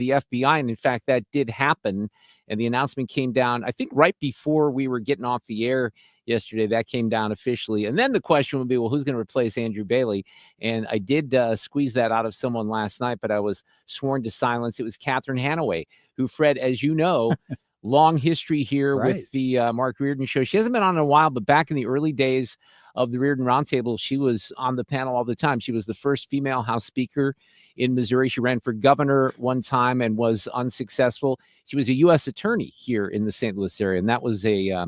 the FBI. And in fact, that did happen. And the announcement came down, I think, right before we were getting off the air yesterday. That came down officially. And then the question would be, well, who's going to replace Andrew Bailey? And I did squeeze that out of someone last night, but I was sworn to silence. It was Catherine Hanaway, who, Fred, as you know, long history here with the Mark Reardon show. She hasn't been on in a while, but back in the early days of the Reardon Roundtable, she was on the panel all the time. She was the first female House Speaker in Missouri. She ran for governor one time and was unsuccessful. She was a U.S. attorney here in the St. Louis area, and that was a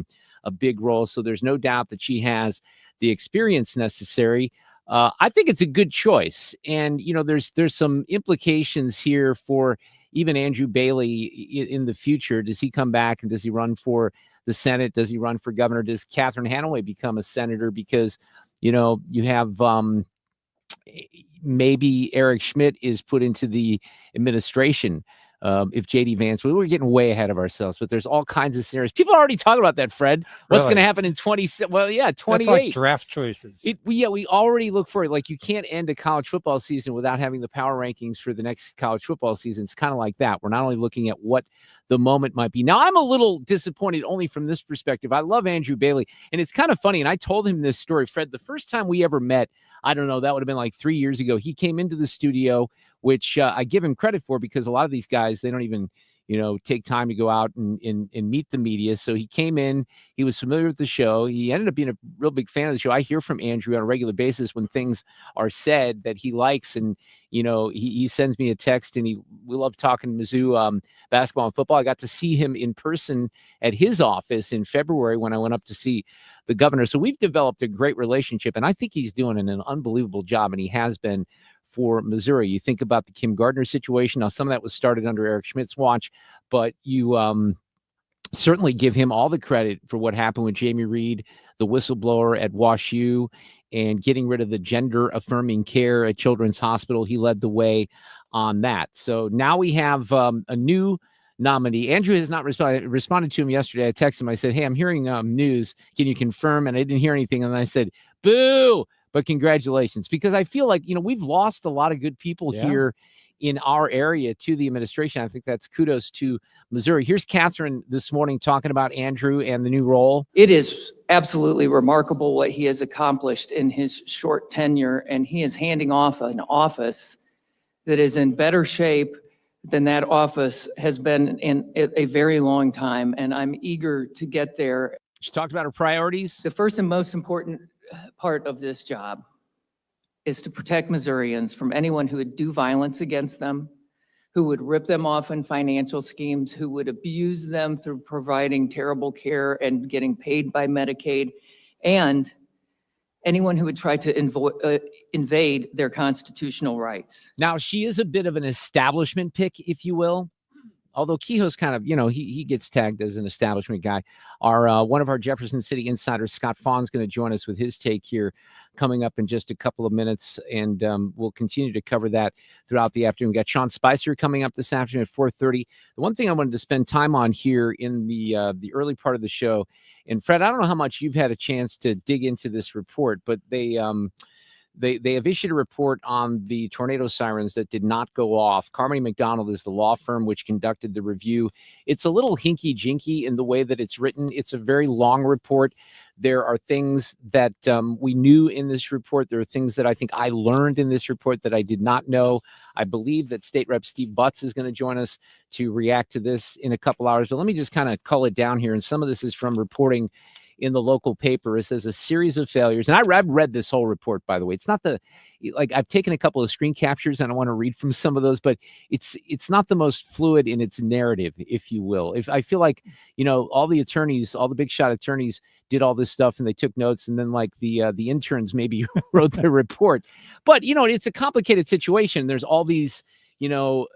big role. So there's no doubt that she has the experience necessary. I think it's a good choice. And, you know, there's some implications here for even Andrew Bailey in the future. Does he come back and does he run for the Senate? Does he run for governor? Does Catherine Hanaway become a senator? Because, you know, you have maybe Eric Schmidt is put into the administration. If J.D. Vance, we were getting way ahead of ourselves, but there's all kinds of scenarios. People are already talking about that, Fred. What's going to happen in 28? That's like draft choices. We already look for it. Like, you can't end a college football season without having the power rankings for the next college football season. It's kind of like that. We're not only looking at what the moment might be. Now, I'm a little disappointed only from this perspective. I love Andrew Bailey, and it's kind of funny. And I told him this story, Fred, the first time we ever met, I don't know, that would have been like 3 years ago. He came into the studio, which I give him credit for, because a lot of these guys, they don't even, you know, take time to go out and meet the media. So he came in, he was familiar with the show. He ended up being a real big fan of the show. I hear from Andrew on a regular basis when things are said that he likes. And, you know, he sends me a text, and we love talking Mizzou basketball and football. I got to see him in person at his office in February when I went up to see the governor. So we've developed a great relationship, and I think he's doing an unbelievable job, and he has been for Missouri. You think about the Kim Gardner situation. Now, some of that was started under Eric Schmidt's watch, but you certainly give him all the credit for what happened with Jamie Reed, the whistleblower at WashU, and getting rid of the gender-affirming care at Children's Hospital. He led the way on that. So now we have a new nominee. Andrew has not responded to him yesterday. I texted him. I said, hey, I'm hearing news. Can you confirm? And I didn't hear anything. And I said, boo. But congratulations, because I feel like, you know, we've lost a lot of good people here in our area to the administration. I think that's kudos to Missouri. Here's Catherine this morning talking about Andrew and the new role. It is absolutely remarkable what he has accomplished in his short tenure, and he is handing off an office that is in better shape than that office has been in a very long time, and I'm eager to get there. She talked about her priorities. The first and most important part of this job is to protect Missourians from anyone who would do violence against them, who would rip them off in financial schemes, who would abuse them through providing terrible care and getting paid by Medicaid, and anyone who would try to invade their constitutional rights. Now, she is a bit of an establishment pick, if you will. Although Kehoe's kind of, you know, he gets tagged as an establishment guy. One of our Jefferson City insiders, Scott Fawn's going to join us with his take here coming up in just a couple of minutes, and we'll continue to cover that throughout the afternoon. We got Sean Spicer coming up this afternoon at 4:30. The one thing I wanted to spend time on here in the early part of the show, and Fred, I don't know how much you've had a chance to dig into this report, but they have issued a report on the tornado sirens that did not go off. Carmody McDonald is the law firm which conducted the review. It's a little hinky-jinky in the way that it's written. It's a very long report. There are things that we knew in this report. There are things that I think I learned in this report that I did not know. I believe that State Rep Steve Butz is going to join us to react to this in a couple hours. But let me just kind of cull it down here. And some of this is from reporting in the local paper. It says a series of failures. And I've read this whole report, by the way. It's not I've taken a couple of screen captures and I want to read from some of those, but it's not the most fluid in its narrative, if you will. If I feel like, you know, all the attorneys, all the big shot attorneys did all this stuff and they took notes, and then like the interns maybe wrote the report. But, you know, it's a complicated situation. There's all these, you know,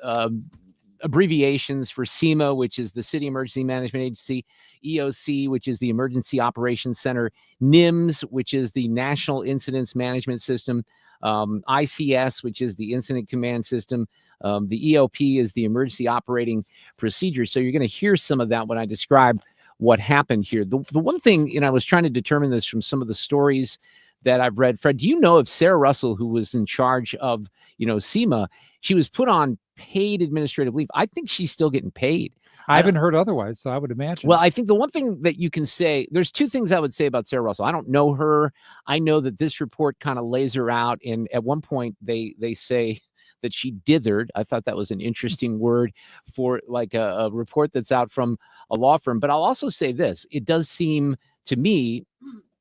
abbreviations for SEMA, which is the City Emergency Management Agency, EOC, which is the Emergency Operations Center, NIMS, which is the National Incidents Management System, ICS, which is the Incident Command System, the EOP is the Emergency Operating Procedure. So you're going to hear some of that when I describe what happened here. The one thing, and I was trying to determine this from some of the stories that I've read. Fred, do you know if Sarah Russell, who was in charge of, you know, SEMA, she was put on paid administrative leave. I think she's still getting paid. I haven't heard otherwise, so I would imagine. Well, I think the one thing that you can say, there's two things I would say about Sarah Russell. I don't know her. I know that this report kind of lays her out. And at one point they say that she dithered. I thought that was an interesting word for like a report that's out from a law firm. But I'll also say this. It does seem to me,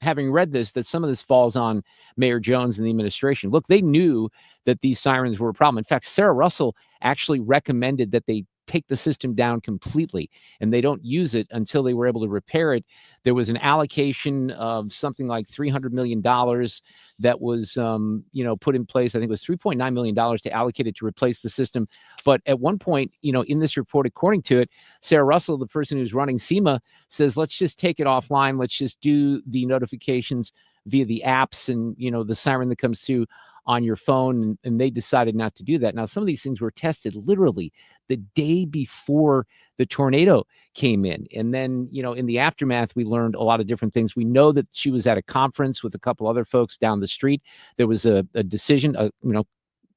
having read this, that some of this falls on Mayor Jones and the administration. Look, they knew that these sirens were a problem. In fact, Sarah Russell actually recommended that they take the system down completely and they don't use it until they were able to repair it. There was an allocation of something like $300 million that was, put in place. I think it was $3.9 million to allocate it to replace the system. But at one point, in this report, according to it, Sarah Russell, the person who's running SEMA, says, let's just take it offline. Let's just do the notifications via the apps and, the siren that comes through on your phone. And they decided not to do that. Now, some of these things were tested literally the day before the tornado came in. And then, in the aftermath, we learned a lot of different things. We know that she was at a conference with a couple other folks down the street. There was a decision,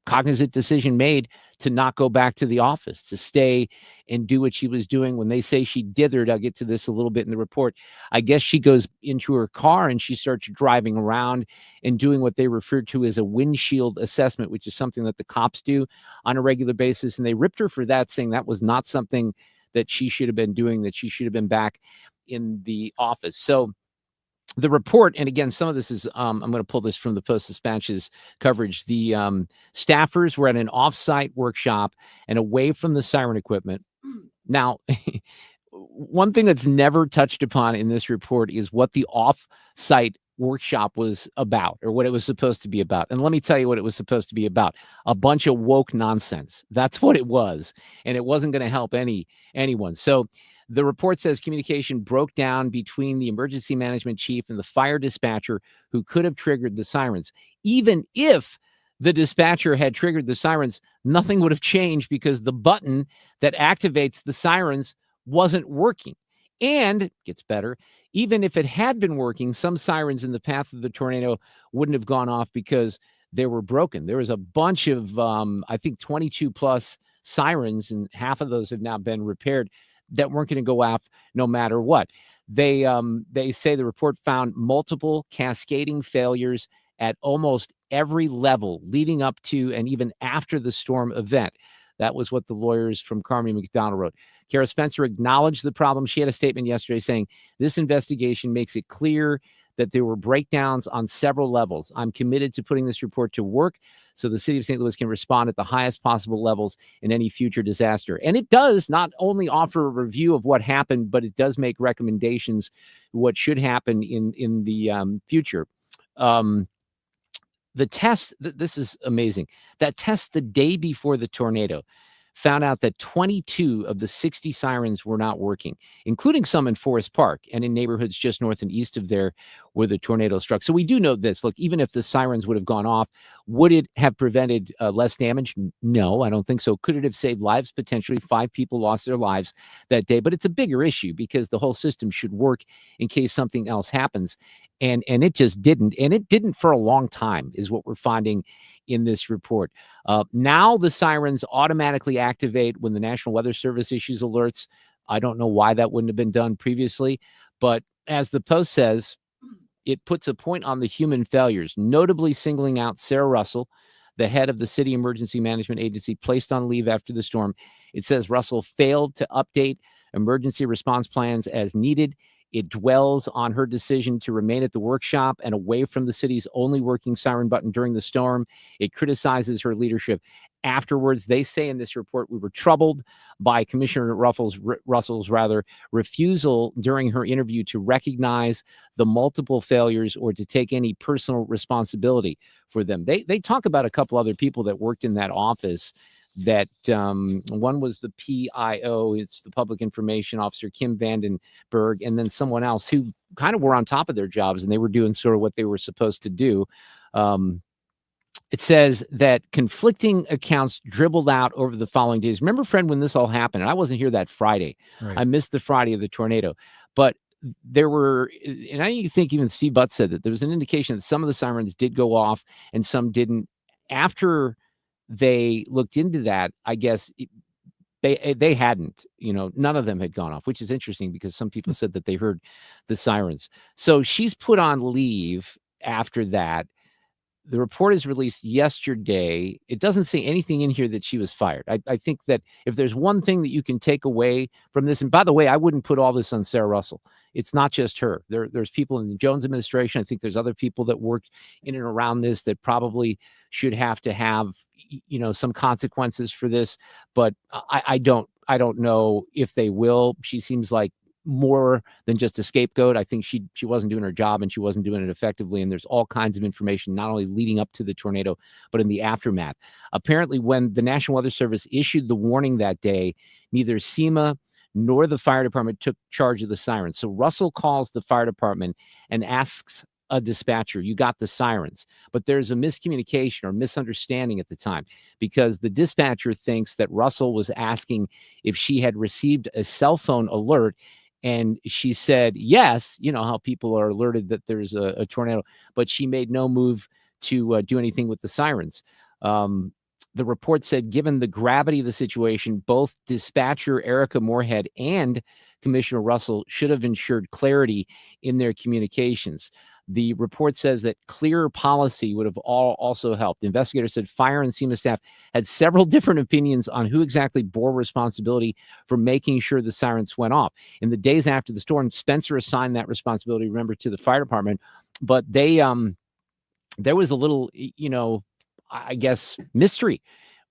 cognizant decision made to not go back to the office, to stay and do what she was doing. When they say she dithered, I'll get to this a little bit in the report. I guess she goes into her car and she starts driving around and doing what they refer to as a windshield assessment, which is something that the cops do on a regular basis. And they ripped her for that, saying that was not something that she should have been doing, that she should have been back in the office. So the report, and again, some of this is, I'm going to pull this from the Post-Dispatch's coverage. The staffers were at an off-site workshop and away from the siren equipment. Now, one thing that's never touched upon in this report is what the off-site workshop was about, or what it was supposed to be about. And let me tell you what it was supposed to be about. A bunch of woke nonsense. That's what it was. And it wasn't going to help anyone. So the report says communication broke down between the emergency management chief and the fire dispatcher who could have triggered the sirens. Even if the dispatcher had triggered the sirens, nothing would have changed because the button that activates the sirens wasn't working. And it gets better. Even if it had been working, some sirens in the path of the tornado wouldn't have gone off because they were broken. There was a bunch of, I think, 22 plus sirens, and half of those have now been repaired, that weren't going to go off no matter what. They say the report found multiple cascading failures at almost every level leading up to and even after the storm event. That was what the lawyers from Carmi McDonald wrote. Kara Spencer acknowledged the problem. She had a statement yesterday saying, this investigation makes it clear that there were breakdowns on several levels. I'm committed to putting this report to work so the city of St. Louis can respond at the highest possible levels in any future disaster. And it does not only offer a review of what happened, but it does make recommendations what should happen in the future. The test, this is amazing. That test the day before the tornado found out that 22 of the 60 sirens were not working, including some in Forest Park and in neighborhoods just north and east of there where the tornado struck. So we do know this. Look, even if the sirens would have gone off, would it have prevented less damage? No, I don't think so. Could it have saved lives? Potentially. 5 people lost their lives that day. But it's a bigger issue because the whole system should work in case something else happens. And it just didn't. And it didn't for a long time is what we're finding in this report. Now the sirens automatically activate when the National Weather Service issues alerts. I don't know why that wouldn't have been done previously. But as the Post says, it puts a point on the human failures, notably singling out Sarah Russell, the head of the City Emergency Management Agency, placed on leave after the storm. It says Russell failed to update emergency response plans as needed. It dwells on her decision to remain at the workshop and away from the city's only working siren button during the storm. It criticizes her leadership. Afterwards, they say in this report, we were troubled by Commissioner Russell's refusal during her interview to recognize the multiple failures or to take any personal responsibility for them. They talk about a couple other people that worked in that office. That one was the PIO, it's the Public Information Officer, Kim Vandenberg, and then someone else who kind of were on top of their jobs and they were doing sort of what they were supposed to do. It says that conflicting accounts dribbled out over the following days. Remember, friend, when this all happened, and I wasn't here that Friday. Right. I missed the Friday of the tornado, but there were, and I think even Steve Butz said that there was an indication that some of the sirens did go off and some didn't after they looked into that, I guess they hadn't, none of them had gone off, which is interesting because some people said that they heard the sirens. So she's put on leave after that. The report is released yesterday. It doesn't say anything in here that she was fired. I think that if there's one thing that you can take away from this, and by the way, I wouldn't put all this on Sarah Russell. It's not just her. There's people in the Jones administration. I think there's other people that worked in and around this that probably should have to have, some consequences for this. But I don't know if they will. She seems like more than just a scapegoat. I think she wasn't doing her job and she wasn't doing it effectively. And there's all kinds of information, not only leading up to the tornado, but in the aftermath. Apparently, when the National Weather Service issued the warning that day, neither SEMA nor the fire department took charge of the sirens. So Russell calls the fire department and asks a dispatcher, you got the sirens, but there's a miscommunication or misunderstanding at the time because the dispatcher thinks that Russell was asking if she had received a cell phone alert. And she said, yes, how people are alerted that there's a tornado, but she made no move to do anything with the sirens. The report said, given the gravity of the situation, both dispatcher Erica Moorhead and Commissioner Russell should have ensured clarity in their communications. The report says that clearer policy would have also helped. The investigator said fire and SEMA staff had several different opinions on who exactly bore responsibility for making sure the sirens went off. In the days after the storm, Spencer assigned that responsibility, remember, to the fire department. But they, there was a little, I guess, mystery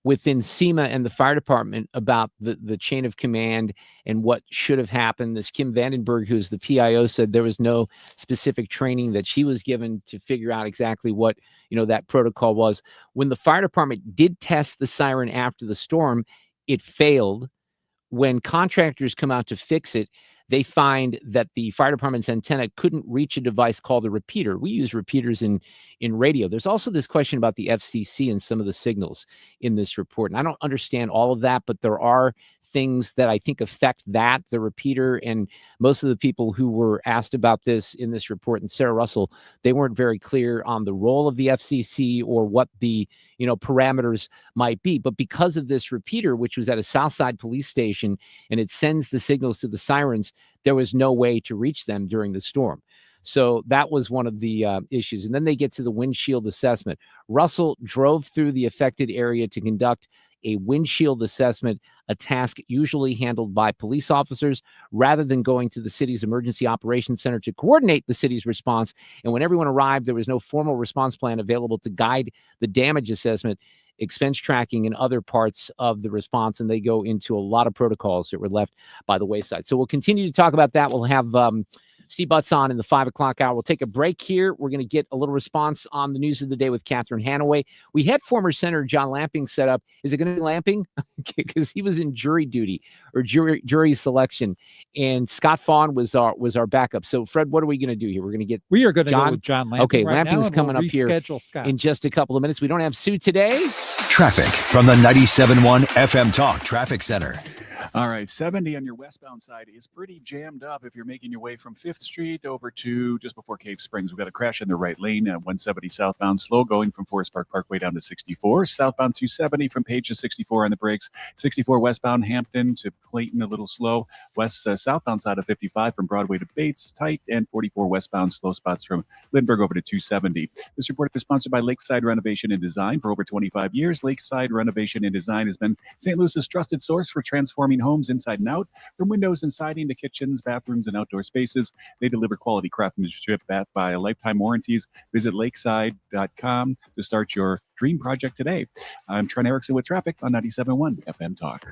within SEMA and the fire department about the chain of command and what should have happened. This Kim Vandenberg, who's the PIO, said there was no specific training that she was given to figure out exactly what, that protocol was. When the fire department did test the siren after the storm, it failed. When contractors come out to fix it, they find that the fire department's antenna couldn't reach a device called a repeater. We use repeaters in radio. There's also this question about the FCC and some of the signals in this report. And I don't understand all of that, but there are things that I think affect that, the repeater. And most of the people who were asked about this in this report, and Sarah Russell, they weren't very clear on the role of the FCC or what the parameters might be. But because of this repeater, which was at a Southside police station, and it sends the signals to the sirens, there was no way to reach them during the storm. So that was one of the issues. And then they get to the windshield assessment. Russell drove through the affected area to conduct a windshield assessment, a task usually handled by police officers, rather than going to the city's emergency operations center to coordinate the city's response. And when everyone arrived, there was no formal response plan available to guide the damage assessment, expense tracking, and other parts of the response. And they go into a lot of protocols that were left by the wayside. So we'll continue to talk about that. We'll have Steve Butz on in the 5 o'clock hour. We'll take a break here. We're going to get a little response on the news of the day with Catherine Hanaway. We had former Senator John Lamping set up. Is it going to be Lamping? Because he was in jury duty or jury selection, and Scott Fawn was our backup. So Fred, what are we going to do here? We are going to go with John Lamping. Okay, right Lamping's now, coming up here Scott in just a couple of minutes. We don't have Sue today. Traffic from the 97.1 FM Talk Traffic Center. All right, 70 on your westbound side is pretty jammed up if you're making your way from 5th Street over to just before Cave Springs. We've got a crash in the right lane at 170 southbound, slow going from Forest Park Parkway down to 64. Southbound 270 from Page to 64 on the brakes. 64 westbound Hampton to Clayton, a little slow. Southbound side of 55 from Broadway to Bates, tight, and 44 westbound slow spots from Lindbergh over to 270. This report is sponsored by Lakeside Renovation and Design. For over 25 years, Lakeside Renovation and Design has been St. Louis's trusted source for transforming homes inside and out, from windows and siding to kitchens, bathrooms, and outdoor spaces. They deliver quality craftsmanship backed by lifetime warranties. Visit lakeside.com to start your dream project today. I'm Trent Erickson with traffic on 97.1 FM Talk.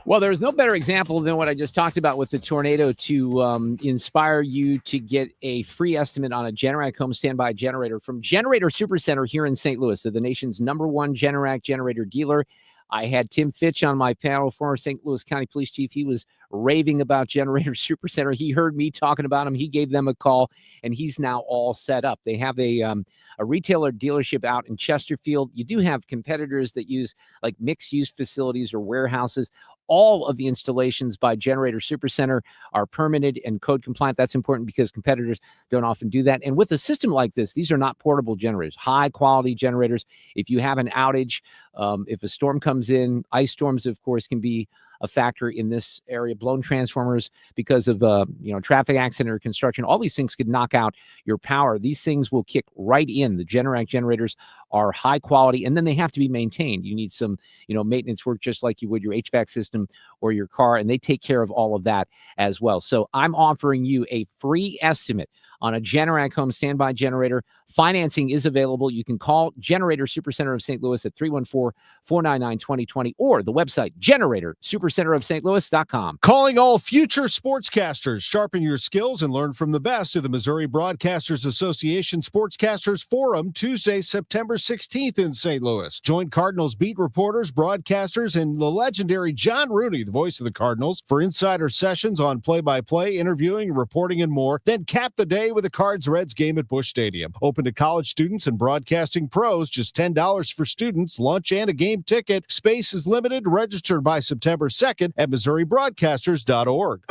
Well, there's no better example than what I just talked about with the tornado to inspire you to get a free estimate on a Generac home standby generator from Generator Supercenter here in St. Louis. They're the nation's #1 Generac generator dealer. I had Tim Fitch on my panel, former St. Louis County Police Chief. He was raving about Generator Supercenter. He heard me talking about him. He gave them a call, and he's now all set up. They have a retailer dealership out in Chesterfield. You do have competitors that use like mixed-use facilities or warehouses. all of the installations by Generator Supercenter are permitted and code compliant. That's important because competitors don't often do that. And with a system like this, these are not portable generators, high quality generators. If you have an outage, if a storm comes in, ice storms, of course, can be a factor in this area. Blown transformers because of traffic accident or construction. All these things could knock out your power. These things will kick right in. The Generac generators are high quality, and then they have to be maintained. You need some maintenance work just like you would your HVAC system or your car, and they take care of all of that as well. So I'm offering you a free estimate on a Generac home standby generator. Financing is available. You can call Generator Supercenter of St. Louis at 314-499-2020 or the website generatorsupercenterofstlouis.com. Calling all future sportscasters. Sharpen your skills and learn from the best of the Missouri Broadcasters Association Sportscasters Forum Tuesday, September 16th in St. Louis. Join Cardinals beat reporters, broadcasters, and the legendary John Rooney, the voice of the Cardinals, for insider sessions on play-by-play, interviewing, reporting, and more. Then cap the day with a Cards-Reds game at Busch Stadium. Open to college students and broadcasting pros. Just $10 for students, lunch, and a game ticket. Space is limited. Registered by September 2nd at MissouriBroadcasters.org.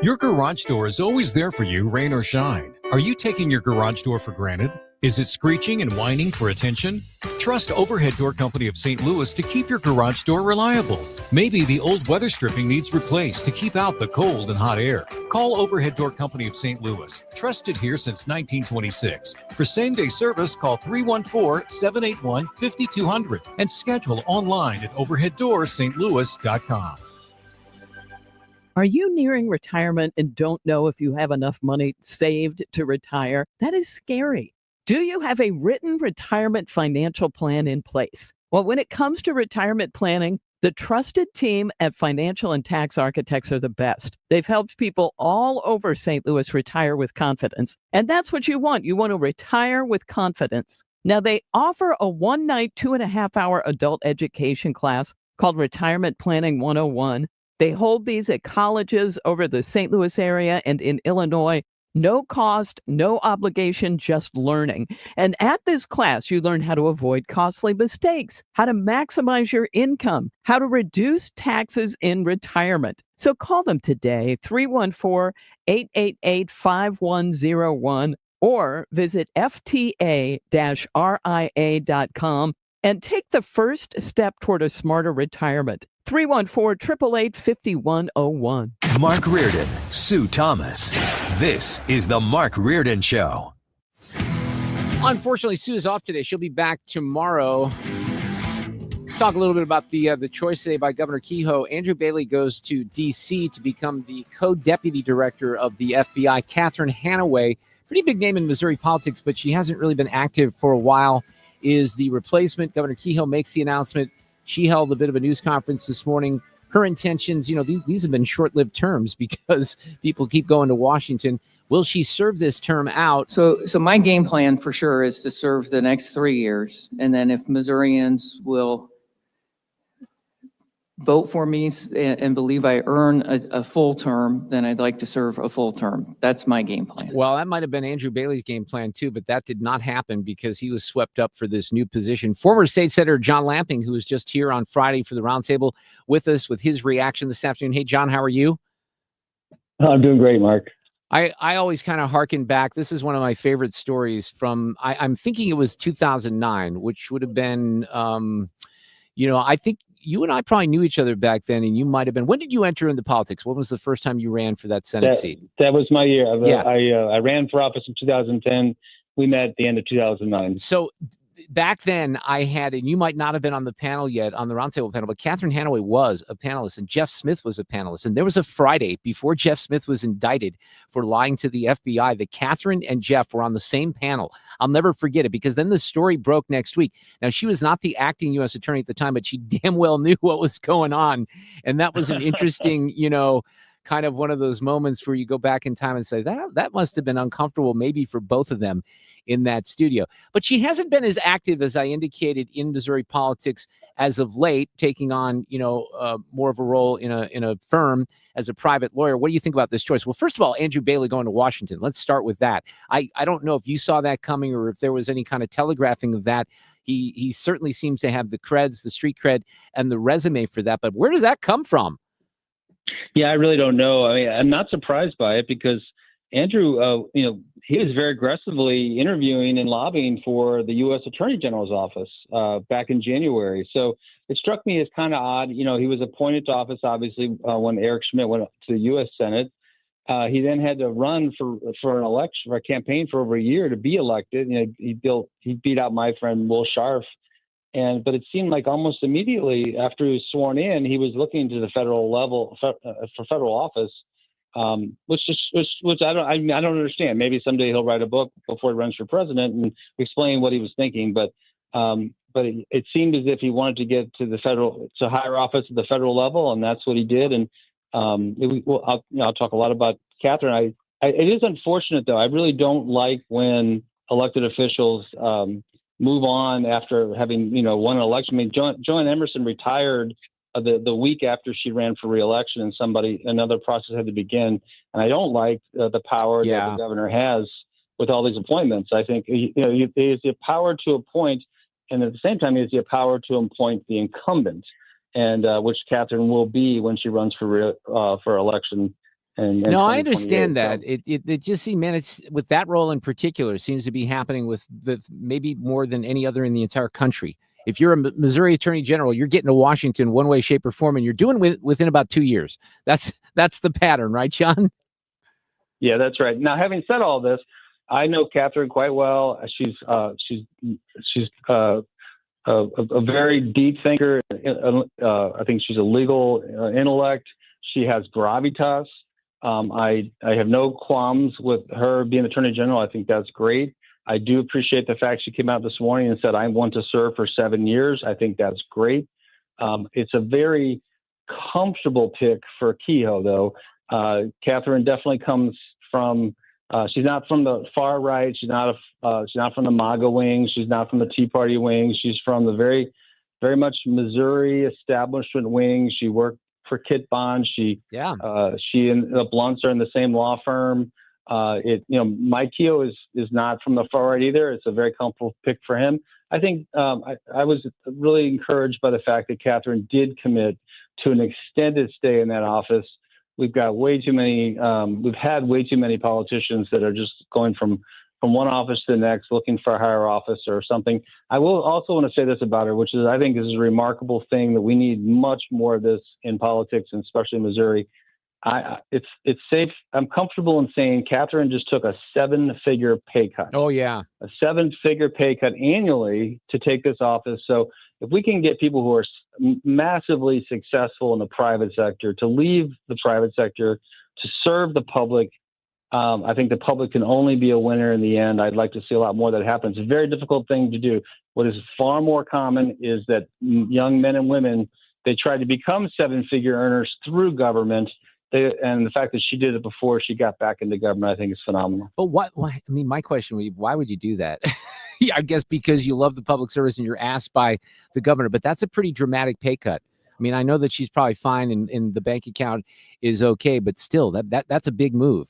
Your garage door is always there for you, rain or shine. Are you taking your garage door for granted? Is it screeching and whining for attention? Trust Overhead Door Company of St. Louis to keep your garage door reliable. Maybe the old weather stripping needs replaced to keep out the cold and hot air. Call Overhead Door Company of St. Louis. Trusted here since 1926. For same-day service, call 314-781-5200 and schedule online at overheaddoorsstlouis.com. Are you nearing retirement and don't know if you have enough money saved to retire? That is scary. Do you have a written retirement financial plan in place? Well, when it comes to retirement planning, the trusted team at Financial and Tax Architects are the best. They've helped people all over St. Louis retire with confidence. And that's what you want. You want to retire with confidence. Now, they offer a one-night, 2.5-hour adult education class called Retirement Planning 101. They hold these at colleges over the St. Louis area and in Illinois. No cost, no obligation, just learning. And at this class, you learn how to avoid costly mistakes, how to maximize your income, how to reduce taxes in retirement. So call them today, 314-888-5101, or visit fta-ria.com and take the first step toward a smarter retirement. 314-888-5101. Mark Reardon, Sue Thomas. This is the Mark Reardon Show. Unfortunately, Sue is off today. She'll be back tomorrow. Let's talk a little bit about the choice today by Governor Kehoe. Andrew Bailey goes to D.C. to become the co-deputy director of the FBI. Catherine Hanaway, pretty big name in Missouri politics, but she hasn't really been active for a while, is the replacement. Governor Kehoe makes the announcement. She held a bit of a news conference this morning. Her intentions, these have been short-lived terms because people keep going to Washington. Will she serve this term out? So my game plan for sure is to serve the next 3 years. And then if Missourians will vote for me and believe I earn a full term, then I'd like to serve a full term. That's my game plan. Well, that might have been Andrew Bailey's game plan too, but that did not happen because he was swept up for this new position. Former State Senator John Lamping, who was just here on Friday for the roundtable with us with his reaction this afternoon. Hey, John, how are you? I'm doing great, Mark. I always kind of harken back. This is one of my favorite stories from, I'm thinking it was 2009, which would have been, I think you and I probably knew each other back then, and you might have been. When did you enter into politics? When was the first time you ran for that Senate seat? That was my year. I ran for office in 2010. We met at the end of 2009. So back then I had, and you might not have been on the panel yet, on the roundtable panel, but Catherine Hanaway was a panelist and Jeff Smith was a panelist. And there was a Friday before Jeff Smith was indicted for lying to the FBI that Catherine and Jeff were on the same panel. I'll never forget it because then the story broke next week. Now, she was not the acting U.S. attorney at the time, but she damn well knew what was going on. And that was an interesting, kind of one of those moments where you go back in time and say that must have been uncomfortable maybe for both of them in that studio. But she hasn't been as active as I indicated in Missouri politics as of late, taking on, more of a role in a firm as a private lawyer. What do you think about this choice? Well, first of all, Andrew Bailey going to Washington. Let's start with that. I don't know if you saw that coming or if there was any kind of telegraphing of that. He certainly seems to have the creds, the street cred, and the resume for that. But where does that come from? Yeah, I really don't know. I mean, I'm not surprised by it because Andrew, he was very aggressively interviewing and lobbying for the U.S. Attorney General's office back in January. So it struck me as kind of odd. He was appointed to office, obviously, when Eric Schmidt went to the U.S. Senate. He then had to run for an election, for a campaign for over a year to be elected. He beat out my friend Will Scharf. But it seemed like almost immediately after he was sworn in, he was looking to the federal level for federal office, which I don't understand. Maybe someday he'll write a book before he runs for president and explain what he was thinking. But it seemed as if he wanted to get to higher office at the federal level, and that's what he did. And I'll talk a lot about Catherine. It is unfortunate, though. I really don't like when elected officials move on after having won an election. I mean, Joanne Emerson retired the week after she ran for re-election, and another process had to begin. And I don't like the power that the governor has with all these appointments. I think he has the power to appoint, and at the same time, he has the power to appoint the incumbent, and which Catherine will be when she runs for election. No, I understand that. So. It just seems, man, it's with that role in particular seems to be happening with maybe more than any other in the entire country. If you're a Missouri Attorney General, you're getting to Washington one way, shape, or form, and you're doing within about 2 years. That's the pattern, right, John? Yeah, that's right. Now, having said all this, I know Catherine quite well. She's a very deep thinker. I think she's a legal intellect. She has gravitas. I have no qualms with her being Attorney General. I think that's great. I do appreciate the fact she came out this morning and said, I want to serve for 7 years. I think that's great. It's a very comfortable pick for Kehoe, though. Catherine definitely comes from, she's not from the far right. She's not from the MAGA wing. She's not from the Tea Party wing. She's from the very, very much Missouri establishment wing. She worked for Kit Bond. She and the Blunts are in the same law firm. Mike Kehoe is not from the far right either. It's a very comfortable pick for him. I think I was really encouraged by the fact that Catherine did commit to an extended stay in that office. We've got way too many. We've had way too many politicians that are just going from one office to the next, looking for a higher office or something. I will also want to say this about her, which is I think this is a remarkable thing that we need much more of this in politics, and especially in Missouri. It's safe. I'm comfortable in saying Catherine just took a 7-figure pay cut. Oh, yeah. A 7-figure pay cut annually to take this office. So if we can get people who are massively successful in the private sector to leave the private sector to serve the public, I think the public can only be a winner in the end. I'd like to see a lot more that happens. It's a very difficult thing to do. What is far more common is that young men and women, they try to become 7-figure earners through government. And the fact that she did it before she got back into government, I think is phenomenal. But why? I mean, my question would be, why would you do that? I guess because you love the public service and you're asked by the governor, but that's a pretty dramatic pay cut. I mean, I know that she's probably fine and the bank account is okay, but still that's a big move.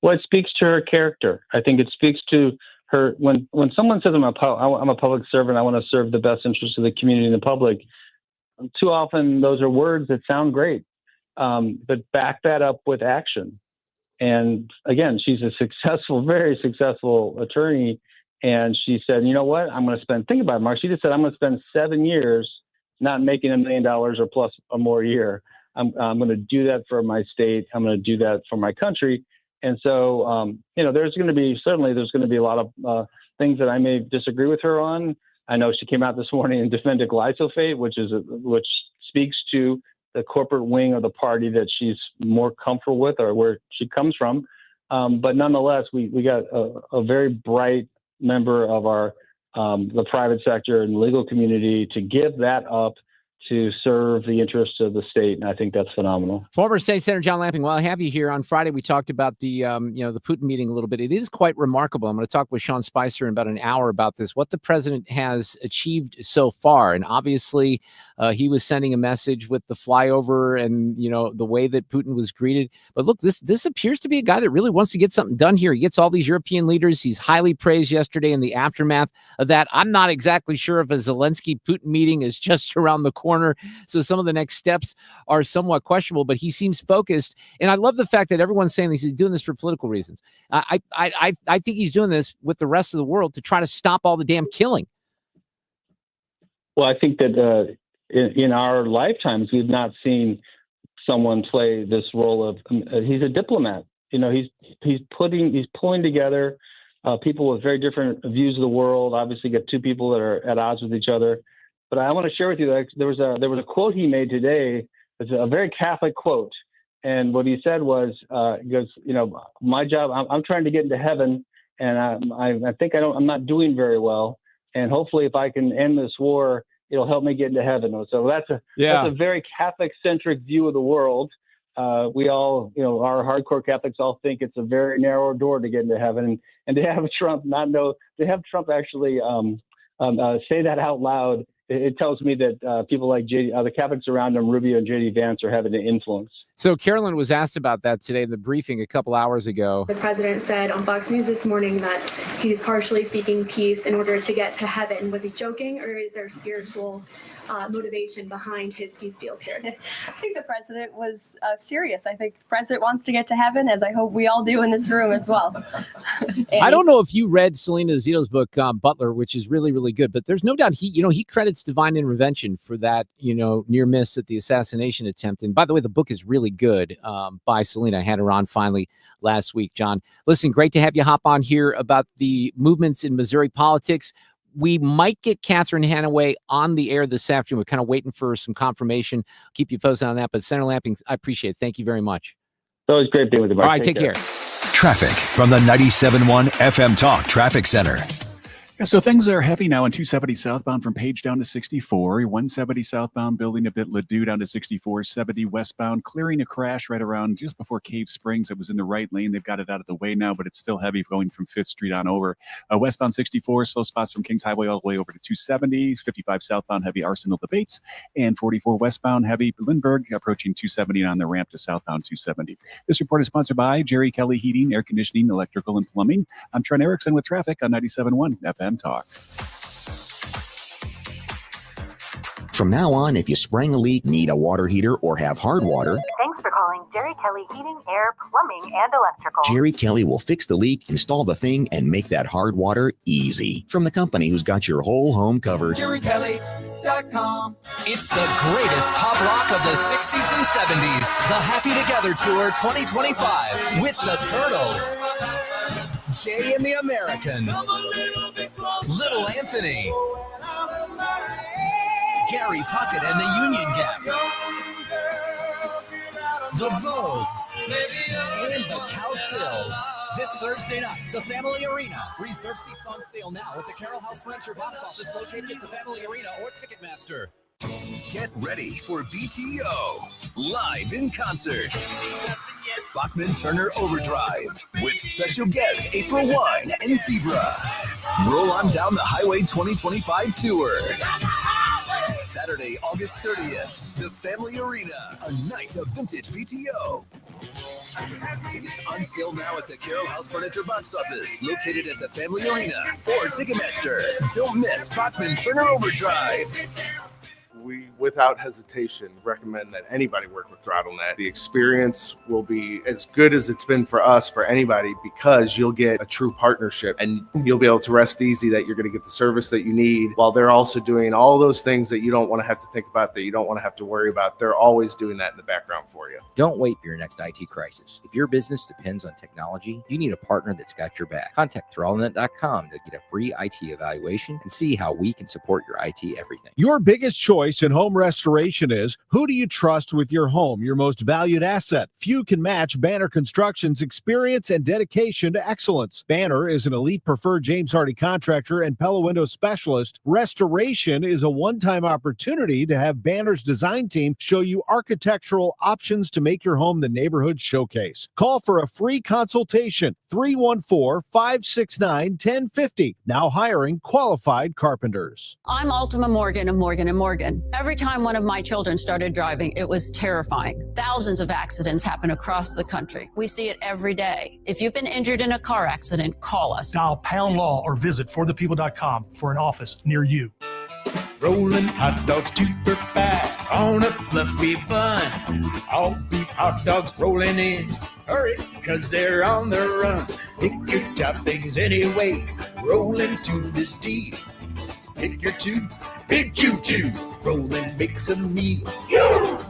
Well, it speaks to her character. I think it speaks to her when someone says I'm a public servant, I want to serve the best interests of the community and the public. Too often those are words that sound great. But back that up with action. And again, she's a very successful attorney. And she said, you know what, I'm going to think about it, Mark. She just said, I'm going to spend 7 years not making $1 million or plus or more a year. I'm going to do that for my state. I'm going to do that for my country. And so, there's going to be a lot of things that I may disagree with her on. I know she came out this morning and defended glyphosate, which speaks to the corporate wing of the party that she's more comfortable with or where she comes from. But nonetheless, we got a very bright member of the private sector and legal community to give that up to serve the interests of the state, and I think that's phenomenal. Former State Senator John Lamping, while I have you here, on Friday we talked about the the Putin meeting a little bit. It is quite remarkable. I'm going to talk with Sean Spicer in about an hour about this, what the president has achieved so far. And obviously he was sending a message with the flyover and, the way that Putin was greeted. But look, this appears to be a guy that really wants to get something done here. He gets all these European leaders. He's highly praised yesterday in the aftermath of that. I'm not exactly sure if a Zelensky-Putin meeting is just around the corner. So some of the next steps are somewhat questionable, but he seems focused. And I love the fact that everyone's saying he's doing this for political reasons. I think he's doing this with the rest of the world to try to stop all the damn killing. Well, I think that in our lifetimes, we've not seen someone play this role of, he's a diplomat. He's pulling together people with very different views of the world. Obviously, you got two people that are at odds with each other. But I want to share with you that there was a quote he made today. It's a very Catholic quote, and what he said was, he goes, my job, I'm trying to get into heaven, and I think I'm not doing very well, and hopefully if I can end this war, it'll help me get into heaven. So that's a very Catholic-centric view of the world. We all, our hardcore Catholics all think it's a very narrow door to get into heaven, and to have Trump actually say that out loud. It tells me that people like the Catholics around him, Rubio and J.D. Vance, are having an influence. So Carolyn was asked about that today in the briefing a couple hours ago. The president said on Fox News this morning that he's partially seeking peace in order to get to heaven. Was he joking, or is there spiritual motivation behind his peace deals here? I think the president was serious. I think the president wants to get to heaven, as I hope we all do in this room as well. I don't know if you read Selena Zito's book, Butler, which is really, really good, but there's no doubt he credits divine intervention for that, near miss at the assassination attempt. And by the way, the book is really good by Selena. I had her on finally last week. John, listen, great to have you hop on here about the movements in Missouri politics. We might get Catherine Hanaway on the air this afternoon. We're kind of waiting for some confirmation. Keep you posted on that. But Senator Lamping, I appreciate it. Thank you very much. It's always great being with you, Mark. All right, take care. Traffic from the 97.1 FM Talk Traffic Center. Yeah, so things are heavy now on 270 southbound from Page down to 64, 170 southbound building a bit Ladue down to 64, 70 westbound, clearing a crash right around just before Cave Springs. It was in the right lane. They've got it out of the way now, but it's still heavy going from 5th Street on over. Westbound 64, slow spots from Kings Highway all the way over to 270, 55 southbound heavy Arsenal to Bates, and 44 westbound heavy Lindbergh approaching 270 on the ramp to southbound 270. This report is sponsored by Jerry Kelly Heating, Air Conditioning, Electrical, and Plumbing. I'm Trent Erickson with traffic on 97.1 FM Talk. From now on, if you spring a leak, need a water heater, or have hard water, thanks for calling Jerry Kelly Heating, Air, Plumbing, and Electrical. Jerry Kelly will fix the leak, install the thing, and make that hard water easy. From the company who's got your whole home covered. JerryKelly.com. It's the greatest pop rock of the 60s and 70s. The Happy Together Tour 2025 with the Turtles, Jay and the Americans, Little Anthony, Gary Puckett and the Union Gap, the Vogues, and the Cowsills. This Thursday night, the Family Arena. Reserve seats on sale now at the Carroll House Furniture box office located at the Family Arena or Ticketmaster. Get ready for BTO live in concert. Bachman Turner Overdrive with special guests April Wine and Zebra. Roll on down the Highway 2025 tour. Saturday, August 30th, the Family Arena, a night of vintage BTO. Tickets on sale now at the Carroll House Furniture box office, located at the Family Arena or Ticketmaster. Don't miss Bachman Turner Overdrive. We, without hesitation, recommend that anybody work with ThrottleNet. The experience will be as good as it's been for us, for anybody, because you'll get a true partnership and you'll be able to rest easy that you're going to get the service that you need while they're also doing all those things that you don't want to have to think about, that you don't want to have to worry about. They're always doing that in the background for you. Don't wait for your next IT crisis. If your business depends on technology, you need a partner that's got your back. Contact ThrottleNet.com to get a free IT evaluation and see how we can support your IT everything. Your biggest choice in home home restoration is, who do you trust with your home, your most valued asset? Few can match Banner Construction's experience and dedication to excellence. Banner is an elite preferred James Hardy contractor and Pella Window specialist. Restoration is a one-time opportunity to have Banner's design team show you architectural options to make your home the neighborhood showcase. Call for a free consultation, 314-569-1050. Now hiring qualified carpenters. I'm Ultima Morgan of Morgan & Morgan. Every time one of my children started driving, it was terrifying. Thousands of accidents happen across the country. We see it every day. If you've been injured in a car accident, call us. Dial pound law or visit forthepeople.com for an office near you. Rolling hot dogs 2 for $5 on a fluffy bun. All beef hot dogs rolling in. Hurry, cause they're on the run. Pick your toppings anyway. Roll into this deal. Pick your 2, big Q2. Roll and mix a meal.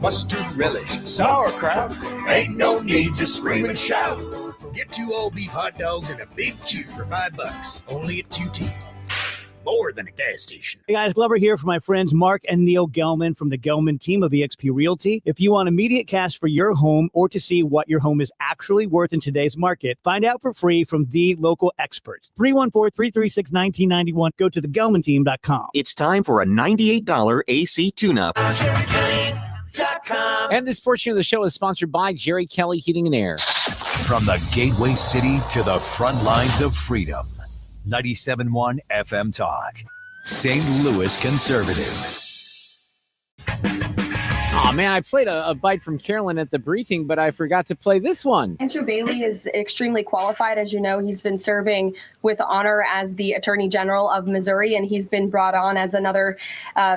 Mustard relish, sauerkraut. Ain't no need to scream and shout. Get 2 all beef hot dogs and a big Q for $5. Only at QT. More than a gas station. Hey guys, Glover here for my friends Mark and Neil Gelman from the Gelman team of eXp Realty. If you want immediate cash for your home or to see what your home is actually worth in today's market, find out for free from the local experts. 314-336-1991. Go to thegelmanteam.com. It's time for a $98 AC tune-up. And this portion of the show is sponsored by Jerry Kelly Heating and Air. From the gateway city to the front lines of freedom. 97.1 FM Talk. St. Louis Conservative. Oh man, I played a bite from Carolyn at the briefing, but I forgot to play this one. Andrew Bailey is extremely qualified. As you know, he's been serving with honor as the Attorney General of Missouri, and he's been brought on as another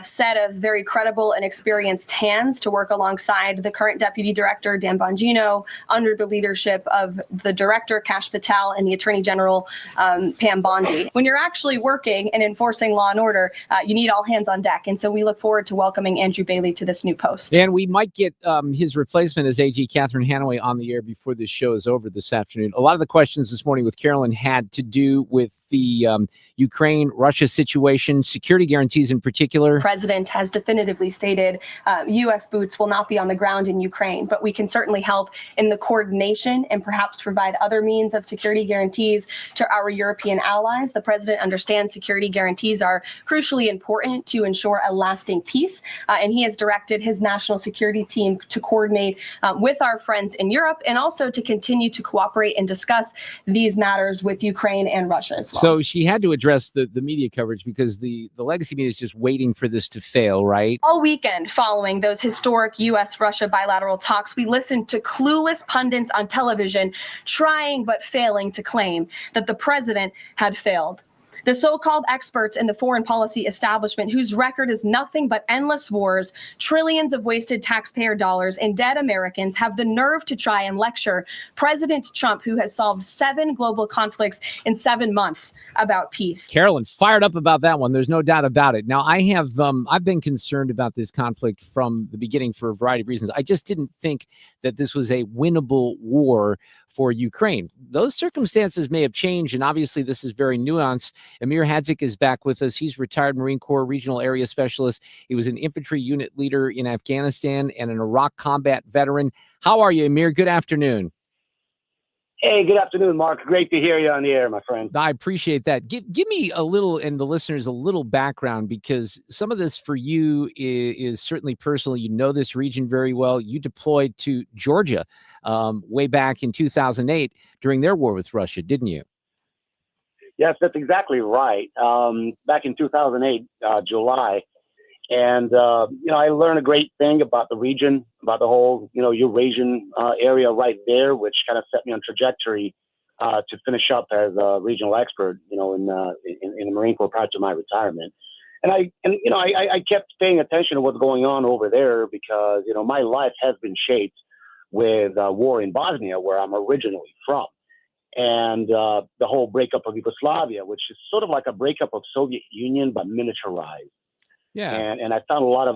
set of very credible and experienced hands to work alongside the current Deputy Director, Dan Bongino, under the leadership of the Director, Kash Patel, and the Attorney General, Pam Bondi. When you're actually working and enforcing law and order, you need all hands on deck, and so we look forward to welcoming Andrew Bailey to this new post. And we might get his replacement as AG Catherine Hanaway on the air before this show is over this afternoon. A lot of the questions this morning with Carolyn had to do with the Ukraine-Russia situation, security guarantees in particular. The president has definitively stated U.S. boots will not be on the ground in Ukraine, but we can certainly help in the coordination and perhaps provide other means of security guarantees to our European allies. The president understands security guarantees are crucially important to ensure a lasting peace, and he has directed his national security team to coordinate with our friends in Europe and also to continue to cooperate and discuss these matters with Ukraine and Russia as well. So she had to address the media coverage because the legacy media is just waiting for this to fail, right? All weekend following those historic U.S.-Russia bilateral talks, we listened to clueless pundits on television trying but failing to claim that the president had failed. The so-called experts in the foreign policy establishment, whose record is nothing but endless wars, trillions of wasted taxpayer dollars, and dead Americans, have the nerve to try and lecture President Trump, who has solved 7 global conflicts in 7 months, about peace. Carolyn fired up about that one. There's no doubt about it. Now, I've been concerned about this conflict from the beginning for a variety of reasons. I just didn't think that this was a winnable war for Ukraine. Those circumstances may have changed, and obviously this is very nuanced. Emir Hadzic is back with us. He's retired Marine Corps regional area specialist. He was an infantry unit leader in Afghanistan and an Iraq combat veteran. How are you, Emir? Good afternoon. Hey, good afternoon, Mark. Great to hear you on the air, my friend. I appreciate that. Give me a little, and the listeners, a little background, because some of this for you is certainly personal. You know this region very well. You deployed to Georgia way back in 2008 during their war with Russia, didn't you? Yes, that's exactly right. Back in 2008, July. And, I learned a great thing about the region, about the whole, Eurasian area right there, which kind of set me on trajectory to finish up as a regional expert, in the Marine Corps prior to my retirement. And I kept paying attention to what's going on over there because, my life has been shaped with war in Bosnia, where I'm originally from. And the whole breakup of Yugoslavia, which is sort of like a breakup of Soviet Union, but miniaturized. Yeah. And I found a lot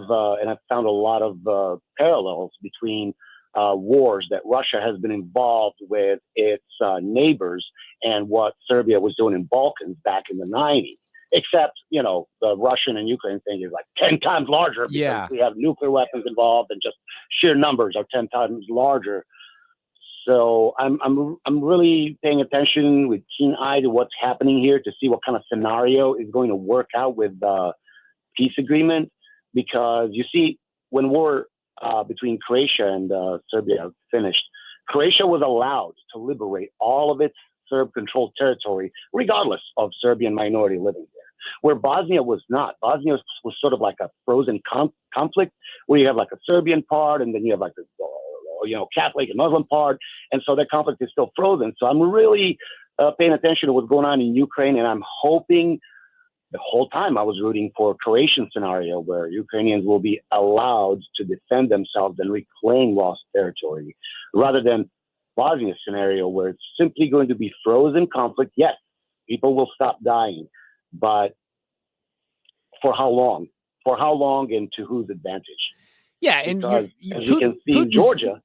of parallels between wars that Russia has been involved with its neighbors and what Serbia was doing in Balkans back in the 90s. except, the Russian and Ukraine thing is like 10 times larger because we have nuclear weapons involved and just sheer numbers are 10 times larger. So I'm really paying attention with keen eye to what's happening here to see what kind of scenario is going to work out with the peace agreement, because you see, when war between Croatia and Serbia finished, Croatia was allowed to liberate all of its Serb-controlled territory, regardless of Serbian minority living there, where Bosnia was not. Bosnia was sort of like a frozen conflict, where you have like a Serbian part, and then you have like a Catholic and Muslim part, and so that conflict is still frozen. So I'm really paying attention to what's going on in Ukraine, and I'm hoping. The whole time I was rooting for a Croatian scenario where Ukrainians will be allowed to defend themselves and reclaim lost territory, rather than Bosnia's scenario where it's simply going to be frozen conflict. Yes, people will stop dying, but for how long? For how long and to whose advantage? Yeah, and because, as you can see in Georgia.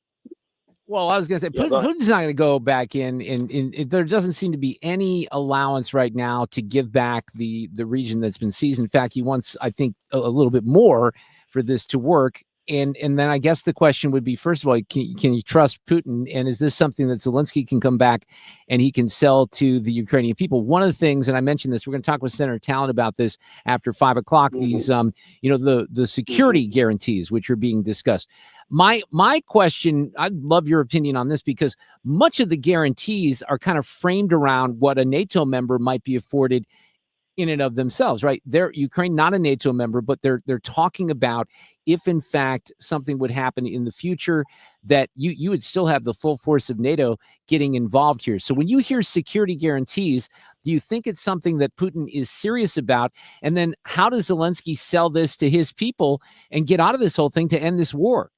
Well, I was going to say, Putin's not going to go back in. There doesn't seem to be any allowance right now to give back the region that's been seized. In fact, he wants, I think, a little bit more for this to work. And then I guess the question would be, first of all, can you trust Putin? And is this something that Zelensky can come back and he can sell to the Ukrainian people? One of the things, and I mentioned this, we're going to talk with Senator Talent about this after 5 o'clock, these, the security guarantees, which are being discussed. My question, I'd love your opinion on this, because much of the guarantees are kind of framed around what a NATO member might be afforded in and of themselves, right? They're Ukraine, not a NATO member, but they're talking about if in fact something would happen in the future, that you would still have the full force of NATO getting involved here. So when you hear security guarantees, do you think it's something that Putin is serious about? And then how does Zelensky sell this to his people and get out of this whole thing to end this war?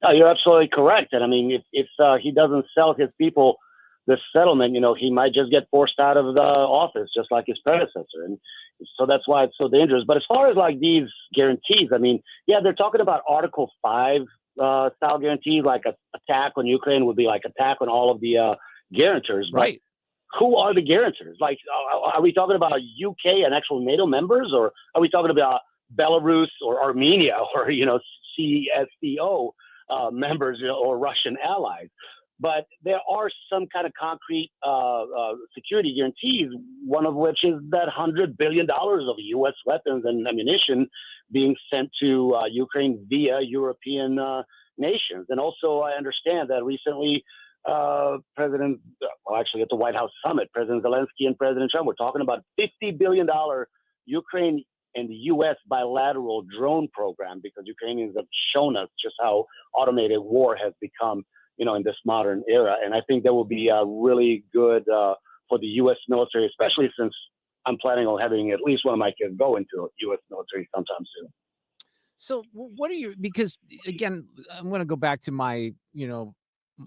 No, you're absolutely correct. And I mean, if he doesn't sell his people this settlement, he might just get forced out of the office, just like his predecessor. And so that's why it's so dangerous. But as far as like these guarantees, I mean, yeah, they're talking about Article 5 style guarantees, like an attack on Ukraine would be like attack on all of the guarantors. Right. But who are the guarantors? Like, are we talking about UK and actual NATO members, or are we talking about Belarus or Armenia or, CSTO members or Russian allies? But there are some kind of concrete security guarantees, one of which is that $100 billion of U.S. weapons and ammunition being sent to Ukraine via European nations. And also, I understand that recently, at the White House summit, President Zelensky and President Trump were talking about $50 billion Ukraine and the U.S. bilateral drone program, because Ukrainians have shown us just how automated war has become, in this modern era. And I think that will be really good for the U.S. military, especially since I'm planning on having at least one of my kids go into U.S. military sometime soon. So what are you, because again, I'm going to go back to my,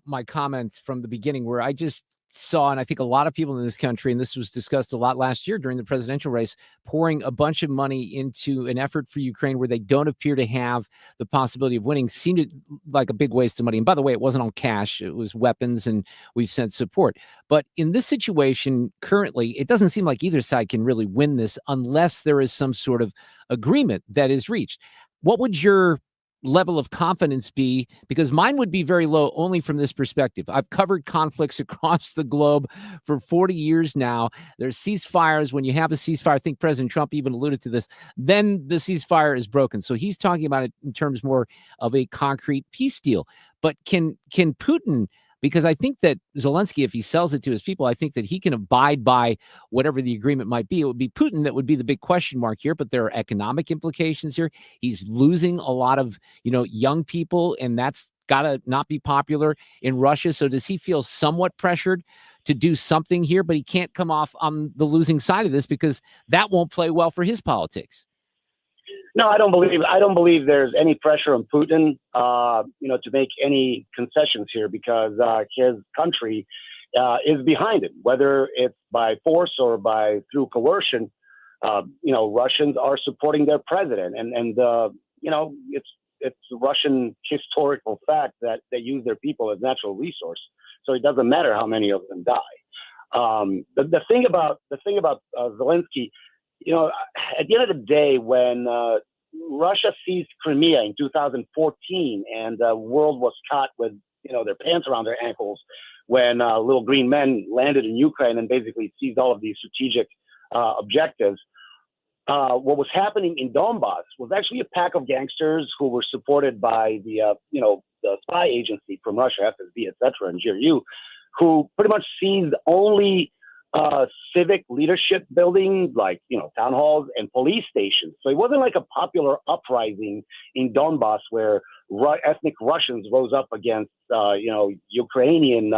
my comments from the beginning, where I just saw, and I think a lot of people in this country, and this was discussed a lot last year during the presidential race, pouring a bunch of money into an effort for Ukraine where they don't appear to have the possibility of winning, seemed like a big waste of money. And by the way, it wasn't all cash, it was weapons, and we've sent support. But in this situation currently, it doesn't seem like either side can really win this unless there is some sort of agreement that is reached. What would your level of confidence be? Because mine would be very low, only from this perspective. I've covered conflicts across the globe for 40 years now. There's ceasefires. When you have a ceasefire, I think President Trump even alluded to this, then the ceasefire is broken. So he's talking about it in terms more of a concrete peace deal. But can Putin, because I think that Zelensky, if he sells it to his people, I think that he can abide by whatever the agreement might be. It would be Putin that would be the big question mark here, but there are economic implications here. He's losing a lot of, young people, and that's got to not be popular in Russia. So does he feel somewhat pressured to do something here, but he can't come off on the losing side of this because that won't play well for his politics? No, I don't believe there's any pressure on Putin, to make any concessions here, because his country is behind it, whether it's by force or through coercion. Russians are supporting their president, and it's Russian historical fact that they use their people as natural resource. So it doesn't matter how many of them die. The thing about Zelensky, at the end of the day, when Russia seized Crimea in 2014 and the world was caught with, their pants around their ankles when little green men landed in Ukraine and basically seized all of these strategic objectives. What was happening in Donbass was actually a pack of gangsters who were supported by the spy agency from Russia, FSB, etc., and GRU, who pretty much seized only civic leadership buildings like, town halls and police stations. So it wasn't like a popular uprising in Donbass where ethnic Russians rose up against, Ukrainian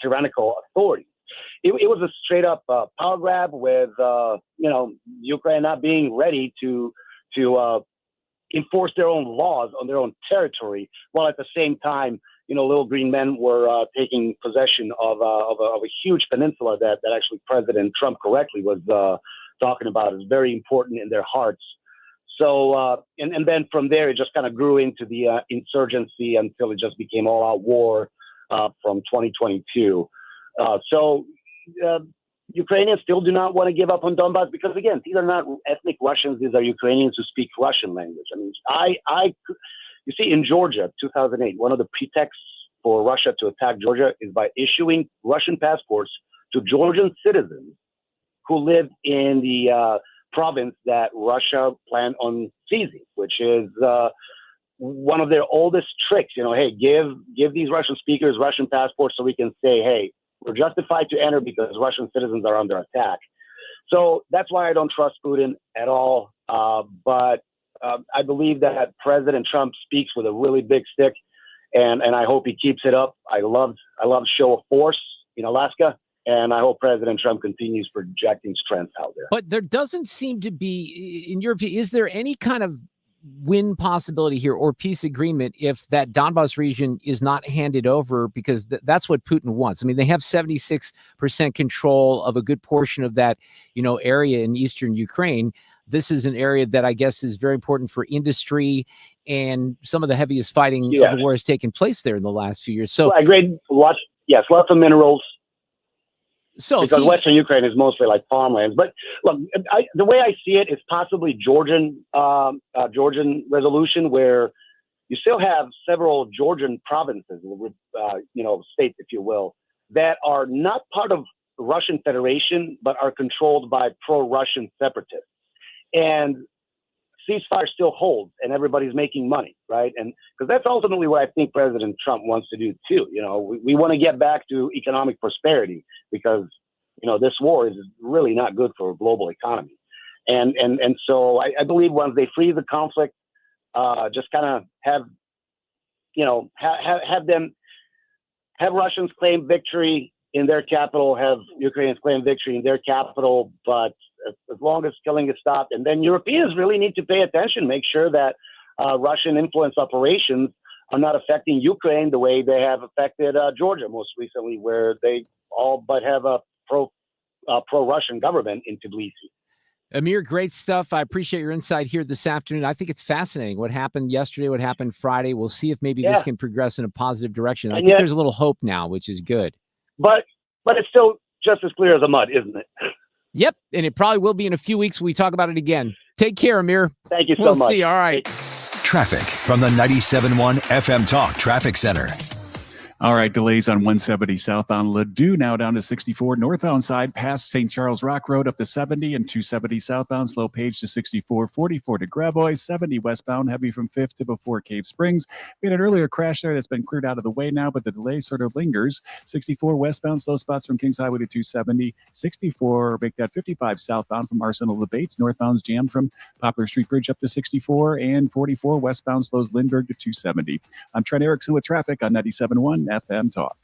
tyrannical authorities. It was a straight up power grab with, Ukraine not being ready to enforce their own laws on their own territory, while at the same time, little green men were taking possession of a huge peninsula that actually President Trump correctly was talking about is very important in their hearts. So, and then from there, it just kind of grew into the insurgency until it just became all-out war from 2022. Ukrainians still do not want to give up on Donbass because, again, these are not ethnic Russians. These are Ukrainians who speak Russian language. I mean, you see, in Georgia, 2008, one of the pretexts for Russia to attack Georgia is by issuing Russian passports to Georgian citizens who live in the province that Russia planned on seizing, which is one of their oldest tricks. Hey, give these Russian speakers Russian passports so we can say, hey, we're justified to enter because Russian citizens are under attack. So that's why I don't trust Putin at all. But I believe that President Trump speaks with a really big stick, and I hope he keeps it up. I love show of force in Alaska, and I hope President Trump continues projecting strength out there. But there doesn't seem to be, in your opinion, is there any kind of win possibility here or peace agreement if that Donbass region is not handed over? Because that's what Putin wants. I mean, they have 76% control of a good portion of that, area in eastern Ukraine. This is an area that I guess is very important for industry, and some of the heaviest fighting of the war has taken place there in the last few years. So I agree. Lots of minerals. So because Western Ukraine is mostly like farmlands. But look, the way I see it is possibly Georgian resolution, where you still have several Georgian provinces, states, if you will, that are not part of the Russian Federation, but are controlled by pro-Russian separatists. And ceasefire still holds, and everybody's making money, right? And because that's ultimately what I think President Trump wants to do too. We want to get back to economic prosperity because this war is really not good for a global economy. And so I believe once they freeze the conflict, just kind of have Russians claim victory in their capital, have Ukrainians claim victory in their capital, but as long as killing is stopped. And then Europeans really need to pay attention, make sure that Russian influence operations are not affecting Ukraine the way they have affected Georgia most recently, where they all but have a pro-Russian government in Tbilisi. Emir, great stuff. I appreciate your insight here this afternoon. I think it's fascinating what happened yesterday, what happened Friday. We'll see if maybe this can progress in a positive direction. I think there's a little hope now, which is good. But it's still just as clear as a mud, isn't it? Yep, and it probably will be in a few weeks when we talk about it again. Take care, Emir. Thank you so much. much. We'll see. All right. Traffic from the 97.1 FM Talk Traffic Center. All right, delays on 170 southbound Ladue, now down to 64 northbound side past St. Charles Rock Road up to 70, and 270 southbound slow page to 64, 44 to Gravois, 70 westbound heavy from 5th to before Cave Springs. We had an earlier crash there that's been cleared out of the way now, but the delay sort of lingers. 64 westbound slow spots from Kings Highway to 270, 64 make that 55 southbound from Arsenal to Bates, northbound's jammed from Poplar Street Bridge up to 64, and 44 westbound slows Lindbergh to 270. I'm Trent Erickson with traffic on 97.1 FM Talk.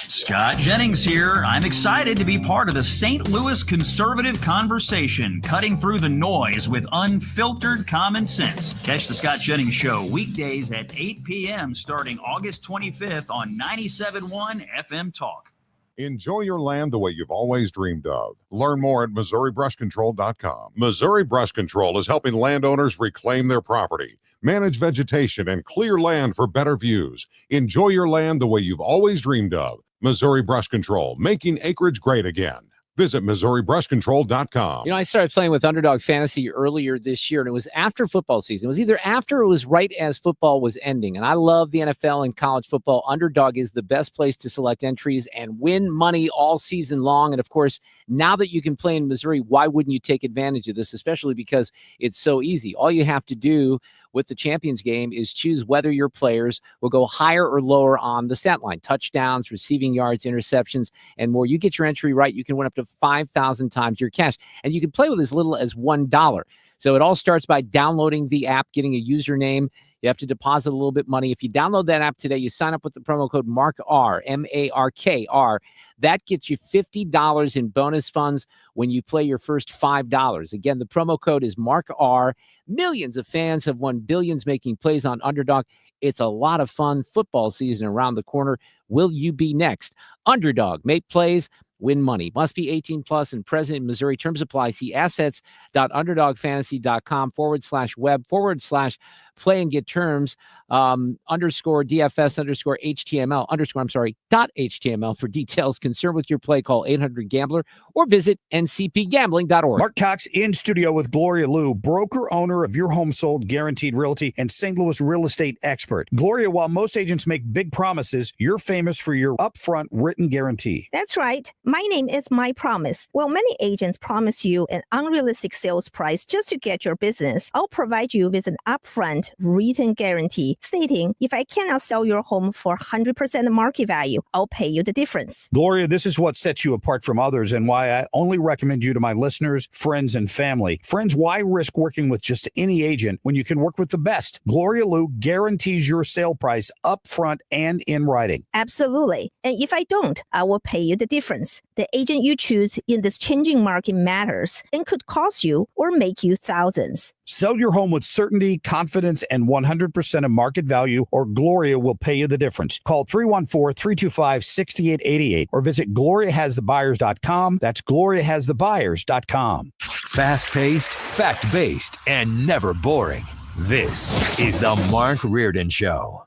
Scott Jennings here. I'm excited to be part of the St. Louis conservative conversation, cutting through the noise with unfiltered common sense. Catch the Scott Jennings Show weekdays at 8 p.m. starting August 25th on 97.1 FM Talk. Enjoy your land the way you've always dreamed of. Learn more at MissouriBrushControl.com. Missouri Brush Control is helping landowners reclaim their property, manage vegetation, and clear land for better views. Enjoy your land the way you've always dreamed of. Missouri Brush Control, making acreage great again. Visit MissouriBrushControl.com. I started playing with Underdog Fantasy earlier this year, and it was after football season. It was either after or it was right as football was ending. And I love the NFL and college football. Underdog is the best place to select entries and win money all season long. And of course, now that you can play in Missouri, why wouldn't you take advantage of this, especially because it's so easy? All you have to do with the Champions game is choose whether your players will go higher or lower on the stat line: touchdowns, receiving yards, interceptions, and more. You get your entry right, you can win up to 5,000 times your cash, and you can play with as little as $1. So it all starts by downloading the app, getting a username. You have to deposit a little bit of money. If you download that app today, you sign up with the promo code MARKR, MARKR. That gets you $50 in bonus funds when you play your first $5. Again, the promo code is MARKR. Millions of fans have won billions making plays on Underdog. It's a lot of fun. Football season around the corner. Will you be next? Underdog. Make plays. Win money. Must be 18 plus and present in Missouri. Terms apply. See assets.underdogfantasy.com/web/play and get terms _DFS_HTML_HTML for details. Concerned with your play, call 800-GAMBLER or visit ncpgambling.org. Mark Cox in studio with Gloria Liu, broker owner of Your Home Sold Guaranteed Realty and St. Louis real estate expert. Gloria, while most agents make big promises, you're famous for your upfront written guarantee. That's right. My name is My Promise. While many agents promise you an unrealistic sales price just to get your business, I'll provide you with an upfront written guarantee stating if I cannot sell your home for 100% market value, I'll pay you the difference. Gloria, this is what sets you apart from others and why I only recommend you to my listeners, friends, and family. Friends, why risk working with just any agent when you can work with the best? Gloria Liu guarantees your sale price upfront and in writing. Absolutely. And if I don't, I will pay you the difference. The agent you choose in this changing market matters and could cost you or make you thousands. Sell your home with certainty, confidence, and 100% of market value, or Gloria will pay you the difference. Call 314-325-6888 or visit GloriaHasTheBuyers.com. That's GloriaHasTheBuyers.com. Fast-paced, fact-based, and never boring. This is the Mark Reardon Show.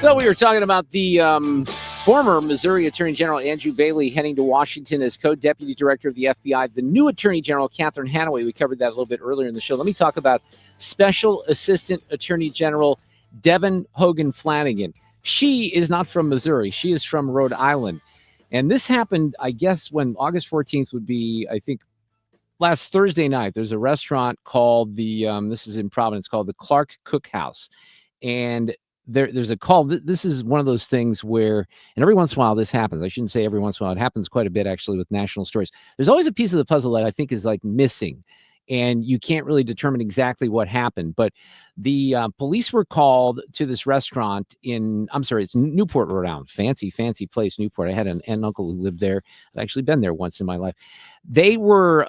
So we were talking about the former Missouri Attorney General Andrew Bailey heading to Washington as co-deputy director of the FBI. The new Attorney General, Catherine Hanaway, we covered that a little bit earlier in the show. Let me talk about Special Assistant Attorney General Devin Hogan Flanagan. She is not from Missouri. She is from Rhode Island. And this happened, I guess, when August 14th would be, I think, last Thursday night. There's a restaurant called this is in Providence, called the Clark Cookhouse. And there's a call. This is one of those things where, and every once in a while this happens. I shouldn't say every once in a while. It happens quite a bit, actually, with national stories. There's always a piece of the puzzle that I think is like missing, and you can't really determine exactly what happened. But the police were called to this restaurant it's Newport, Rhode Island. Fancy place, Newport. I had an aunt and uncle who lived there. I've actually been there once in my life. They were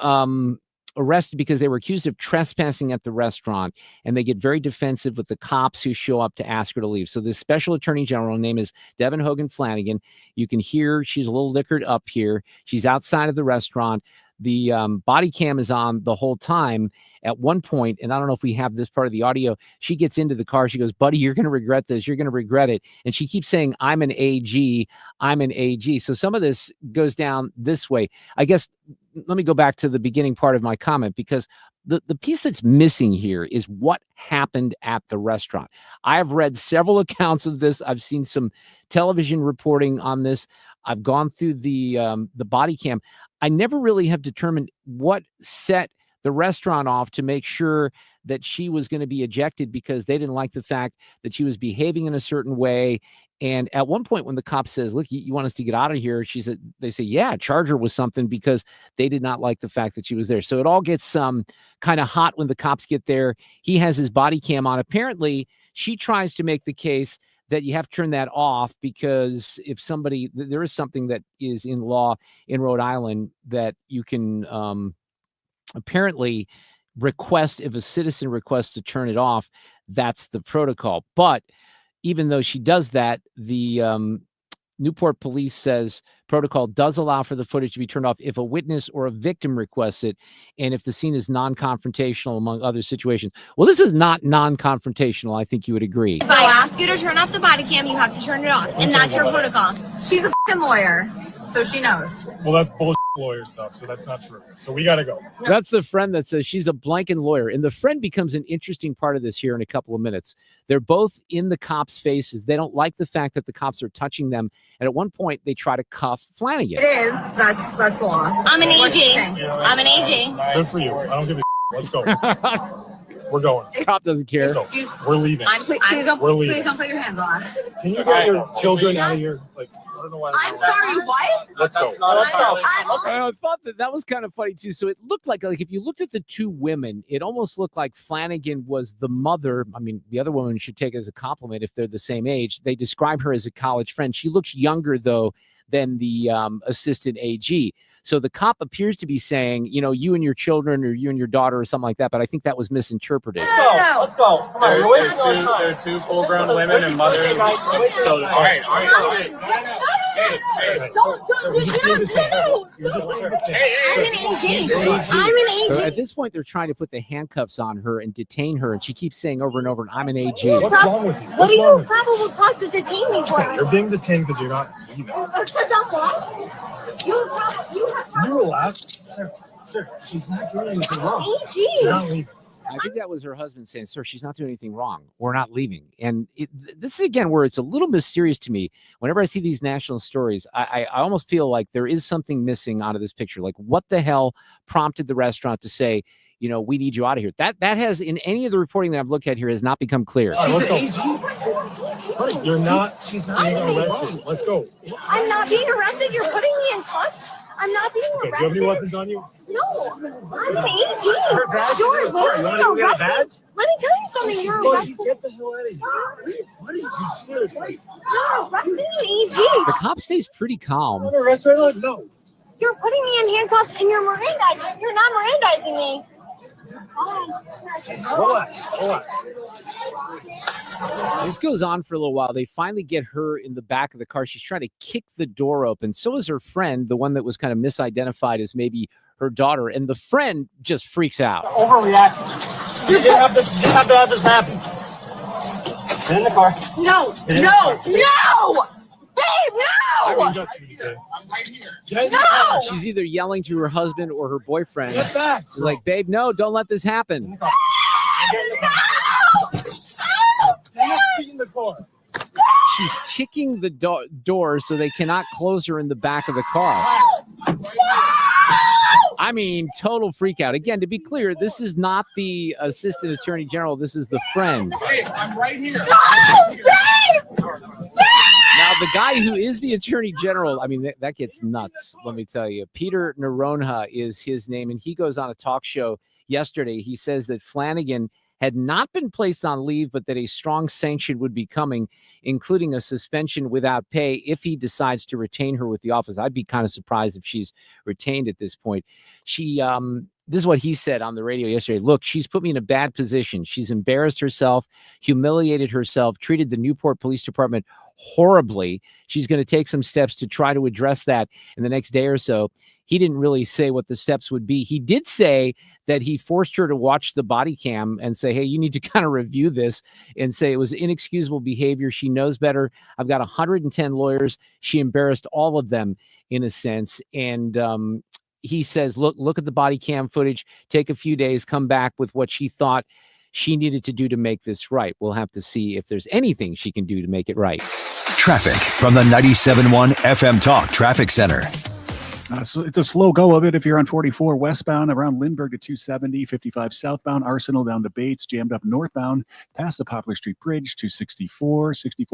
arrested because they were accused of trespassing at the restaurant, and they get very defensive with the cops who show up to ask her to leave. So this special attorney general, name is Devin Hogan Flanagan. You can hear she's a little liquored up here. She's outside of the restaurant. The body cam is on the whole time. At one point, and I don't know if we have this part of the audio, she gets into the car. She goes, "Buddy, you're going to regret this. You're going to regret it." And she keeps saying, "I'm an AG. I'm an AG." So some of this goes down this way. I guess, let me go back to the beginning part of my comment, because the piece that's missing here is what happened at the restaurant. I have read several accounts of this. I've seen some television reporting on this. I've gone through the body cam. I never really have determined what set the restaurant off to make sure that she was going to be ejected because they didn't like the fact that she was behaving in a certain way. And at one point when the cop says, "Look, you want us to get out of here?" they say, "Yeah, charge her with something," because they did not like the fact that she was there. So it all gets kind of hot when the cops get there. He has his body cam on. Apparently, she tries to make the case that you have to turn that off because if there is something that is in law in Rhode Island that you can apparently request, if a citizen requests to turn it off, that's the protocol. But even though she does that, the Newport Police says protocol does allow for the footage to be turned off if a witness or a victim requests it, and if the scene is non-confrontational, among other situations. Well, this is not non-confrontational. I think you would agree. If I ask you to turn off the body cam, you have to turn it off, and that's your protocol. She's a fucking lawyer, so she knows. Well, that's bullshit lawyer stuff, so that's not true. So we got to go. That's the friend that says she's a blanking lawyer. And the friend becomes an interesting part of this here in a couple of minutes. They're both in the cops' faces. They don't like the fact that the cops are touching them. And at one point, they try to cuff Flanagan. It is. That's law. I'm an AG. I'm an AG. Good for you. I don't give a Let's go. We're going. Cop doesn't care. We're leaving. Please don't put your hands on us. Can you get your children out of here? Like, I don't know why. I'm sorry, what? Let's go. I thought that was kind of funny too. So it looked like if you looked at the two women, it almost looked like Flanagan was the mother. I mean, the other woman should take it as a compliment if they're the same age. They describe her as a college friend. She looks younger though than the assistant AG. So the cop appears to be saying, you and your children or you and your daughter or something like that. But I think that was misinterpreted. Let's go. Come on. There are two full-grown women and mothers. So, all right. I'm an AG. So at this point, they're trying to put the handcuffs on her and detain her. And she keeps saying over and over, I'm an AG. What's wrong with you? What are you probable cause to detain me for? You're being detained because you're not leaving. Because I'm what? You relax. Sir, she's not doing anything wrong. AG. She's not leaving. I think that was her husband saying, sir, she's not doing anything wrong. We're not leaving. And this is, again, where it's a little mysterious to me. Whenever I see these national stories, I almost feel like there is something missing out of this picture. Like, what the hell prompted the restaurant to say, we need you out of here? That has, in any of the reporting that I've looked at here, has not become clear. All right, let's go. She's not being arrested. Let's go. I'm not being arrested. You're putting me in cuffs. I'm not being arrested. Do you have any weapons on you? No, I'm an AG. You're literally arrested. Let me tell you something. You're arrested. Get the hell out of here. What are you seriously? You're arresting an AG. The cop stays pretty calm. I'm arrested. No. You're putting me in handcuffs and you're Mirandizing. You're not Mirandizing me. Relax. This goes on for a little while. They finally get her in the back of the car. She's trying to kick the door open. So is her friend, the one that was kind of misidentified as maybe her daughter. And the friend just freaks out. Overreaction. You didn't have to have this happen. Get in the car. No. Babe, no! I'm right here. No! She's either yelling to her husband or her boyfriend. Get back. She's like, babe, no, don't let this happen. In the car. She's kicking the door so they cannot close her in the back of the car. I mean, total freak out. Again, to be clear, this is not the assistant attorney general. This is the friend. Hey, I'm right here. Now, the guy who is the attorney general, I mean, that gets nuts, let me tell you. Peter Noronha is his name, and he goes on a talk show yesterday. He says that Flanagan had not been placed on leave, but that a strong sanction would be coming, including a suspension without pay if he decides to retain her with the office. I'd be kind of surprised if she's retained at this point. This is what he said on the radio yesterday. Look, she's put me in a bad position. She's embarrassed herself, humiliated herself, treated the Newport Police Department horribly. She's going to take some steps to try to address that in the next day or so. He didn't really say what the steps would be. He did say that he forced her to watch the body cam and say, hey, you need to kind of review this, and say it was inexcusable behavior. She knows better. I've got 110 lawyers. She embarrassed all of them in a sense. And he says, look at the body cam footage, take a few days, come back with what she thought she needed to do to make this right. We'll have to see if there's anything she can do to make it right. Traffic from the 97.1 FM Talk Traffic Center. So it's a slow go of it if you're on 44 westbound around Lindbergh to 270, 55 southbound, Arsenal down to Bates, jammed up northbound past the Poplar Street Bridge to 64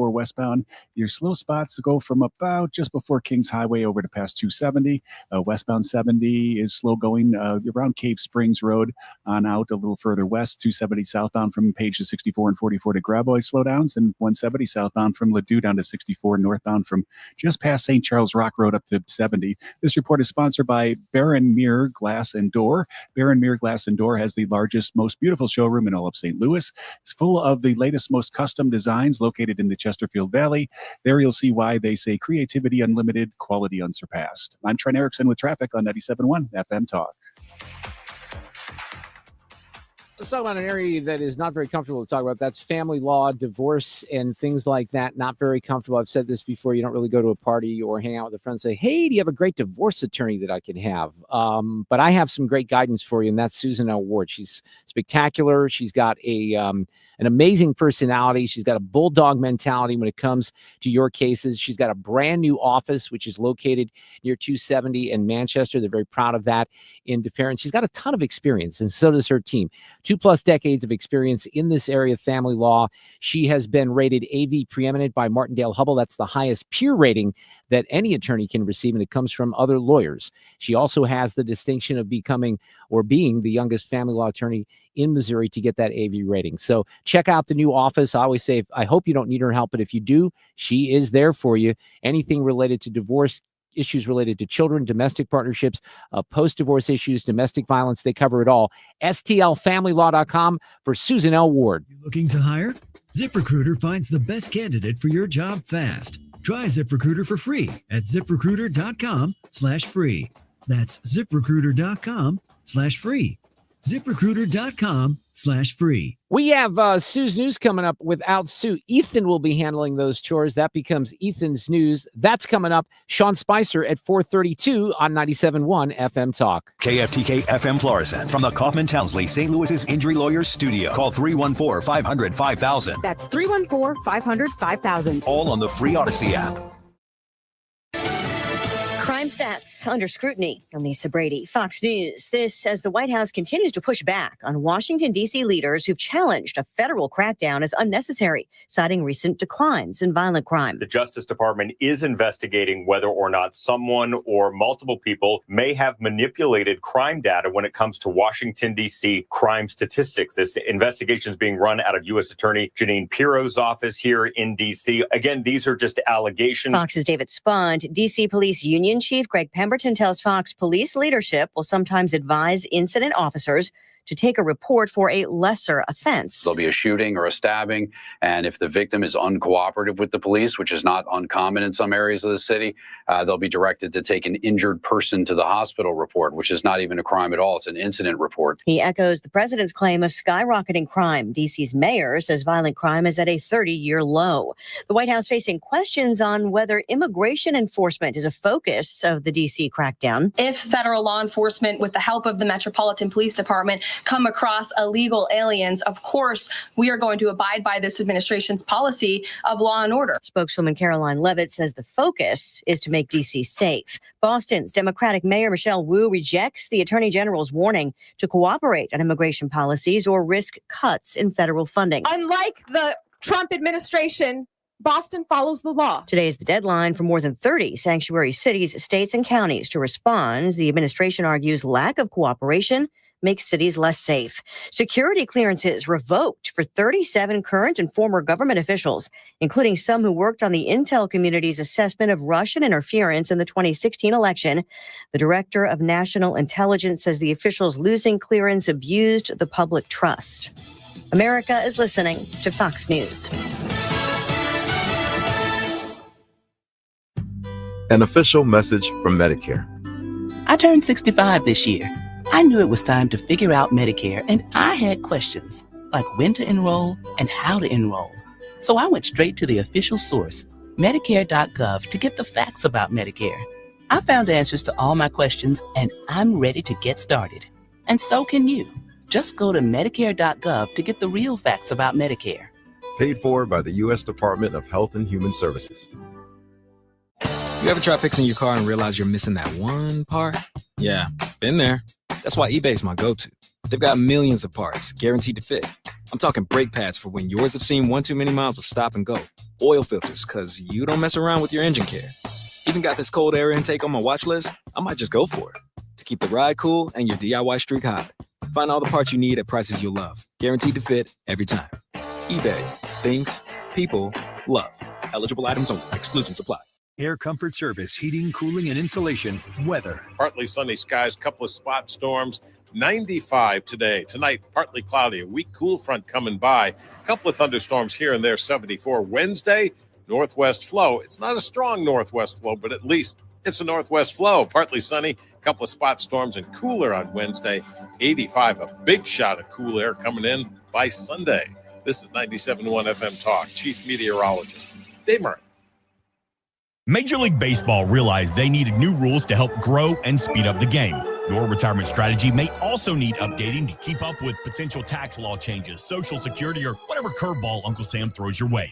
westbound. Your slow spots go from about just before Kings Highway over to past 270. Westbound 70 is slow going around Cave Springs Road on out a little further west. 270 southbound from Page to 64 and 44 to Grabois slowdowns, and 170 southbound from Ladue down to 64 northbound from just past St. Charles Rock Road up to 70. This report is sponsored by Baron Mere Glass and Door. Baron Mere Glass and Door has the largest, most beautiful showroom in all of St. Louis. It's full of the latest, most custom designs located in the Chesterfield Valley. There you'll see why they say creativity unlimited, quality unsurpassed. I'm Trent Erickson with traffic on 97.1 FM Talk. Let's talk about an area that is not very comfortable to talk about. That's family law, divorce, and things like that. Not very comfortable. I've said this before. You don't really go to a party or hang out with a friend and say, hey, do you have a great divorce attorney that I can have? But I have some great guidance for you, and that's Susan L. Ward. She's spectacular. She's got an amazing personality. She's got a bulldog mentality when it comes to your cases. She's got a brand new office, which is located near 270 in Manchester. They're very proud of that in DeFerrin. She's got a ton of experience, and so does her team. 2+ decades of experience in this area of family law. She has been rated AV preeminent by Martindale-Hubbell. That's the highest peer rating that any attorney can receive, and it comes from other lawyers. She also has the distinction of becoming or being the youngest family law attorney in Missouri to get that AV rating. So check out the new office. I always say, I hope you don't need her help, but if you do, she is there for you. Anything related to divorce, issues related to children, domestic partnerships, post-divorce issues, domestic violence, they cover it all. STLFamilyLaw.com for Susan L. Ward. Looking to hire? ZipRecruiter finds the best candidate for your job fast. Try ZipRecruiter for free at ZipRecruiter.com/free. That's ZipRecruiter.com/free. ZipRecruiter.com/free. We have Sue's News coming up. Without Sue, Ethan will be handling those chores. That becomes Ethan's News. That's coming up. Sean Spicer at 4:32 on 97.1 FM Talk. KFTK FM Florissant from the Kaufman Townsley St. Louis's Injury Lawyers Studio. Call 314-500-5000. That's 314-500-5000. All on the free Odyssey app. Crime stats under scrutiny. I'm Lisa Brady, Fox News. This as the White House continues to push back on Washington, D.C. leaders who've challenged a federal crackdown as unnecessary, citing recent declines in violent crime. The Justice Department is investigating whether or not someone or multiple people may have manipulated crime data when it comes to Washington, D.C. crime statistics. This investigation is being run out of U.S. Attorney Janine Pirro's office here in D.C. Again, these are just allegations. Fox's David Spunt, D.C. Police Union Chief Greg Pemberton tells Fox police leadership will sometimes advise incident officers to take a report for a lesser offense. There'll be a shooting or a stabbing, and if the victim is uncooperative with the police, which is not uncommon in some areas of the city, they'll be directed to take an injured person to the hospital report, which is not even a crime at all. It's an incident report. He echoes the president's claim of skyrocketing crime. D.C.'s mayor says violent crime is at a 30-year low. The White House facing questions on whether immigration enforcement is a focus of the D.C. crackdown. If federal law enforcement, with the help of the Metropolitan Police Department, come across illegal aliens, of course, we are going to abide by this administration's policy of law and order. Spokeswoman Caroline Leavitt says the focus is to make D.C. safe. Boston's Democratic Mayor Michelle Wu rejects the Attorney General's warning to cooperate on immigration policies or risk cuts in federal funding. Unlike the Trump administration, Boston follows the law. Today is the deadline for more than 30 sanctuary cities, states, and counties to respond. The administration argues lack of cooperation makes cities less safe. Security clearances revoked for 37 current and former government officials, including some who worked on the intel community's assessment of Russian interference in the 2016 election. The director of national intelligence says the officials losing clearance abused the public trust. America is listening to Fox News. An official message from Medicare. I turned 65 this year. I knew it was time to figure out Medicare, and I had questions, like when to enroll and how to enroll. So I went straight to the official source, Medicare.gov, to get the facts about Medicare. I found answers to all my questions, and I'm ready to get started. And so can you. Just go to Medicare.gov to get the real facts about Medicare. Paid for by the U.S. Department of Health and Human Services. You ever try fixing your car and realize you're missing that one part? Yeah, been there. That's why eBay's my go-to. They've got millions of parts, guaranteed to fit. I'm talking brake pads for when yours have seen one too many miles of stop and go. Oil filters, because you don't mess around with your engine care. Even got this cold air intake on my watch list. I might just go for it. To keep the ride cool and your DIY streak hot. Find all the parts you need at prices you'll love. Guaranteed to fit every time. eBay. Things. People. Love. Eligible items only. Exclusions apply. Air Comfort Service, heating, cooling, and insulation. Weather. Partly sunny skies, couple of spot storms. 95 today. Tonight, partly cloudy. A weak cool front coming by. A couple of thunderstorms here and there. 74. Wednesday, northwest flow. It's not a strong northwest flow, but at least it's a northwest flow. Partly sunny. A couple of spot storms and cooler on Wednesday. 85. A big shot of cool air coming in by Sunday. This is 97.1 FM Talk. Chief Meteorologist Dave Murray. Major League Baseball realized they needed new rules to help grow and speed up the game. Your retirement strategy may also need updating to keep up with potential tax law changes, Social Security, or whatever curveball Uncle Sam throws your way.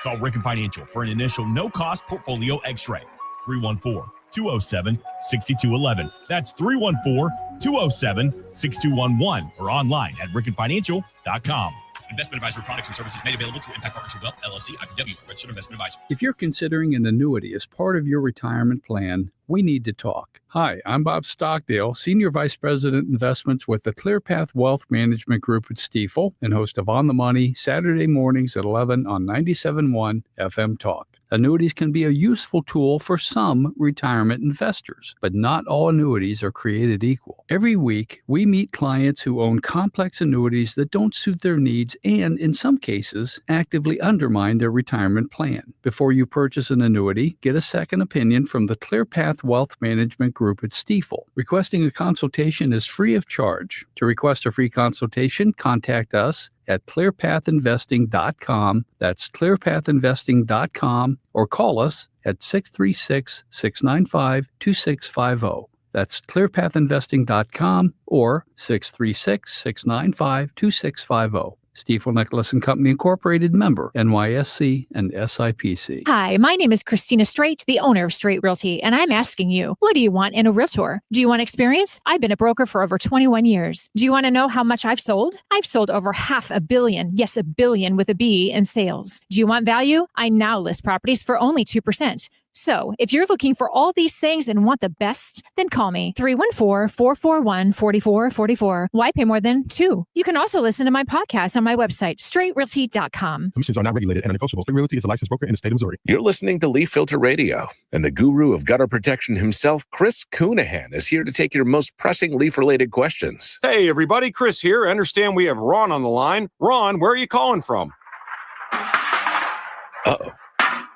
Call Ricken Financial for an initial no-cost portfolio x-ray. 314-207-6211. That's 314-207-6211 or online at rickenfinancial.com. Investment advisory products and services made available through Impact Partnership Wealth, LLC, IPW, registered investment advisor. If you're considering an annuity as part of your retirement plan, we need to talk. Hi, I'm Bob Stockdale, Senior Vice President Investments with the ClearPath Wealth Management Group at Stifel and host of On the Money, Saturday mornings at 11 on 97.1 FM Talk. Annuities can be a useful tool for some retirement investors, but not all annuities are created equal. Every week, we meet clients who own complex annuities that don't suit their needs and, in some cases, actively undermine their retirement plan. Before you purchase an annuity, get a second opinion from the ClearPath Wealth Management Group at Stifel. Requesting a consultation is free of charge. To request a free consultation, contact us at clearpathinvesting.com. That's clearpathinvesting.com, or call us at 636-695-2650. That's clearpathinvesting.com or 636-695-2650. Stifel Nicholas and Company Incorporated, member NYSE and SIPC. Hi, my name is Christina Straight, the owner of Straight Realty, and I'm asking you, what do you want in a realtor? Do you want experience? I've been a broker for over 21 years. Do you want to know how much I've sold? I've sold over $500 million, yes, $1 billion with a B, in sales. Do you want value? I now list properties for only 2%. So, if you're looking for all these things and want the best, then call me 314-441-4444. Why pay more than 2? You can also listen to my podcast on my website, straightrealty.com. Commissions are not regulated and negotiable. Straight Realty is a licensed broker in the state of Missouri. You're listening to Leaf Filter Radio, and the guru of gutter protection himself, Chris Coonahan, is here to take your most pressing leaf-related questions. Hey, everybody, Chris here. I understand we have Ron on the line. Ron, where are you calling from? Uh-oh.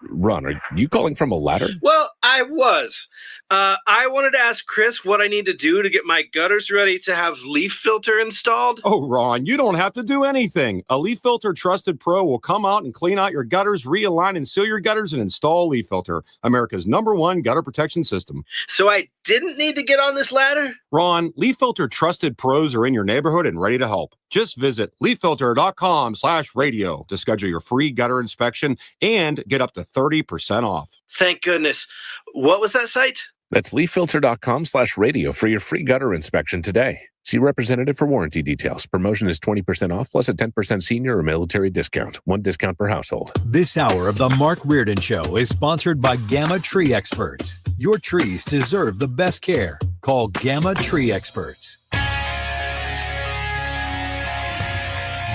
Ron, are you calling from a ladder? Well, I was. I wanted to ask Chris what I need to do to get my gutters ready to have Leaf Filter installed. Oh, Ron, you don't have to do anything. A Leaf Filter Trusted Pro will come out and clean out your gutters, realign and seal your gutters, and install Leaf Filter, America's #1 gutter protection system. So I didn't need to get on this ladder? Ron, Leaf Filter Trusted Pros are in your neighborhood and ready to help. Just visit leaffilter.com/radio to schedule your free gutter inspection and get up to 30% off. Thank goodness. What was that site? That's leaffilter.com/radio for your free gutter inspection today. See representative for warranty details. Promotion is 20% off plus a 10% senior or military discount. 1 discount per household. This hour of the Mark Reardon Show is sponsored by Gamma Tree Experts. Your trees deserve the best care. Call Gamma Tree Experts.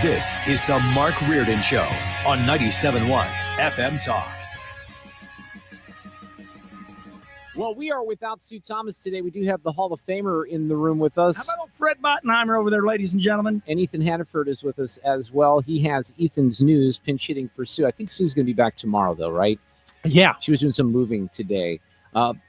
This is the Mark Reardon Show on 97.1 FM Talk. Well, we are without Sue Thomas today. We do have the Hall of Famer in the room with us. How about old Fred Bottenheimer over there, ladies and gentlemen? And Ethan Hannaford is with us as well. He has Ethan's news, pinch hitting for Sue. I think Sue's going to be back tomorrow, though, right? Yeah. She was doing some moving today.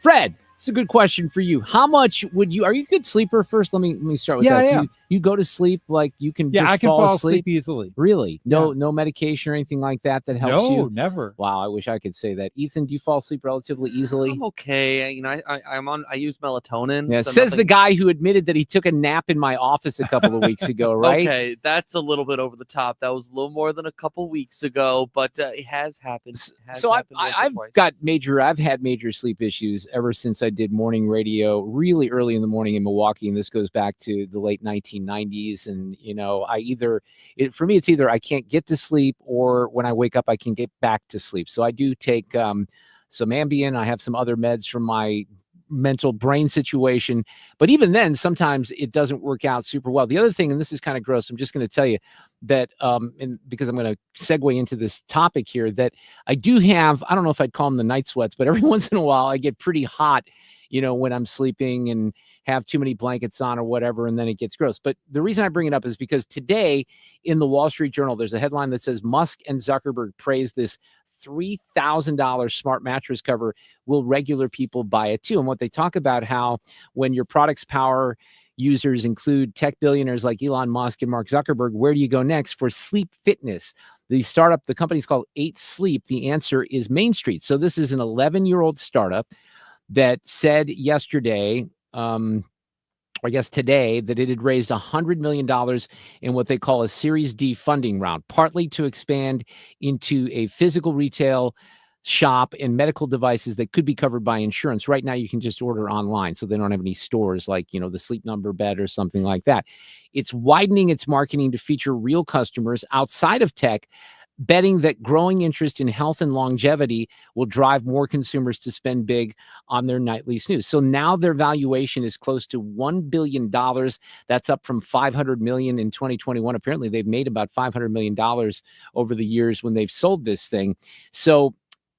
Fred, it's a good question for you. How much would you, are you a good sleeper first? Let me start with that. Yeah. You go to sleep like you can Yeah, just I can fall asleep easily. Really? No medication or anything like that helps you? No, never. Wow, I wish I could say that. Ethan, do you fall asleep relatively easily? I'm okay. You know, I use melatonin. Yeah, so says nothing... the guy who admitted that he took a nap in my office a couple of weeks ago, right? Okay, that's a little bit over the top. That was a little more than a couple weeks ago, but it has happened. I've had major sleep issues ever since I did morning radio really early in the morning in Milwaukee, and this goes back to the late 1990s. And you know, for me, it's either I can't get to sleep or when I wake up, I can get back to sleep. So I do take some Ambien. I have some other meds from my mental brain situation. But even then, sometimes it doesn't work out super well. The other thing, and this is kind of gross, I'm just going to tell you that, and because I'm going to segue into this topic here, that I do have, I don't know if I'd call them the night sweats, but every once in a while I get pretty hot, when I'm sleeping and have too many blankets on or whatever, and then it gets gross. But the reason I bring it up is because today in the Wall Street Journal, there's a headline that says Musk and Zuckerberg praise this $3,000 smart mattress cover. Will regular people buy it too? And what they talk about, how when your product's power users include tech billionaires like Elon Musk and Mark Zuckerberg, where do you go next for sleep fitness? The company's called 8 Sleep. The answer is Main Street. So this is an 11-year-old startup that said yesterday, or I guess today, that it had raised $100 million in what they call a Series D funding round, partly to expand into a physical retail shop and medical devices that could be covered by insurance. Right now, you can just order online, so they don't have any stores like, the Sleep Number bed or something like that. It's widening its marketing to feature real customers outside of tech, betting that growing interest in health and longevity will drive more consumers to spend big on their nightly snooze. So now their valuation is close to $1 billion. That's up from $500 million in 2021. Apparently, they've made about $500 million over the years when they've sold this thing. So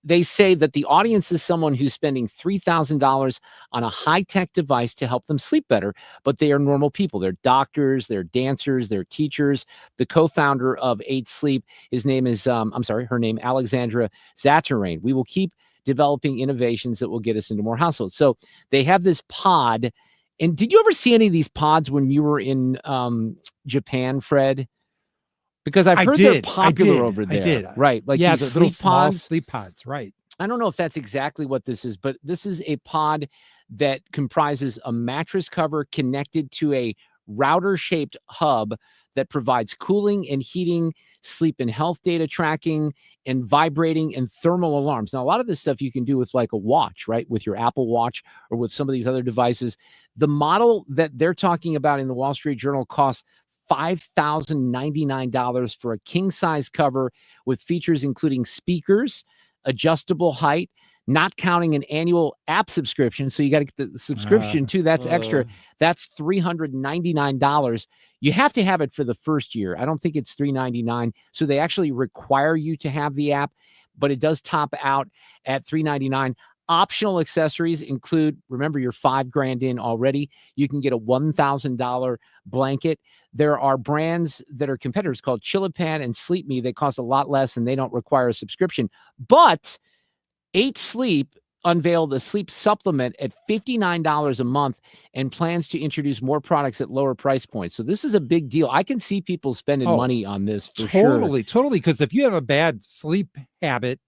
they say that the audience is someone who's spending $3,000 on a high-tech device to help them sleep better, but they are normal people. They're doctors, they're dancers, they're teachers. The co-founder of 8 Sleep, her name, Alexandra Zatarain. We will keep developing innovations that will get us into more households. So they have this pod. And did you ever see any of these pods when you were in Japan, Fred? Because I've heard they're popular over there. I did. Right. Like the these little sleep small pods. sleep pods. Right. I don't know if that's exactly what this is, but this is a pod that comprises a mattress cover connected to a router-shaped hub that provides cooling and heating, sleep and health data tracking, and vibrating and thermal alarms. Now, a lot of this stuff you can do with like a watch, right? With your Apple Watch or with some of these other devices. The model that they're talking about in the Wall Street Journal costs $5,099 for a king-size cover with features including speakers, adjustable height, not counting an annual app subscription. So you got to get the subscription too. That's extra. That's $399. You have to have it for the first year. I don't think it's $399. So they actually require you to have the app, but it does top out at $399. Optional accessories include, remember, you're $5,000 in already. You can get a $1,000 blanket. There are brands that are competitors called ChillaPad and Sleep Me. They cost a lot less and they don't require a subscription. But 8 Sleep unveiled a sleep supplement at $59 a month and plans to introduce more products at lower price points. So this is a big deal. I can see people spending money on this for sure. Totally. Because if you have a bad sleep habit,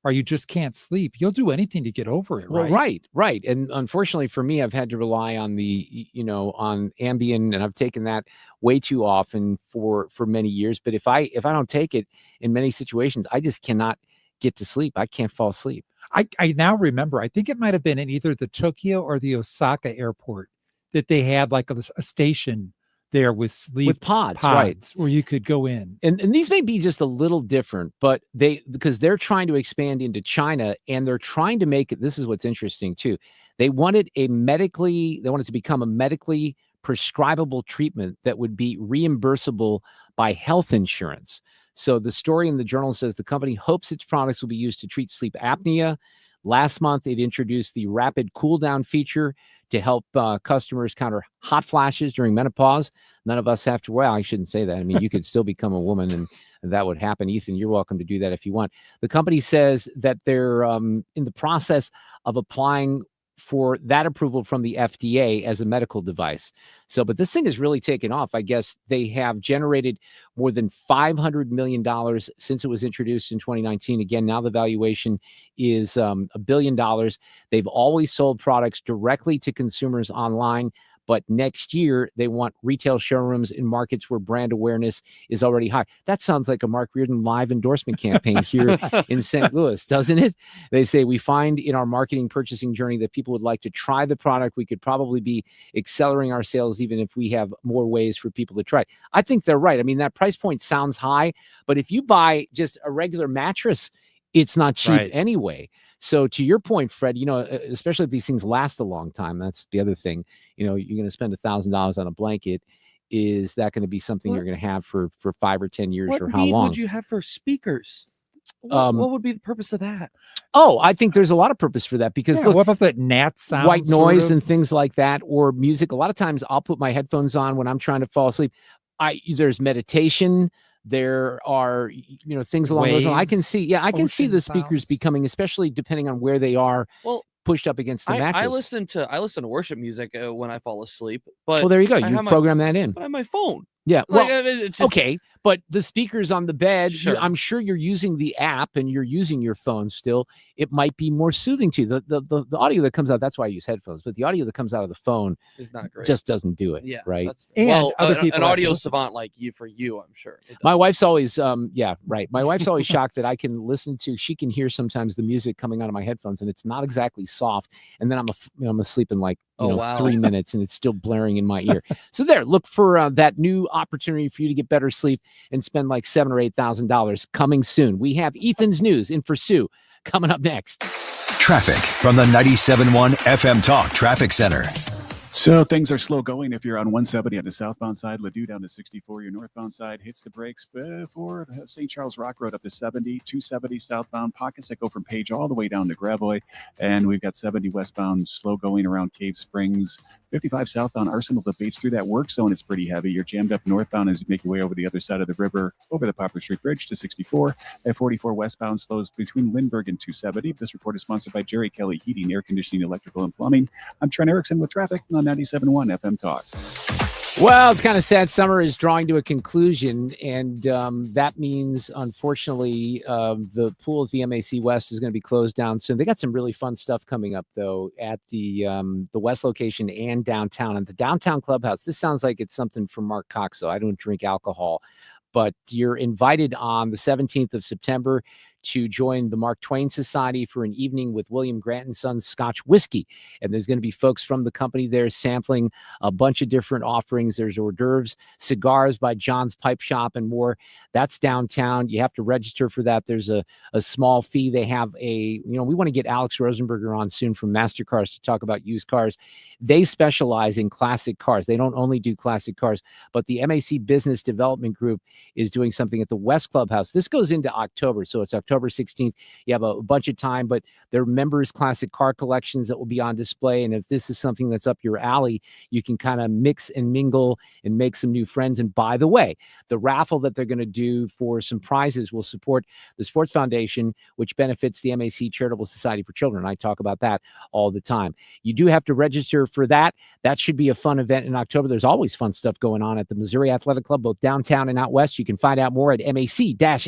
or you just can't sleep, you'll do anything to get over it, right? Well, right. And unfortunately for me, I've had to rely on on Ambien, and I've taken that way too often for many years. But if I don't take it in many situations, I just cannot get to sleep. I can't fall asleep. I now remember, I think it might have been in either the Tokyo or the Osaka airport that they had like a station there with sleep pods, right, where you could go in. And these may be just a little different, but because they're trying to expand into China and they're trying to make it, this is what's interesting too. They wanted to become a medically prescribable treatment that would be reimbursable by health insurance. So the story in the journal says the company hopes its products will be used to treat sleep apnea. Last month, it introduced the rapid cool down feature to help customers counter hot flashes during menopause. None of us have to, well, I shouldn't say that. I mean, you could still become a woman and that would happen. Ethan, you're welcome to do that if you want. The company says that they're in the process of applying for that approval from the FDA as a medical device. So, but this thing has really taken off. I guess they have generated more than $500 million since it was introduced in 2019. Again, now the valuation is $1 billion. They've always sold products directly to consumers online. But next year, they want retail showrooms in markets where brand awareness is already high. That sounds like a Mark Reardon live endorsement campaign here in St. Louis, doesn't it? They say, we find in our marketing purchasing journey that people would like to try the product. We could probably be accelerating our sales even if we have more ways for people to try it. I think they're right. I mean, that price point sounds high, but if you buy just a regular mattress it's not cheap Right. anyway. So to your point, Fred, especially if these things last a long time, that's the other thing. You're going to spend $1,000 on a blanket. Is that going to be something you're going to have for 5 or 10 years, What or how need long? would you have for speakers? What would be the purpose of that? Oh, I think there's a lot of purpose for that because Yeah, look, what about that gnat sound? white sort noise of? and things like that, or music. A lot of times I'll put my headphones on when I'm trying to fall asleep. There's meditation. There are, things along those lines. I can Waves, see, I can see ocean the speakers sounds. becoming, especially depending on where they are, Well, pushed up against the I mattress. listen to worship music when I fall asleep. But Well, there you go. I You have program that in. But I have my phone. Yeah. Like, Well, it's just- okay. But the speakers on the bed, Sure. I'm sure you're using the app and you're using your phone still. It might be more soothing to you. The audio that comes out, that's why I use headphones. But the audio that comes out of the phone It's not great. just doesn't do it. Yeah, Right. That's, And well, other an people have to audio listen. savant like you, I'm sure. It My does. wife's always, right. My wife's always shocked that I can listen to. She can hear sometimes the music coming out of my headphones, and it's not exactly soft. And then I'm asleep in like Oh, wow. 3 minutes, and it's still blaring in my ear. So there, look for that new opportunity for you to get better sleep and spend like $7,000 or $8,000 coming soon. We have Ethan's news in for Sue coming up next. Traffic from the 97.1 FM Talk Traffic Center. So things are slow going if you're on 170 on the southbound side. Ladue down to 64. Your northbound side hits the brakes for St. Charles Rock Road up to 70. 270 southbound. Pockets that go from Page all the way down to Gravois. And we've got 70 westbound slow going around Cave Springs. 55 southbound Arsenal debates through that work zone. It's pretty heavy. You're jammed up northbound as you make your way over the other side of the river, over the Poplar Street Bridge to 64. At 44 westbound slows between Lindbergh and 270. This report is sponsored by Jerry Kelly Heating, Air Conditioning, Electrical, and Plumbing. I'm Trent Erickson with traffic on 97.1 FM Talk. Well, it's kind of sad. Summer is drawing to a conclusion, and that means, unfortunately, the pool at the MAC West is going to be closed down soon. They got some really fun stuff coming up, though, at the West location and downtown. And the downtown clubhouse, this sounds like it's something for Mark Coxo. I don't drink alcohol, but you're invited on the 17th of September to join the Mark Twain Society for an evening with William Grant & Sons Scotch whiskey. And there's going to be folks from the company there sampling a bunch of different offerings. There's hors d'oeuvres, cigars by John's Pipe Shop, and more. That's downtown. You have to register for that. There's a small fee. They have we want to get Alex Rosenberger on soon from MasterCars to talk about used cars. They specialize in classic cars. They don't only do classic cars, but the MAC Business Development Group is doing something at the West Clubhouse. This goes into October, so it's October 16th. You have a bunch of time, but they're members' classic car collections that will be on display. And if this is something that's up your alley, you can kind of mix and mingle and make some new friends. And by the way, the raffle that they're going to do for some prizes will support the Sports Foundation, which benefits the MAC Charitable Society for Children. I talk about that all the time. You do have to register for that. That should be a fun event in October. There's always fun stuff going on at the Missouri Athletic Club, both downtown and out west. You can find out more at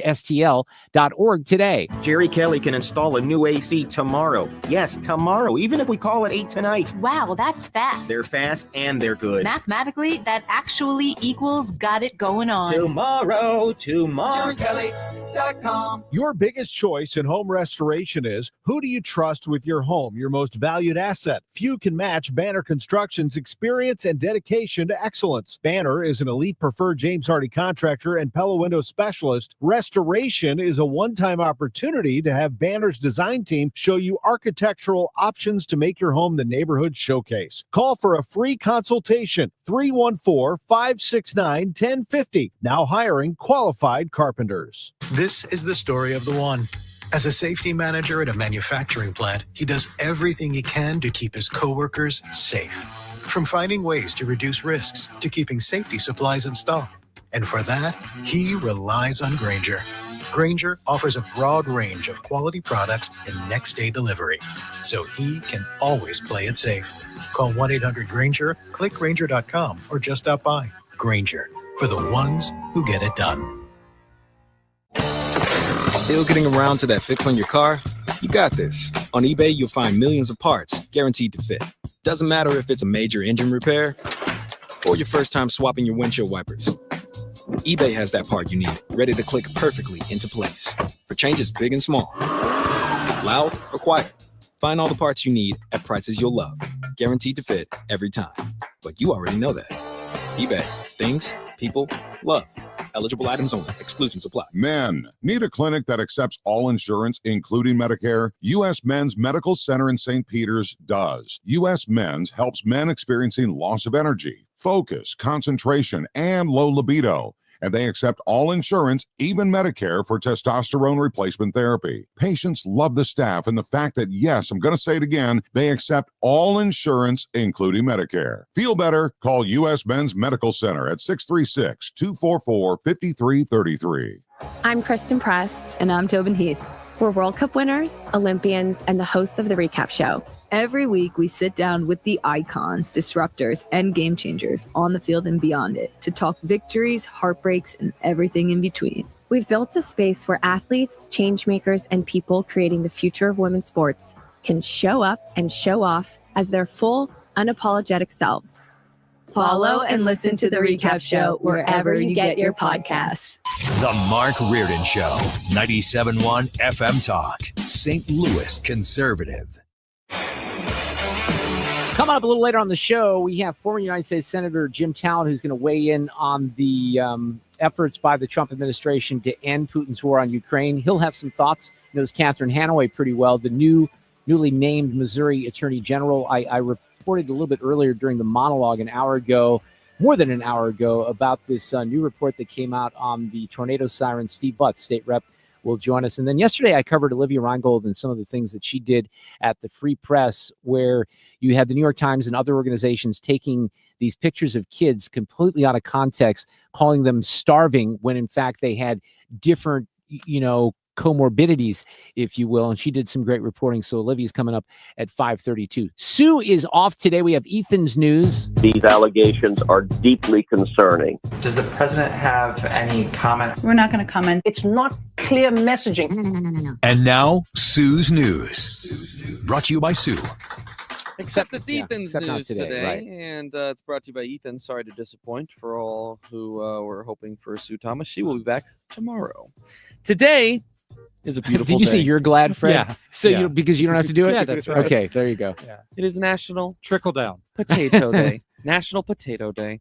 mac-stl.org today. Jerry Kelly can install a new AC tomorrow. Yes, tomorrow, even if we call it 8 tonight. Wow, that's fast. They're fast and they're good. Mathematically, that actually equals got it going on. Tomorrow. JerryKelly.com. Your biggest choice in home restoration is, who do you trust with your home, your most valued asset? Few can match Banner Construction's experience and dedication to excellence. Banner is an elite preferred James Hardy contractor and Pella Window specialist. Restoration is a one-time opportunity to have Banner's design team show you architectural options to make your home the neighborhood showcase. Call for a free consultation, 314-569-1050. Now hiring qualified carpenters. This is the story of the one. As a safety manager at a manufacturing plant, he does everything he can to keep his coworkers safe. From finding ways to reduce risks to keeping safety supplies in stock. And for that, he relies on Grainger. Grainger offers a broad range of quality products and next-day delivery, so he can always play it safe. Call 1-800-GRAINGER, click Grainger.com, or just stop by. Grainger, for the ones who get it done. Still getting around to that fix on your car? You got this. On eBay, you'll find millions of parts guaranteed to fit. Doesn't matter if it's a major engine repair or your first time swapping your windshield wipers. eBay has that part you need, ready to click perfectly into place for changes big and small. Loud or quiet, find all the parts you need at prices you'll love, guaranteed to fit every time. But you already know that. eBay, things people love. Eligible items only. Exclusions apply. Men, need a clinic that accepts all insurance, including Medicare? U.S. Men's Medical Center in St. Peters does. U.S. Men's helps men experiencing loss of energy, focus, concentration, and low libido. And they accept all insurance, even Medicare, for testosterone replacement therapy. Patients love the staff and the fact that, yes, I'm going to say it again, they accept all insurance, including Medicare. Feel better? Call U.S. Men's Medical Center at 636-244-5333. I'm Kristen Press. And I'm Tobin Heath. We're World Cup winners, Olympians, and the hosts of The Recap Show. Every week, we sit down with the icons, disruptors, and game changers on the field and beyond it to talk victories, heartbreaks, and everything in between. We've built a space where athletes, change makers, and people creating the future of women's sports can show up and show off as their full, unapologetic selves. Follow and listen to The Recap Show wherever you get your podcasts. The Mark Reardon Show, 97.1 FM Talk, St. Louis conservative. Coming up a little later on the show, we have former United States Senator Jim Talent, who's going to weigh in on the efforts by the Trump administration to end Putin's war on Ukraine. He'll have some thoughts. He knows Catherine Hanaway pretty well, the newly named Missouri Attorney General. I reported a little bit earlier during the monologue more than an hour ago, about this new report that came out on the tornado siren. Steve Butz, state rep, will join us. And then yesterday I covered Olivia Reingold and some of the things that she did at the Free Press, where you had the New York Times and other organizations taking these pictures of kids completely out of context, calling them starving when in fact they had different, comorbidities, if you will. And she did some great reporting. So Olivia's coming up at 5:32. Sue is off today. We have Ethan's news. These allegations are deeply concerning. Does the president have any comment? We're not going to comment. It's not clear messaging. No. And now, Sue's News. Brought to you by Sue. Except it's Ethan's except not news today, today, right. and it's brought to you by Ethan. Sorry to disappoint for all who were hoping for Sue Thomas. She will be back tomorrow. Today is a beautiful Did you day. say you're glad, Fred? Yeah. So Yeah. because you don't have to do it? Yeah, that's right. Okay, there you go. Yeah. It is National Trickle down. Potato Day. National Potato Day.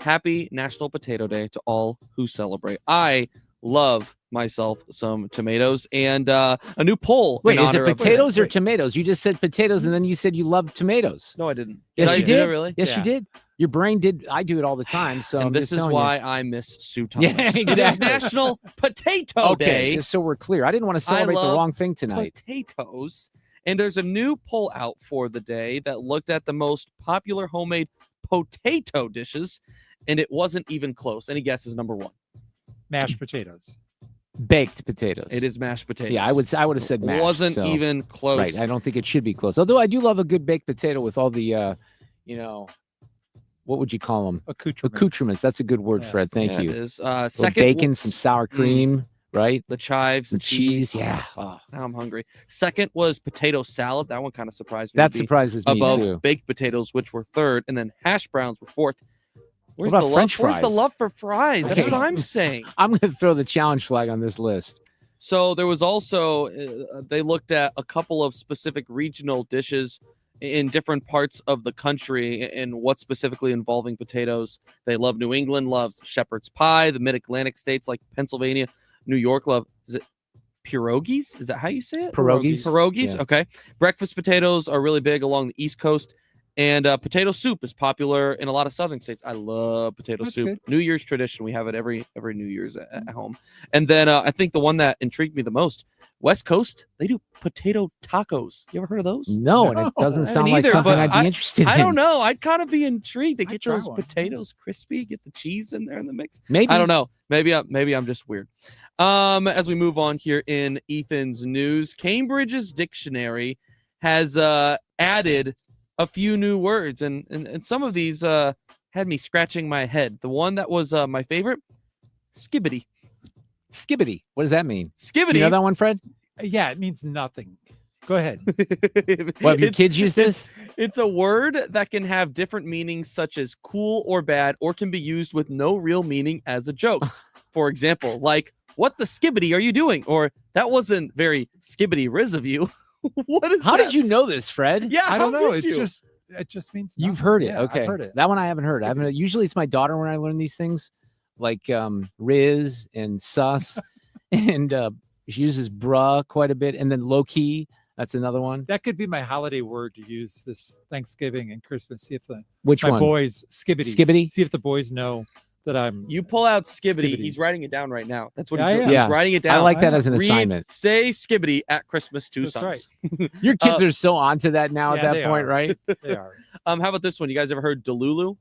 Happy National Potato Day to all who celebrate. I love myself some tomatoes, and a new poll. Wait, in is it honor of- potatoes or tomatoes? You just said potatoes, and then you said you love tomatoes. No, I didn't. Yes, I you do did. it, really? Yes, Yeah. you did. Your brain did. I do it all the time. So And I'm this just is telling why you. I miss Sue Thomas. Yeah, It is exactly. National Potato Okay, Day. just so we're clear, I didn't want to celebrate the love wrong thing tonight. Potatoes. And there's a new poll out for the day that looked at the most popular homemade potato dishes, and it wasn't even close. Any guesses? Number one. Mashed potatoes. Baked potatoes. It is mashed potatoes. Yeah, I would have said mashed. Wasn't so- even close. Right. I don't think it should be close. Although I do love a good baked potato with all the, what would you call them? Accoutrements. That's a good word, Fred. Thank Yeah, you. it is. Little Second, bacon, some sour cream, right? The chives, the cheese. Yeah. Oh, now I'm hungry. Second was potato salad. That one kind of surprised me. That to be surprises me, above too. baked potatoes, which were third, and then hash browns were fourth. Where's about the French love? Where's the fries? love for fries? That's Okay. what I'm saying. I'm going to throw the challenge flag on this list. So there was also they looked at a couple of specific regional dishes in different parts of the country and what specifically involving potatoes. They love New England loves shepherd's pie. The mid-Atlantic states like Pennsylvania, New York love, is it pierogies? Is that how you say it? Pierogies. Pierogies. Yeah. Okay. Breakfast potatoes are really big along the East Coast. And potato soup is popular in a lot of southern states. I love potato That's soup. good. New Year's tradition. We have it every New Year's at home. And then I think the one that intrigued me the most, West Coast, they do potato tacos. You ever heard of those? No, and it doesn't I sound haven't like either, something but I'd be interested in. I don't know. I'd kind of be intrigued. They get try those one. potatoes crispy, get the cheese in there in the mix. Maybe. I don't know. Maybe I'm just weird. As we move on here in Ethan's news, Cambridge's dictionary has added a few new words, and some of these had me scratching my head. The one that was my favorite, skibbity. Skibbity. What does that mean? Skibbity. You know that one, Fred? Yeah, it means nothing. Go ahead. What, have your kids used this? It's a word that can have different meanings, such as cool or bad, or can be used with no real meaning as a joke. For example, like, what the skibbity are you doing? Or that wasn't very skibbity riz of you. What is How that? did you know this, Fred? Yeah, I don't how know. did It's you? just it just means You've nothing. heard it. Yeah, Okay. I've heard it. That one I haven't heard. I haven't. Usually it's my daughter when I learn these things. like Riz and Sus, and she uses bruh quite a bit, and then low key. That's another one. That could be my holiday word to use this Thanksgiving and Christmas. See if Which my one? boys skibbity. Skibbity? See if the boys know that I'm. You pull out skibbity. He's writing it down right now. That's what he's doing. Yeah. He's writing it down. I like that as an Read, assignment. Say skibbity at Christmas to sons. Your kids are so onto that now at Yeah, that they point, are. right? They are. How about this one? You guys ever heard Delulu?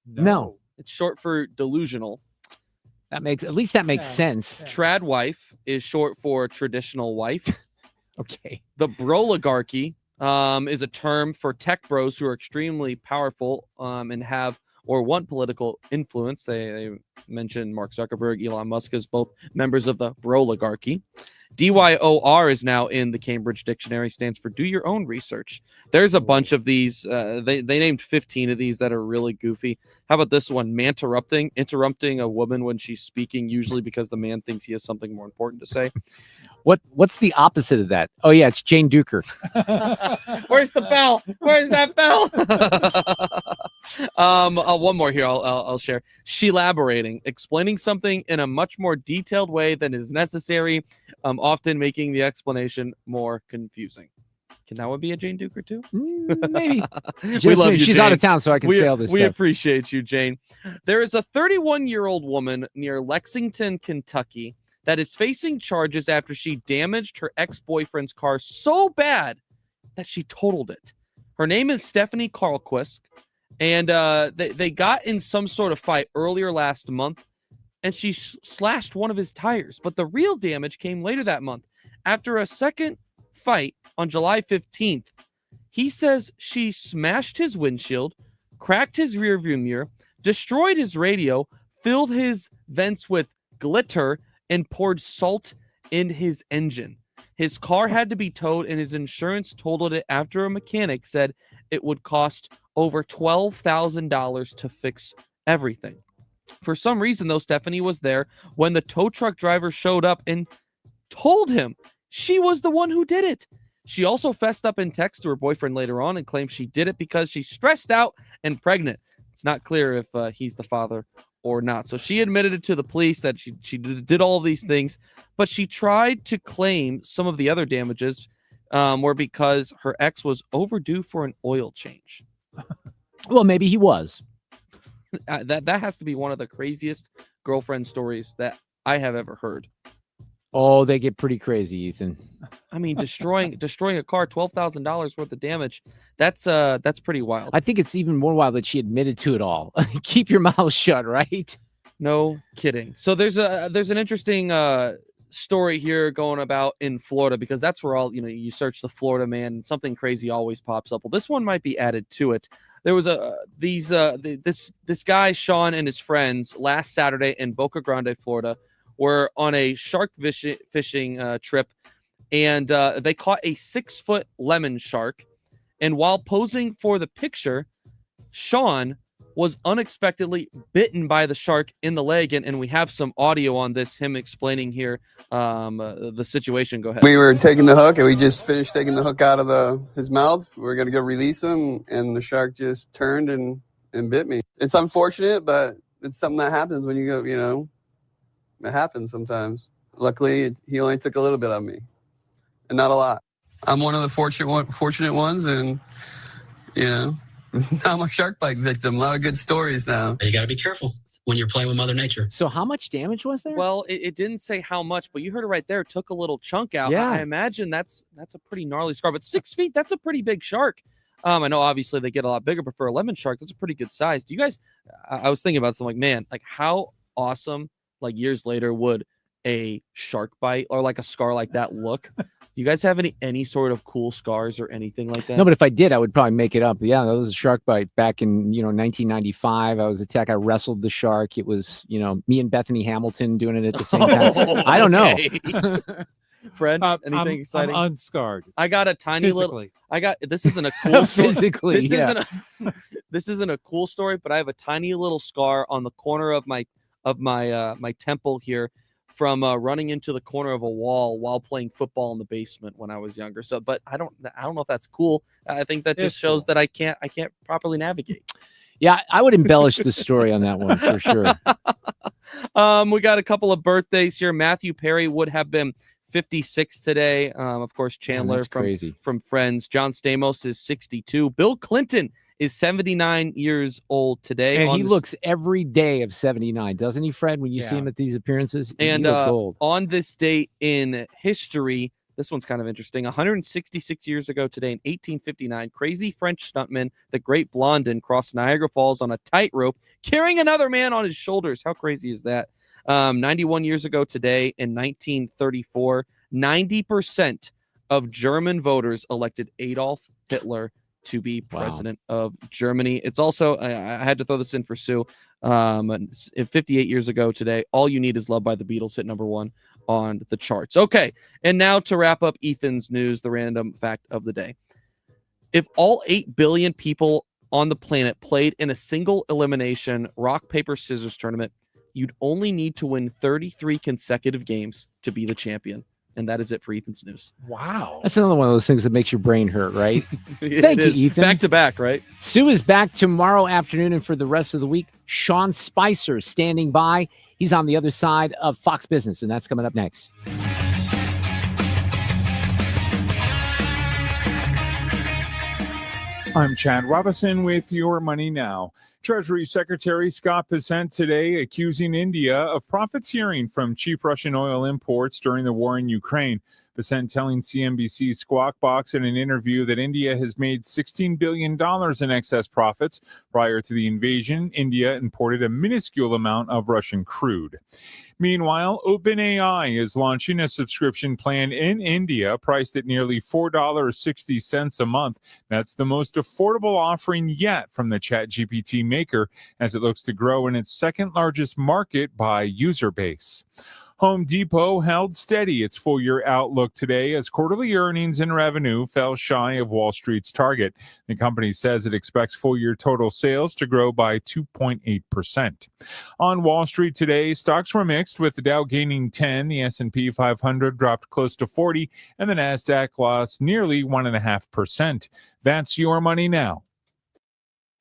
No. It's short for delusional. That makes sense. Trad wife is short for traditional wife. Okay. The broligarchy is a term for tech bros who are extremely powerful and have or want political influence. They mentioned Mark Zuckerberg, Elon Musk as both members of the broligarchy. DYOR is now in the Cambridge Dictionary, stands for do your own research. There's a bunch of these. They named 15 of these that are really goofy. How about this one? Interrupting a woman when she's speaking, usually because the man thinks he has something more important to say. What's the opposite of that? Oh yeah, it's Jane Duker. Where's the bell? Where's that bell? One more here. I'll share. She-laborating, explaining something in a much more detailed way than is necessary, often making the explanation more confusing. Can that one be a Jane Duker too? Maybe. We love you, She's Jane. out of town, so I can say all this We stuff. appreciate you, Jane. There is a 31-year-old woman near Lexington, Kentucky, that is facing charges after she damaged her ex-boyfriend's car so bad that she totaled it. Her name is Stephanie Carlquist, and they got in some sort of fight earlier last month, and she slashed one of his tires. But the real damage came later that month. After a second fight on July 15th, he says she smashed his windshield, cracked his rearview mirror, destroyed his radio, filled his vents with glitter, and poured salt in his engine. His car had to be towed, and his insurance totaled it after a mechanic said it would cost over $12,000 to fix everything. For some reason, though, Stephanie was there when the tow truck driver showed up and told him she was the one who did it. She also fessed up in text to her boyfriend later on and claimed she did it because she's stressed out and pregnant. It's not clear if he's the father or not. So she admitted it to the police that she did all of these things, but she tried to claim some of the other damages were because her ex was overdue for an oil change. Well, maybe he was. That has to be one of the craziest girlfriend stories that I have ever heard. Oh, they get pretty crazy, Ethan. I mean, destroying a car, $12,000 worth of damage. That's pretty wild. I think it's even more wild that she admitted to it all. Keep your mouth shut, right? No kidding. So there's an interesting story here going about in Florida, because that's where all, you search the Florida man and something crazy always pops up. Well, this one might be added to it. There was this guy, Sean, and his friends last Saturday in Boca Grande, Florida, were on a shark fishing trip, and they caught a 6-foot lemon shark. And while posing for the picture, Sean was unexpectedly bitten by the shark in the leg. And we have some audio on this, him explaining here the situation. Go ahead. We were taking the hook, and we just finished taking the hook out of his mouth. We were going to go release him, and the shark just turned and bit me. It's unfortunate, but it's something that happens when you go, it happens sometimes. Luckily, he only took a little bit of me, and not a lot. I'm one of the fortunate ones, and, I'm a shark bite victim. A lot of good stories now. You got to be careful when you're playing with Mother Nature. So how much damage was there? Well, it didn't say how much, but you heard it right there. It took a little chunk out. Yeah. I imagine that's a pretty gnarly scar, but 6 feet, that's a pretty big shark. I know obviously they get a lot bigger, but for a lemon shark, that's a pretty good size. Do you guys, I was thinking about something, man, like how awesome, like years later, would a shark bite or like a scar like that look? Do you guys have any sort of cool scars or anything like that? No, but if I did, I would probably make it up. Yeah, that was a shark bite back in 1995. I was attacked. I wrestled the shark. It was me and Bethany Hamilton doing it at the same time. I don't know. Fred, anything exciting? I'm unscarred. I got a tiny physically. This isn't a cool story. Physically, this isn't a cool story, but I have a tiny little scar on the corner of my temple here from running into the corner of a wall while playing football in the basement when I was younger. So, but I don't know if that's cool. I think that just shows that I can't properly navigate. Yeah, I would embellish the story on that one for sure. We got a couple of birthdays here. Matthew Perry would have been 56 today. Of course, Chandler that's crazy. from Friends. John Stamos is 62. Bill Clinton is 79 years old today. And he looks every day of 79, doesn't he, Fred? When you see him at these appearances, and he looks old. On this date in history, this one's kind of interesting. 166 years ago today in 1859, crazy French stuntman, the Great Blondin, crossed Niagara Falls on a tightrope, carrying another man on his shoulders. How crazy is that? 91 years ago today in 1934, 90% of German voters elected Adolf Hitler to be president of Germany. It's also, I had to throw this in for Sue, 58 years ago today, All You Need Is Love by the Beatles hit #1 on the charts. Okay, and now to wrap up Ethan's news, the random fact of the day. If all 8 billion people on the planet played in a single elimination rock, paper, scissors tournament, you'd only need to win 33 consecutive games to be the champion. And that is it for Ethan's news. Wow. That's another one of those things that makes your brain hurt, right? Thank you, Ethan. Back to back, right? Sue is back tomorrow afternoon, and for the rest of the week, Sean Spicer standing by. He's on the other side of Fox Business, and that's coming up next. I'm Chad Robinson with Your Money Now. Treasury Secretary Scott Bessent today accusing India of profiteering from cheap Russian oil imports during the war in Ukraine. Bessent telling CNBC's Squawk Box in an interview that India has made $16 billion in excess profits. Prior to the invasion, India imported a minuscule amount of Russian crude. Meanwhile, OpenAI is launching a subscription plan in India priced at nearly $4.60 a month. That's the most affordable offering yet from the ChatGPT maker, as it looks to grow in its second largest market by user base. Home Depot held steady its full-year outlook today as quarterly earnings and revenue fell shy of Wall Street's target. The company says it expects full-year total sales to grow by 2.8%. On Wall Street today, stocks were mixed, with the Dow gaining 10, the S&P 500 dropped close to 40, and the Nasdaq lost nearly 1.5%. That's Your Money Now.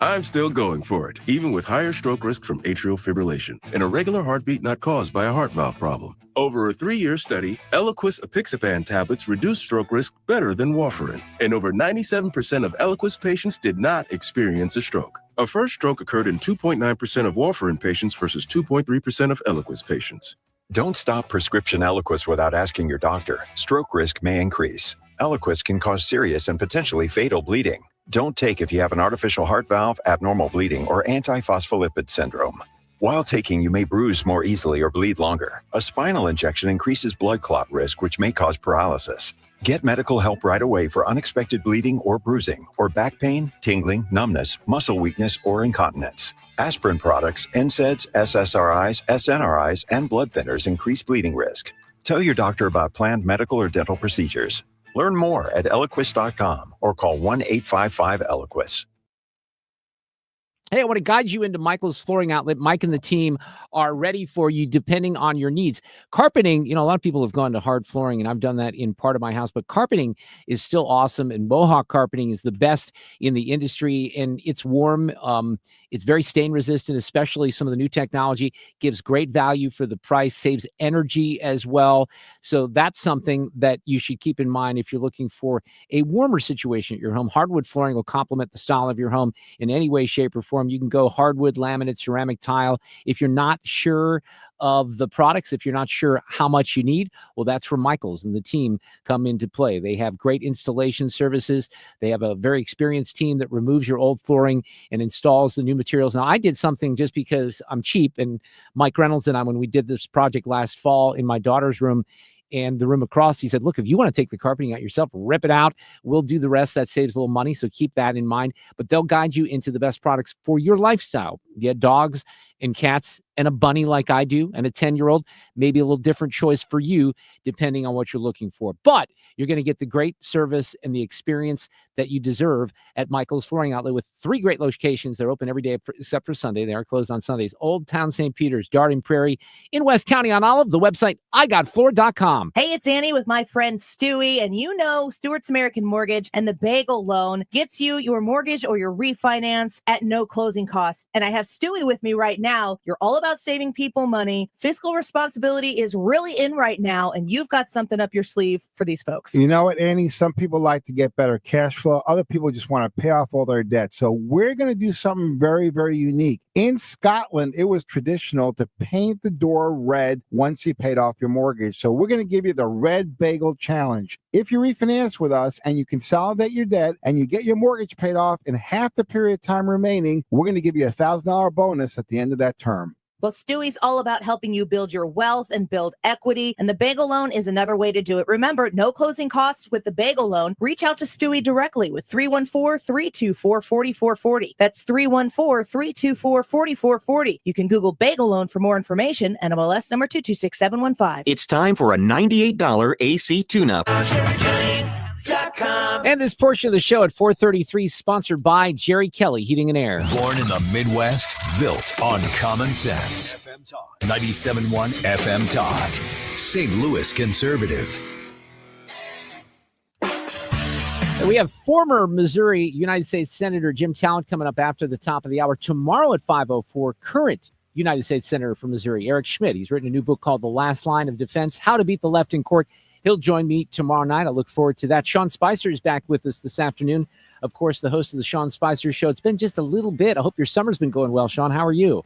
I'm still going for it, even with higher stroke risk from atrial fibrillation and a regular heartbeat not caused by a heart valve problem. Over a 3-year study, Eliquis apixaban tablets reduced stroke risk better than warfarin, and over 97% of Eliquis patients did not experience a stroke. A first stroke occurred in 2.9% of warfarin patients versus 2.3% of Eliquis patients. Don't stop prescription Eliquis without asking your doctor. Stroke risk may increase. Eliquis can cause serious and potentially fatal bleeding. Don't take if you have an artificial heart valve, abnormal bleeding, or antiphospholipid syndrome. While taking, you may bruise more easily or bleed longer. A spinal injection increases blood clot risk, which may cause paralysis. Get medical help right away for unexpected bleeding or bruising, or back pain, tingling, numbness, muscle weakness, or incontinence. Aspirin products, NSAIDs, SSRIs, SNRIs, and blood thinners increase bleeding risk. Tell your doctor about planned medical or dental procedures. Learn more at Eliquis.com or call 1-855-ELIQUIS. Hey, I want to guide you into Michael's Flooring Outlet. Mike and the team are ready for you depending on your needs. Carpeting, a lot of people have gone to hard flooring, and I've done that in part of my house, but carpeting is still awesome, and Mohawk carpeting is the best in the industry, and it's warm. It's very stain resistant, especially some of the new technology, gives great value for the price, saves energy as well. So that's something that you should keep in mind if you're looking for a warmer situation at your home. Hardwood flooring will complement the style of your home in any way, shape, or form. You can go hardwood, laminate, ceramic tile. If you're not sure of the products, if you're not sure how much you need, well, that's where Michaels and the team come into play. They have great installation services. They have a very experienced team that removes your old flooring and installs the new materials. Now, I did something just because I'm cheap, and Mike Reynolds and I, when we did this project last fall in my daughter's room and the room across, he said, look, if you want to take the carpeting out yourself, rip it out. We'll do the rest. That saves a little money, so keep that in mind. But they'll guide you into the best products for your lifestyle. You have dogs and cats and a bunny like I do, and a 10-year-old, maybe a little different choice for you depending on what you're looking for. But you're going to get the great service and the experience that you deserve at Michael's Flooring Outlet with 3 great locations. They're open every day except for Sunday. They are closed on Sundays. Old Town St. Peter's, Darden Prairie, in West County on Olive. The website, igotfloor.com. Hey, it's Annie with my friend Stewie, and Stewart's American Mortgage and the Bagel Loan gets you your mortgage or your refinance at no closing costs. And I have Stewie with me right now. now, you're all about saving people money. Fiscal responsibility is really in right now, and you've got something up your sleeve for these folks. You know what, Annie? Some people like to get better cash flow. Other people just want to pay off all their debt. So we're going to do something very, very unique. In Scotland, it was traditional to paint the door red once you paid off your mortgage. So we're going to give you the Red Bagel Challenge. If you refinance with us and you consolidate your debt and you get your mortgage paid off in half the period of time remaining, we're going to give you a $1,000 bonus at the end of that term. Well, Stewie's all about helping you build your wealth and build equity, and the Bagel Loan is another way to do it. Remember, no closing costs with the Bagel Loan. Reach out to Stewie directly with 314-324-4440. That's 314-324-4440. You can Google Bagel Loan for more information. NMLS number 226715. It's time for a $98 AC tune-up. And this portion of the show at 4:33 sponsored by Jerry Kelly Heating and Air. Born in the Midwest, built on common sense. 97.1 FM Talk. St. Louis Conservative. And we have former Missouri United States Senator Jim Talent coming up after the top of the hour. Tomorrow at 5:04, current United States Senator from Missouri, Eric Schmidt. He's written a new book called The Last Line of Defense, How to Beat the Left in Court. He'll join me tomorrow night. I look forward to that. Sean Spicer is back with us this afternoon. Of course, the host of the Sean Spicer Show. It's been just a little bit. I hope your summer's been going well, Sean. How are you?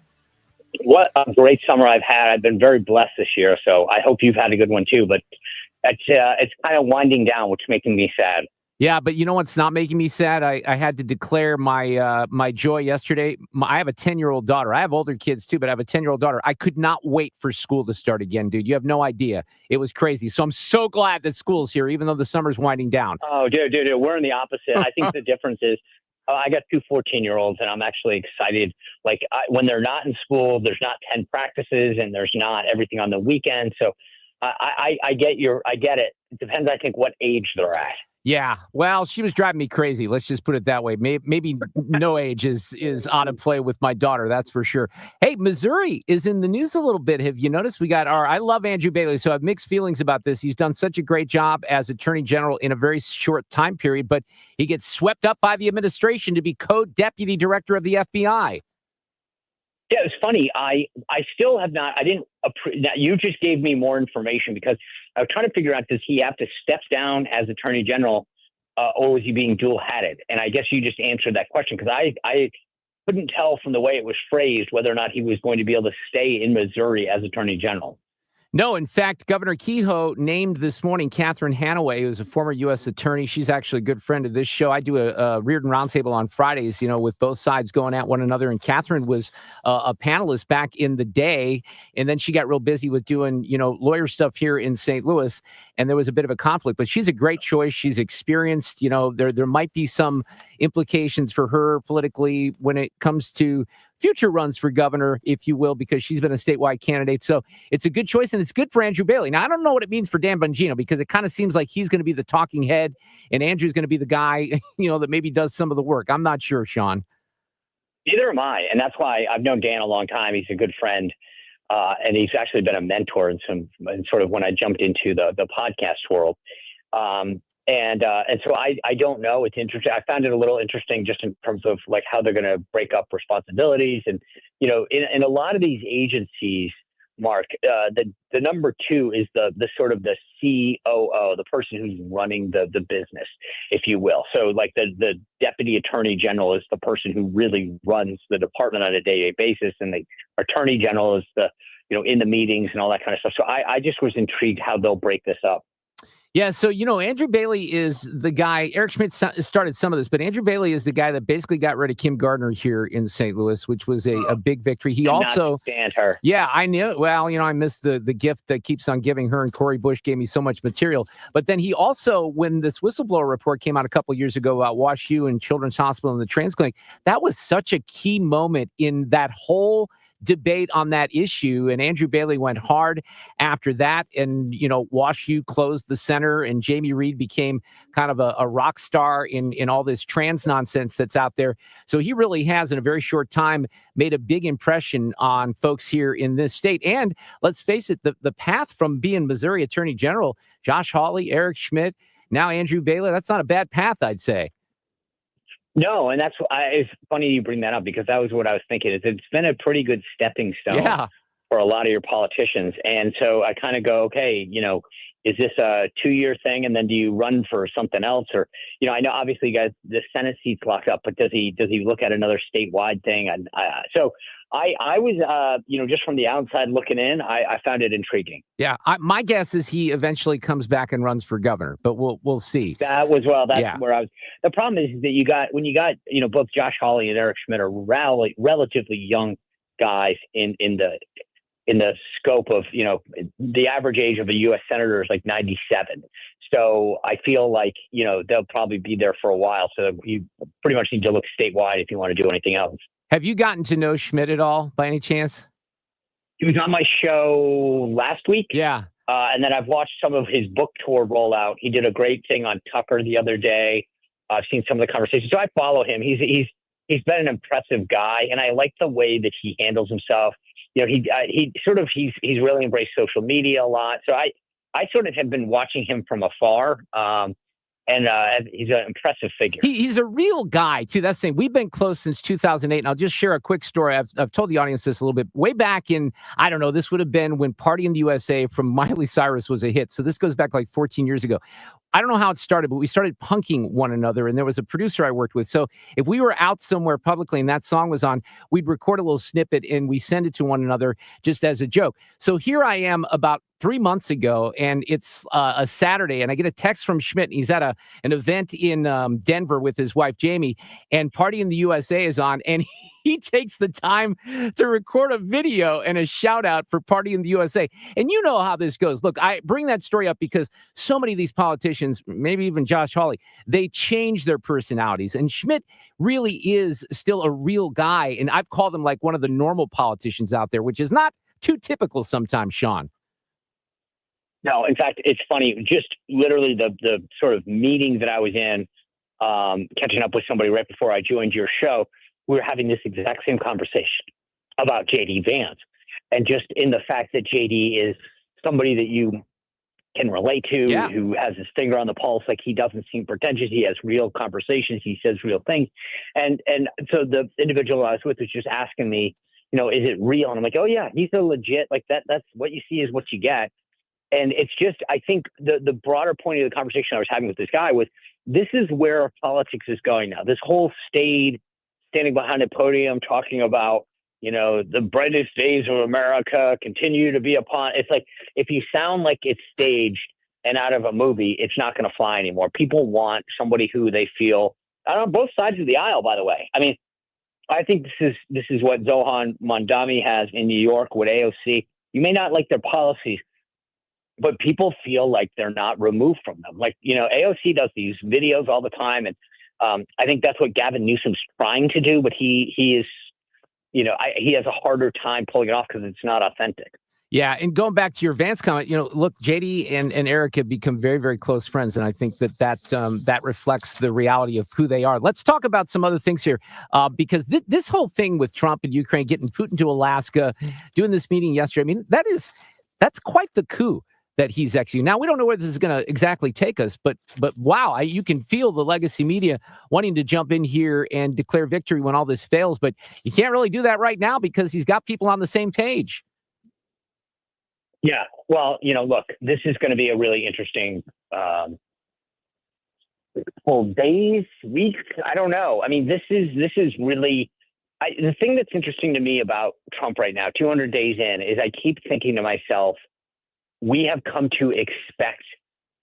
What a great summer I've had. I've been very blessed this year, so I hope you've had a good one too. But it's kind of winding down, which is making me sad. Yeah, but you know what's not making me sad? I had to declare my my joy yesterday. I have a 10-year-old daughter. I have older kids too, but I have a 10-year-old daughter. I could not wait for school to start again, dude. You have no idea. It was crazy. So I'm so glad that school's here, even though the summer's winding down. Oh, dude, we're in the opposite. I think the difference is I got two 14-year-olds, and I'm actually excited. Like when they're not in school, there's not 10 practices, and there's not everything on the weekend. So I get it. It depends, I think, what age they're at. Yeah, well, she was driving me crazy. Let's just put it that way. Maybe no age is out of play with my daughter. That's for sure. Hey, Missouri is in the news a little bit. Have you noticed? I love Andrew Bailey, so I have mixed feelings about this. He's done such a great job as Attorney General in a very short time period, but he gets swept up by the administration to be co-deputy director of the FBI. Yeah, it's funny. I still have not. You just gave me more information because I was trying to figure out, does he have to step down as Attorney General, or was he being dual-hatted? And I guess you just answered that question because I couldn't tell from the way it was phrased whether or not he was going to be able to stay in Missouri as Attorney General. No, in fact, Governor Kehoe named this morning Catherine Hanaway, who is a former U.S. attorney. She's actually a good friend of this show. I do a Reardon Roundtable on Fridays, with both sides going at one another. And Catherine was a panelist back in the day. And then she got real busy with doing, lawyer stuff here in St. Louis. And there was a bit of a conflict. But she's a great choice. She's experienced. There might be some implications for her politically when it comes to future runs for governor, if you will, because she's been a statewide candidate. So it's a good choice, and it's good for Andrew Bailey. Now, I don't know what it means for Dan Bongino, because it kind of seems like he's going to be the talking head, and Andrew's going to be the guy, that maybe does some of the work. I'm not sure, Sean. Neither am I, and that's why I've known Dan a long time. He's a good friend, and he's actually been a mentor in sort of when I jumped into the podcast world. And so I don't know. It's interesting. I found it a little interesting just in terms of like how they're going to break up responsibilities. And, in a lot of these agencies, Mark, the number two is the sort of the COO, the person who's running the business, if you will. So like the deputy attorney general is the person who really runs the department on a day-to-day basis. And the attorney general is in the meetings and all that kind of stuff. So I just was intrigued how they'll break this up. Yeah, so, Andrew Bailey is the guy. Eric Schmidt started some of this, but Andrew Bailey is the guy that basically got rid of Kim Gardner here in St. Louis, which was a big victory. He also not stand her. Yeah, I knew. Well, I missed the gift that keeps on giving. Her and Corey Bush gave me so much material. But then he also, when this whistleblower report came out a couple of years ago about Wash U and Children's Hospital and the trans clinic, that was such a key moment in that whole debate on that issue. And Andrew Bailey went hard after that. And, Wash U closed the center, and Jamie Reed became kind of a rock star in all this trans nonsense that's out there. So he really has, in a very short time, made a big impression on folks here in this state. And let's face it, the path from being Missouri Attorney General, Josh Hawley, Eric Schmidt, now Andrew Bailey, that's not a bad path, I'd say. No, and it's funny you bring that up because that was what I was thinking. It's been a pretty good stepping stone for a lot of your politicians. And so I kind of go, okay, is this a 2-year thing? And then do you run for something else? Or, I know obviously you guys, the Senate seat's locked up, but does he look at another statewide thing? And so I was, just from the outside looking in, I found it intriguing. Yeah. My guess is he eventually comes back and runs for governor, but we'll see. That's where I was. The problem is that when you got, both Josh Hawley and Eric Schmidt are relatively young guys in the scope of, the average age of a U.S. senator is like 97. So I feel like, they'll probably be there for a while. So you pretty much need to look statewide if you want to do anything else. Have you gotten to know Schmidt at all by any chance? He was on my show last week. Yeah. And then I've watched some of his book tour roll out. He did a great thing on Tucker the other day. I've seen some of the conversations. So I follow him. He's been an impressive guy. And I like the way that he handles himself. He's really embraced social media a lot. So I sort of have been watching him from afar. And he's an impressive figure. He's a real guy, too. That's the thing. We've been close since 2008. And I'll just share a quick story. I've told the audience this a little bit. Way back in, I don't know, this would have been when Party in the USA from Miley Cyrus was a hit. So this goes back like 14 years ago. I don't know how it started, but we started punking one another. And there was a producer I worked with. So if we were out somewhere publicly and that song was on, we'd record a little snippet and we send it to one another just as a joke. So here I am about 3 months ago, and it's a Saturday, and I get a text from Schmidt. He's at an event in Denver with his wife, Jamie, and Party in the USA is on, and he takes the time to record a video and a shout out for Party in the USA. And you know how this goes. Look, I bring that story up because so many of these politicians, maybe even Josh Hawley, they change their personalities. And Schmidt really is still a real guy. And I've called him like one of the normal politicians out there, which is not too typical sometimes, Sean. No, in fact, it's funny. Just literally the sort of meeting that I was in, catching up with somebody right before I joined your show, we were having this exact same conversation about JD Vance. And just in the fact that JD is somebody that you can relate to, who has his finger on the pulse, like he doesn't seem pretentious. He has real conversations. He says real things. And so the individual I was with was just asking me, is it real? And I'm like, oh yeah, he's a legit, like that's what you see is what you get. And it's just, I think the broader point of the conversation I was having with this guy was, this is where politics is going now. This whole standing behind a podium talking about, the brightest days of America continue to be upon. It's like, if you sound like it's staged and out of a movie, it's not going to fly anymore. People want somebody who they feel, on both sides of the aisle, by the way. I mean, I think this is what Zohan Mondami has in New York with AOC. You may not like their policies, but people feel like they're not removed from them. Like, AOC does these videos all the time. And I think that's what Gavin Newsom's trying to do, but he is, he has a harder time pulling it off because it's not authentic. Yeah. And going back to your Vance comment, look, JD and Eric have become very, very close friends. And I think that reflects the reality of who they are. Let's talk about some other things here, because this whole thing with Trump and Ukraine, getting Putin to Alaska, doing this meeting yesterday, I mean, that's quite the coup that he's executing. Now, we don't know where this is going to exactly take us, but wow, you can feel the legacy media wanting to jump in here and declare victory when all this fails, but you can't really do that right now because he's got people on the same page. Yeah, well, look, this is going to be a really interesting days, weeks. I don't know. I mean, this is really the thing that's interesting to me about Trump right now, 200 days in, is I keep thinking to myself, we have come to expect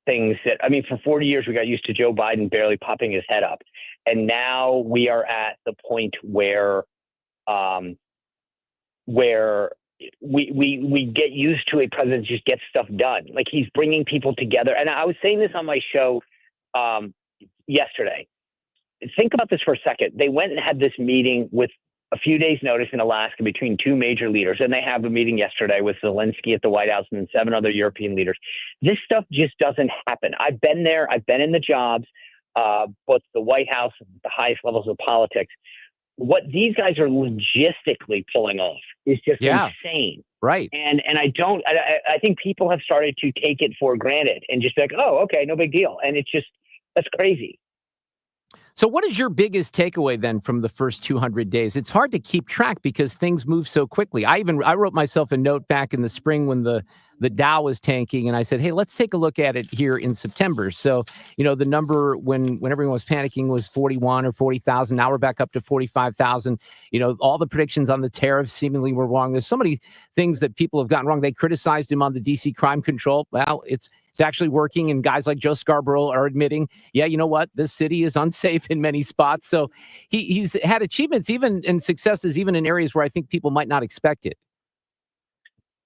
things that, I mean, for 40 years, we got used to Joe Biden barely popping his head up. And now we are at the point where we get used to a president just gets stuff done. Like, he's bringing people together. And I was saying this on my show yesterday. Think about this for a second. They went and had this meeting with a few days' notice in Alaska between two major leaders. And they have a meeting yesterday with Zelensky at the White House and then 7 other European leaders. This stuff just doesn't happen. I've been there. I've been in the jobs, both the White House, the highest levels of politics. What these guys are logistically pulling off is just insane. Right. And I think people have started to take it for granted and just be like, oh, okay, no big deal. And it's just, that's crazy. So what is your biggest takeaway then from the first 200 days? It's hard to keep track because things move so quickly. I wrote myself a note back in the spring when the Dow was tanking, and I said, hey, let's take a look at it here in September. So, the number when everyone was panicking was 41 or 40,000. Now we're back up to 45,000. All the predictions on the tariffs seemingly were wrong. There's so many things that people have gotten wrong. They criticized him on the DC crime control. Well, it's actually working, and guys like Joe Scarborough are admitting, yeah, you know what? This city is unsafe in many spots. So he's had achievements even and successes even in areas where I think people might not expect it.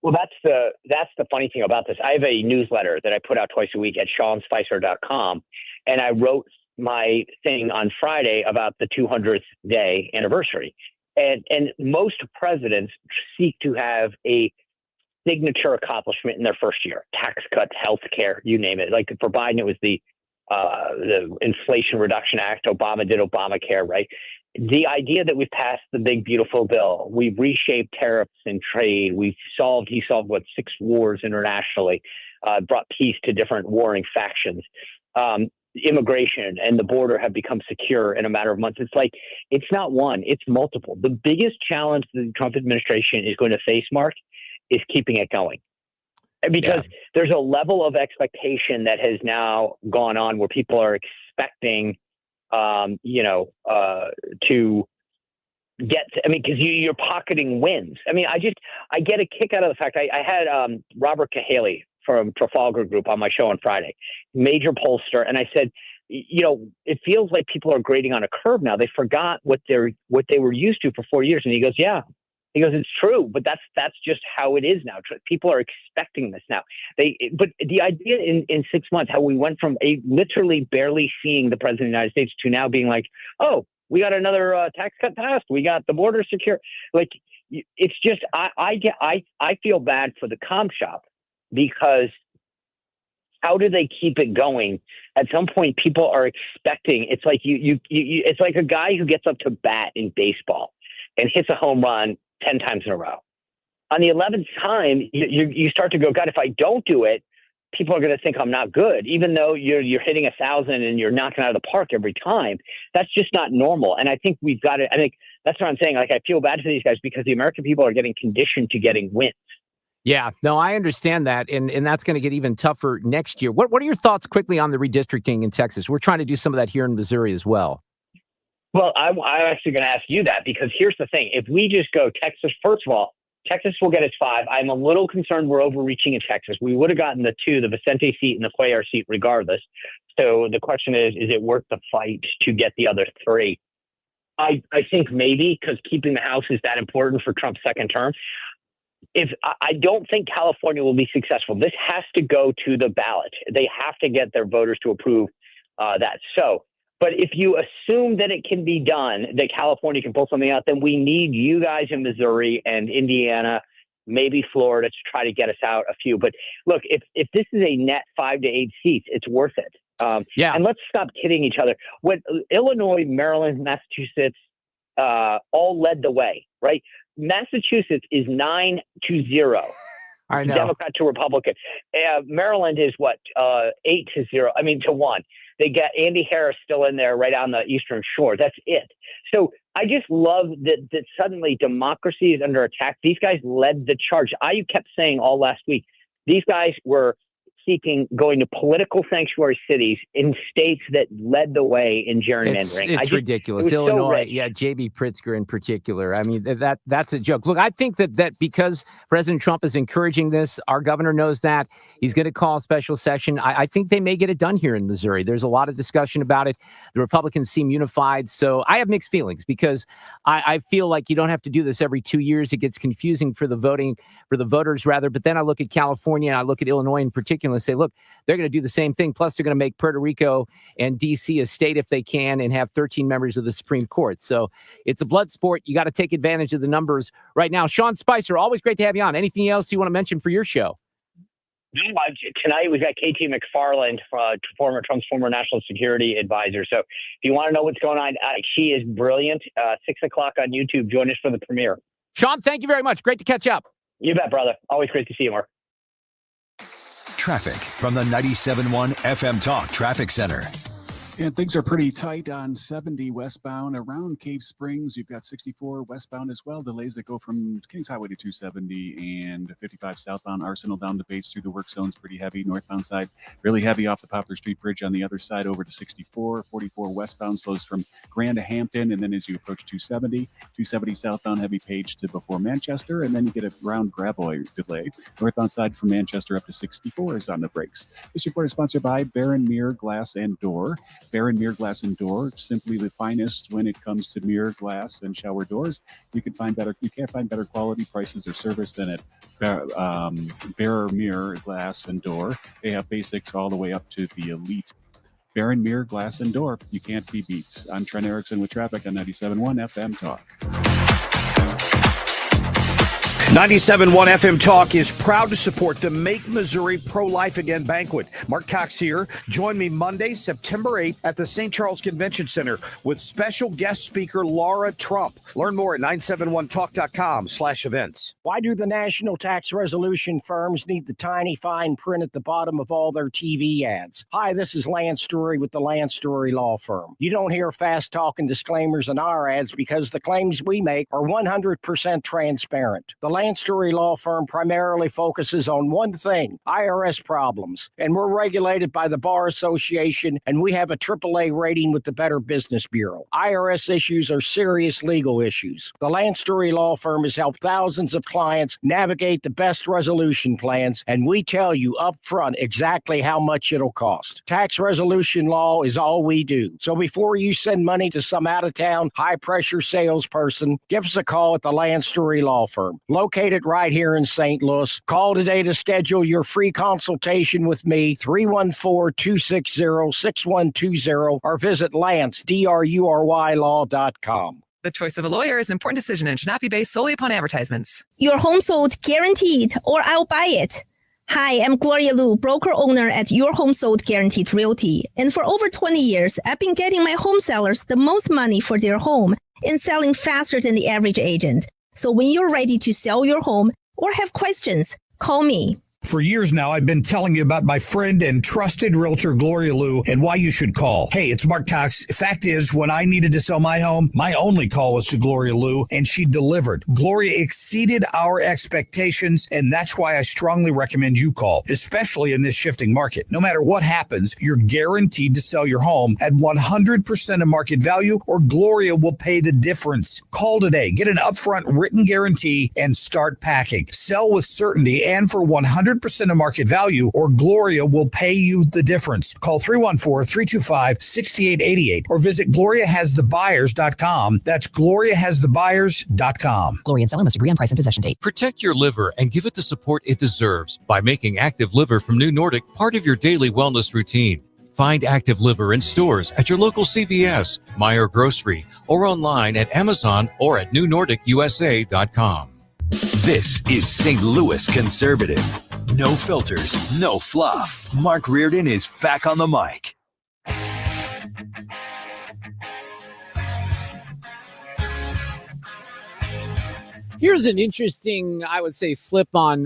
Well, that's the funny thing about this. I have a newsletter that I put out twice a week at SeanSpicer.com, and I wrote my thing on Friday about the 200th day anniversary. And most presidents seek to have a signature accomplishment in their first year: tax cuts, health care, you name it. Like for Biden, it was the Inflation Reduction Act. Obama did Obamacare, right? The idea that we've passed the big, beautiful bill, we've reshaped tariffs and trade, he solved 6 wars internationally, brought peace to different warring factions. Immigration and the border have become secure in a matter of months. It's like, it's not one, it's multiple. The biggest challenge the Trump administration is going to face, Mark, is keeping it going. Because there's a level of expectation that has now gone on where people are expecting to get because you're pocketing wins. I get a kick out of the fact I had Robert Cahaley from Trafalgar Group on my show on Friday, major pollster, and I said, it feels like people are grading on a curve now. They forgot what they were used to for 4 years. And he goes, yeah. He goes, it's true, but that's just how it is now. People are expecting this now. But the idea in 6 months, how we went from literally barely seeing the president of the United States to now being like, oh, we got another tax cut passed. We got the border secure. Like, it's just, I feel bad for the comp shop, because how do they keep it going? At some point, people are expecting. It's like it's like a guy who gets up to bat in baseball and hits a home run 10 times in a row. On the 11th time, you start to go, God, if I don't do it, people are going to think I'm not good, even though you're hitting 1,000 and you're knocking out of the park every time. That's just not normal. And I think we've got it. I think that's what I'm saying. Like, I feel bad for these guys because the American people are getting conditioned to getting wins. Yeah, no, I understand that. And that's going to get even tougher next year. What are your thoughts quickly on the redistricting in Texas? We're trying to do some of that here in Missouri as well. Well, I'm actually going to ask you that, because here's the thing. If we just go Texas, first of all, Texas will get its 5. I'm a little concerned we're overreaching in Texas. We would have gotten the 2, the Vicente seat and the Cuellar seat regardless. So the question is it worth the fight to get the other 3? I think maybe, because keeping the House is that important for Trump's second term. I don't think California will be successful. This has to go to the ballot. They have to get their voters to approve that. But if you assume that it can be done, that California can pull something out, then we need you guys in Missouri and Indiana, maybe Florida, to try to get us out a few. But look, if this is a net 5 to 8 seats, it's worth it. And let's stop kidding each other. When Illinois, Maryland, Massachusetts all led the way, right? Massachusetts is 9-0. I know. Democrat to Republican. Maryland is 8-0. To 1. They got Andy Harris still in there right on the Eastern Shore. That's it. So I just love that suddenly democracy is under attack. These guys led the charge. I kept saying all last week, these guys were going to political sanctuary cities in states that led the way in gerrymandering. It's ridiculous. Illinois, J.B. Pritzker in particular. I mean, that's a joke. Look, I think that because President Trump is encouraging this, our governor knows that. He's going to call a special session. I think they may get it done here in Missouri. There's a lot of discussion about it. The Republicans seem unified. So I have mixed feelings, because I feel like you don't have to do this every 2 years. It gets confusing for the voters rather. But then I look at California and I look at Illinois in particular and say, look, they're going to do the same thing. Plus, they're going to make Puerto Rico and D.C. a state if they can, and have 13 members of the Supreme Court. So it's a blood sport. You got to take advantage of the numbers right now. Sean Spicer, always great to have you on. Anything else you want to mention for your show? Tonight we've got KT McFarland, Trump's former national security advisor. So if you want to know what's going on, she is brilliant. 6 o'clock on YouTube. Join us for the premiere. Sean, thank you very much. Great to catch up. You bet, brother. Always great to see you, Mark. Traffic from the 97.1 FM Talk Traffic Center. And things are pretty tight on 70 westbound around Cave Springs. You've got 64 westbound as well. Delays that go from Kings Highway to 270 and 55 southbound Arsenal down to Bates through the work zones. Pretty heavy. Northbound side, really heavy off the Poplar Street Bridge on the other side over to 64. 44 westbound slows from Grand to Hampton. And then as you approach 270 southbound heavy Page to before Manchester. And then you get a round Gravois delay. Northbound side from Manchester up to 64 is on the brakes. This report is sponsored by Baron Mirror Glass and Door. Baron Mirror Glass and Door, simply the finest when it comes to mirror glass and shower doors. You can't find better quality, prices, or service than at Baron Mirror Glass and Door. They have basics all the way up to the elite. Baron Mirror Glass and Door. You can't be beat. I'm Trent Erickson with traffic on 97.1 FM Talk. 97.1 FM Talk is proud to support the Make Missouri Pro-Life Again banquet. Mark Cox here. Join me Monday, September 8th at the St. Charles Convention Center with special guest speaker Laura Trump. Learn more at 971talk.com/events. Why do the national tax resolution firms need the tiny fine print at the bottom of all their TV ads? Hi, this is Lance Story with the Lance Story Law Firm. You don't hear fast talking disclaimers in our ads because the claims we make are 100% transparent. The Lance Story Law Firm primarily focuses on one thing, IRS problems. And we're regulated by the Bar Association, and we have a AAA rating with the Better Business Bureau. IRS issues are serious legal issues. The Lance Story Law Firm has helped thousands of clients navigate the best resolution plans, and we tell you up front exactly how much it'll cost. Tax resolution law is all we do. So before you send money to some out-of-town, high-pressure salesperson, give us a call at the Lance Story Law Firm. Located right here in St. Louis. Call today to schedule your free consultation with me, 314-260-6120, or visit LanceDruryLaw.com. The choice of a lawyer is an important decision and should not be based solely upon advertisements. Your home sold guaranteed, or I'll buy it. Hi, I'm Gloria Liu, broker owner at Your Home Sold Guaranteed Realty. And for over 20 years, I've been getting my home sellers the most money for their home and selling faster than the average agent. So when you're ready to sell your home or have questions, call me. For years now, I've been telling you about my friend and trusted realtor, Gloria Liu, and why you should call. Hey, it's Mark Cox. Fact is, when I needed to sell my home, my only call was to Gloria Liu, and she delivered. Gloria exceeded our expectations, and that's why I strongly recommend you call, especially in this shifting market. No matter what happens, you're guaranteed to sell your home at 100% of market value, or Gloria will pay the difference. Call today. Get an upfront written guarantee and start packing. Sell with certainty and for 100% of market value, or Gloria will pay you the difference. Call 314-325-6888 or visit GloriaHasTheBuyers.com. That's GloriaHasTheBuyers.com. Gloria and seller must agree on price and possession date. Protect your liver and give it the support it deserves by making Active Liver from New Nordic part of your daily wellness routine. Find Active Liver in stores at your local CVS, Meijer Grocery, or online at Amazon or at NewNordicUSA.com. This is St. Louis Conservative. No filters, no fluff. Mark Reardon is back on the mic. Here's an interesting, I would say, flip on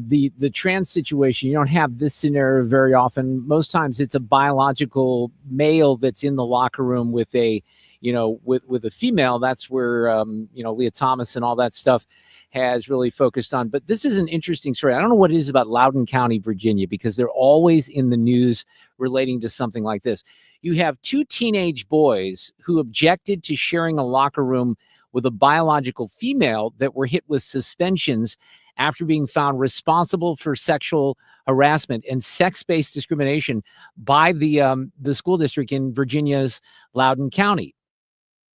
the trans situation. You don't have this scenario very often. Most times it's a biological male that's in the locker room with a, with a female. That's where, Leah Thomas and all that stuff has really focused on. But this is an interesting story. I don't know what it is about Loudoun County, Virginia, because they're always in the news relating to something like this. You have two teenage boys who objected to sharing a locker room with a biological female that were hit with suspensions after being found responsible for sexual harassment and sex-based discrimination by the school district in Virginia's Loudoun County.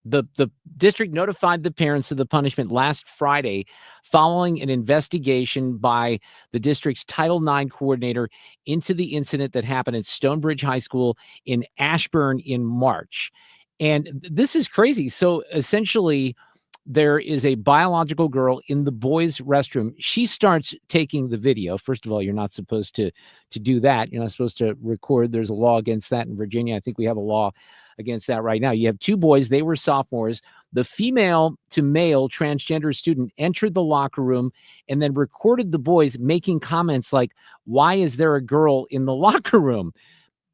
The district notified the parents of the punishment last Friday following an investigation by the district's Title IX coordinator into the incident that happened at Stonebridge High School in Ashburn in March. And this is crazy. So essentially, there is a biological girl in the boys' restroom. She starts taking the video. First of all, you're not supposed to do that. You're not supposed to record. There's a law against that in Virginia. I think we have a law against that right now. You have two boys. They were sophomores. The female to male transgender student entered the locker room and then recorded the boys making comments like, "Why is there a girl in the locker room?"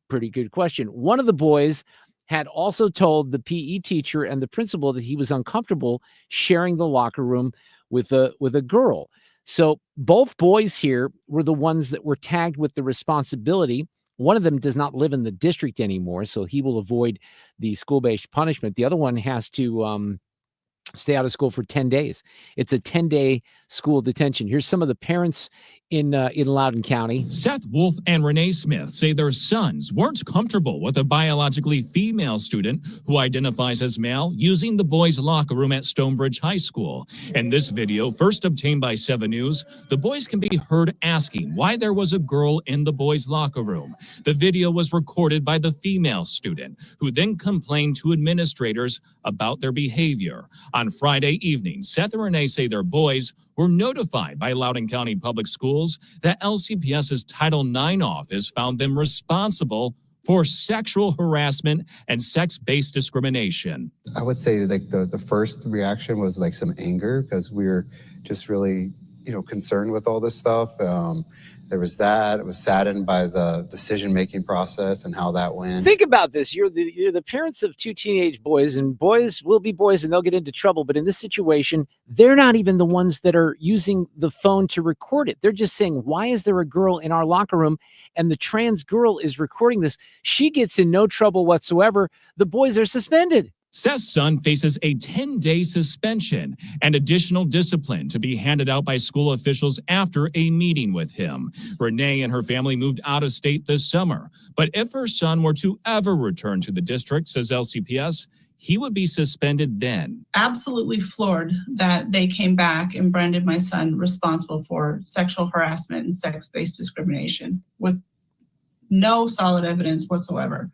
Pretty good question. One of the boys had also told the PE teacher and the principal that he was uncomfortable sharing the locker room with a girl. So both boys here were the ones that were tagged with the responsibility. One of them does not live in the district anymore, so he will avoid the school-based punishment. The other one has to stay out of school for 10 days. It's a 10-day school detention. Here's some of the parents in Loudoun County. Seth Wolf and Renee Smith say their sons weren't comfortable with a biologically female student who identifies as male using the boys' locker room at Stonebridge High School. In this video, first obtained by 7 News, the boys can be heard asking why there was a girl in the boys' locker room. The video was recorded by the female student, who then complained to administrators about their behavior. On Friday evening, Seth and Renee say their boys were notified by Loudoun County Public Schools that LCPS's Title IX office found them responsible for sexual harassment and sex-based discrimination. I would say like the first reaction was like some anger because we were just really, concerned with all this stuff. There was that. It was saddened by the decision-making process and how that went. Think about this. You're the parents of 2 teenage boys, and boys will be boys and they'll get into trouble. But in this situation, they're not even the ones that are using the phone to record it. They're just saying, why is there a girl in our locker room? And the trans girl is recording this. She gets in no trouble whatsoever. The boys are suspended. Seth's son faces a 10-day suspension and additional discipline to be handed out by school officials after a meeting with him. Renee and her family moved out of state this summer, but if her son were to ever return to the district, says LCPS, he would be suspended then. Absolutely floored that they came back and branded my son responsible for sexual harassment and sex-based discrimination with no solid evidence whatsoever.